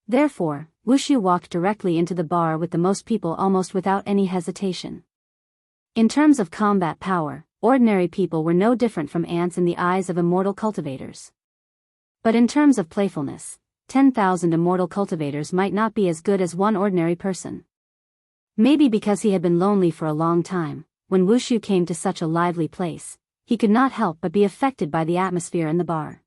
Therefore, Wushu walked directly into the bar with the most people almost without any hesitation. In terms of combat power, ordinary people were no different from ants in the eyes of immortal cultivators. But in terms of playfulness, 10,000 immortal cultivators might not be as good as one ordinary person. Maybe because he had been lonely for a long time, when Wushu came to such a lively place, he could not help but be affected by the atmosphere in the bar.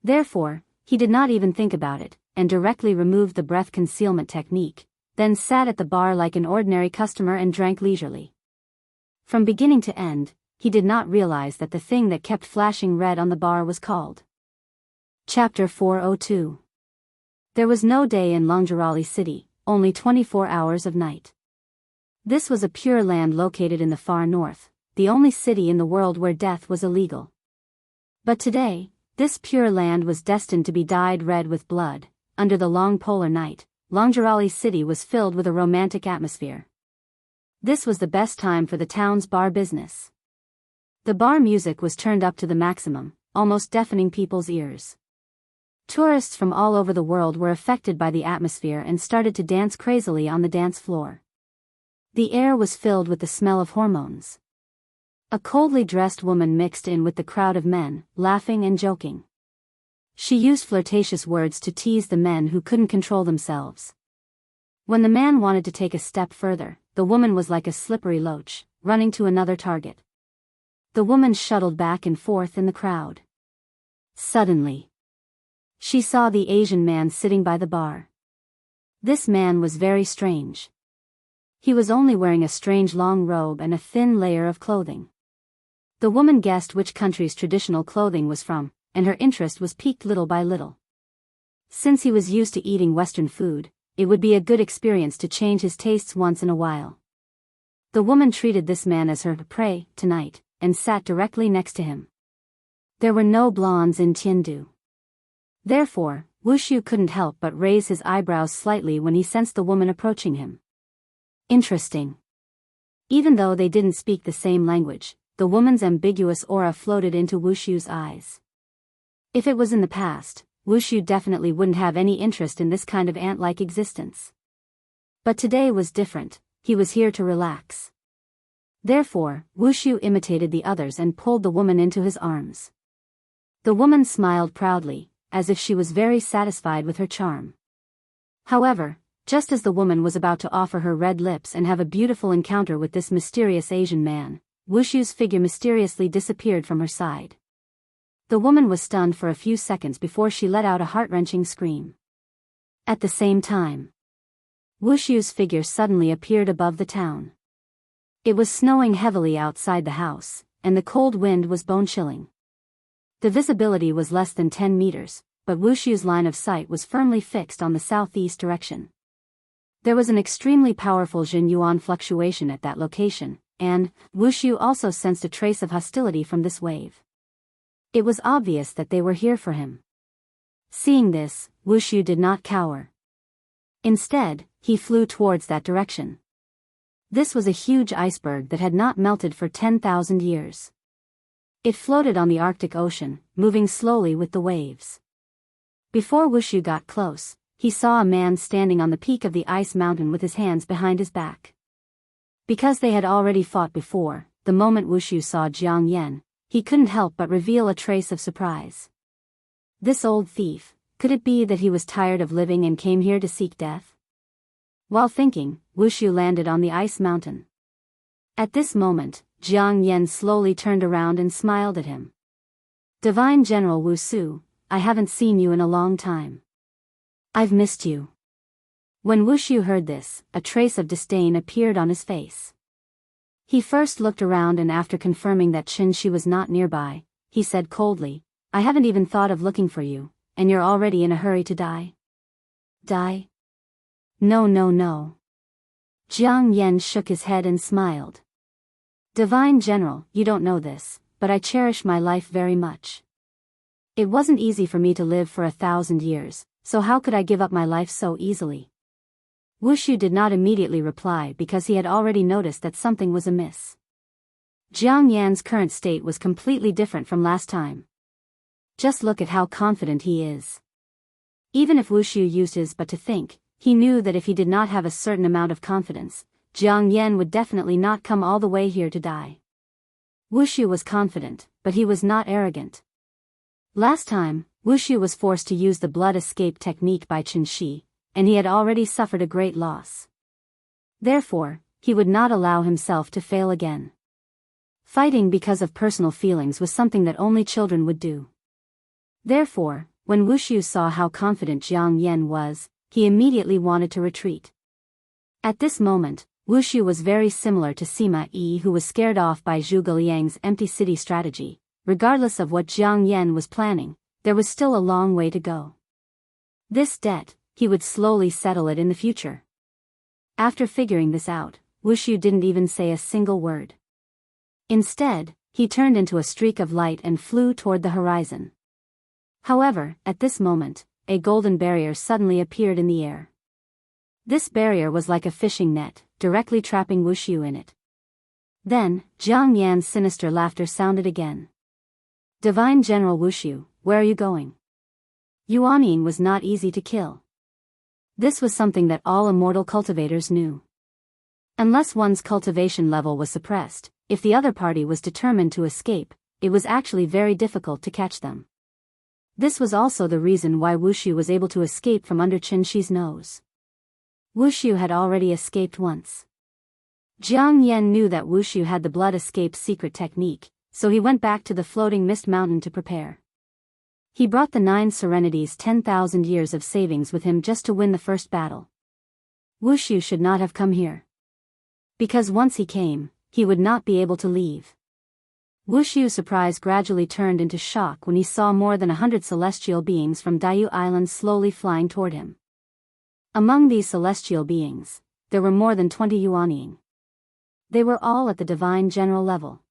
Therefore, he did not even think about it, and directly removed the breath concealment technique, then sat at the bar like an ordinary customer and drank leisurely. From beginning to end, he did not realize that the thing that kept flashing red on the bar was called. Chapter 402. There was no day in Longyern City, only 24 hours of night. This was a pure land located in the far north, the only city in the world where death was illegal. But today, this pure land was destined to be dyed red with blood. Under the long polar night, Longyern City was filled with a romantic atmosphere. This was the best time for the town's bar business. The bar music was turned up to the maximum, almost deafening people's ears. Tourists from all over the world were affected by the atmosphere and started to dance crazily on the dance floor. The air was filled with the smell of hormones. A coldly dressed woman mixed in with the crowd of men, laughing and joking. She used flirtatious words to tease the men who couldn't control themselves. When the man wanted to take a step further, the woman was like a slippery loach, running to another target. The woman shuttled back and forth in the crowd. Suddenly, she saw the Asian man sitting by the bar. This man was very strange. He was only wearing a strange long robe and a thin layer of clothing. The woman guessed which country's traditional clothing was from, and her interest was piqued little by little. Since he was used to eating Western food, it would be a good experience to change his tastes once in a while. The woman treated this man as her prey tonight, and sat directly next to him. There were no blondes in Tiandu. Therefore, Wushu couldn't help but raise his eyebrows slightly when he sensed the woman approaching him. Interesting. Even though they didn't speak the same language, the woman's ambiguous aura floated into Wushu's eyes. If it was in the past, Wushu definitely wouldn't have any interest in this kind of ant-like existence. But today was different, he was here to relax. Therefore, Wushu imitated the others and pulled the woman into his arms. The woman smiled proudly, as if she was very satisfied with her charm. However, just as the woman was about to offer her red lips and have a beautiful encounter with this mysterious Asian man, Wushu's figure mysteriously disappeared from her side. The woman was stunned for a few seconds before she let out a heart-wrenching scream. At the same time, Wushu's figure suddenly appeared above the town. It was snowing heavily outside the house, and the cold wind was bone-chilling. The visibility was less than 10 meters, but Wushu's line of sight was firmly fixed on the southeast direction. There was an extremely powerful Jin Yuan fluctuation at that location, and Wushu also sensed a trace of hostility from this wave. It was obvious that they were here for him. Seeing this, Wushu did not cower. Instead, he flew towards that direction. This was a huge iceberg that had not melted for 10,000 years. It floated on the Arctic Ocean, moving slowly with the waves. Before Wushu got close, he saw a man standing on the peak of the ice mountain with his hands behind his back. Because they had already fought before, the moment Wushu saw Jiang Yan, he couldn't help but reveal a trace of surprise. This old thief, could it be that he was tired of living and came here to seek death? While thinking, Wushu landed on the ice mountain. At this moment, Jiang Yan slowly turned around and smiled at him. "Divine General Wusu, I haven't seen you in a long time. I've missed you." When Wushu heard this, a trace of disdain appeared on his face. He first looked around and after confirming that Qin was not nearby, he said coldly, "I haven't even thought of looking for you, and you're already in a hurry to die?" "Die? No, no, no." Jiang Yan shook his head and smiled. "Divine General, you don't know this, but I cherish my life very much. It wasn't easy for me to live for 1,000 years, so how could I give up my life so easily?" Wushu did not immediately reply because he had already noticed that something was amiss. Jiang Yan's current state was completely different from last time. Just look at how confident he is. Even if Wushu used his but to think, he knew that if he did not have a certain amount of confidence, Jiang Yan would definitely not come all the way here to die. Wushu was confident, but he was not arrogant. Last time, Wushu was forced to use the blood escape technique by Qin Shi, and he had already suffered a great loss. Therefore, he would not allow himself to fail again. Fighting because of personal feelings was something that only children would do. Therefore, when Wushu saw how confident Jiang Yan was, he immediately wanted to retreat. At this moment, Wushu was very similar to Sima Yi, who was scared off by Zhuge Liang's empty city strategy. Regardless of what Jiang Yan was planning, there was still a long way to go. This debt, he would slowly settle it in the future. After figuring this out, Wushu didn't even say a single word. Instead, he turned into a streak of light and flew toward the horizon. However, at this moment, a golden barrier suddenly appeared in the air. This barrier was like a fishing net, directly trapping Wushu in it. Then, Jiang Yan's sinister laughter sounded again. "Divine General Wushu, where are you going?" Yuanying was not easy to kill. This was something that all immortal cultivators knew. Unless one's cultivation level was suppressed, if the other party was determined to escape, it was actually very difficult to catch them. This was also the reason why Wushu was able to escape from under Qin Shi's nose. Wushu had already escaped once. Jiang Yan knew that Wushu had the blood escape secret technique, so he went back to the floating mist mountain to prepare. He brought the 9 Serenities' 10,000 years of savings with him just to win the first battle. Wushu should not have come here. Because once he came, he would not be able to leave. Wushu's surprise gradually turned into shock when he saw more than 100 celestial beings from Daiyu Island slowly flying toward him. Among these celestial beings, there were more than 20 Yuanying. They were all at the divine general level.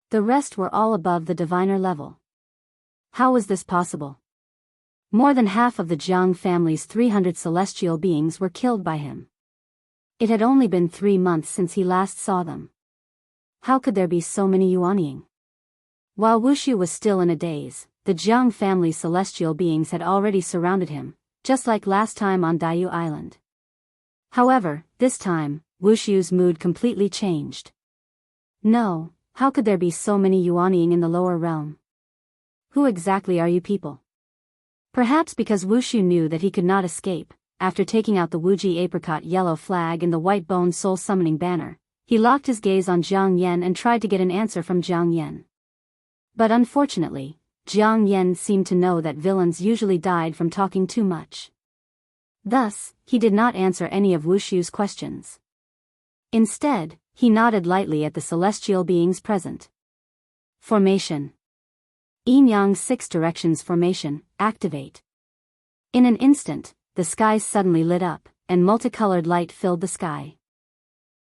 The rest were all above the diviner level. How was this possible? More than half of the Jiang family's 300 celestial beings were killed by him. It had only been 3 months since he last saw them. How could there be so many Yuanying? While Wushu was still in a daze, the Jiang family's celestial beings had already surrounded him, just like last time on Daiyu Island. However, this time, Wushu's mood completely changed. No, how could there be so many Yuanying in the lower realm? Who exactly are you people? Perhaps because Wushu knew that he could not escape, after taking out the Wuji apricot yellow flag and the white bone soul summoning banner, he locked his gaze on Jiang Yan and tried to get an answer from Jiang Yan. But unfortunately, Jiang Yan seemed to know that villains usually died from talking too much. Thus, he did not answer any of Wushu's questions. Instead, he nodded lightly at the celestial beings present. Formation. Yin Yang 6 Directions Formation, activate. In an instant, the skies suddenly lit up, and multicolored light filled the sky.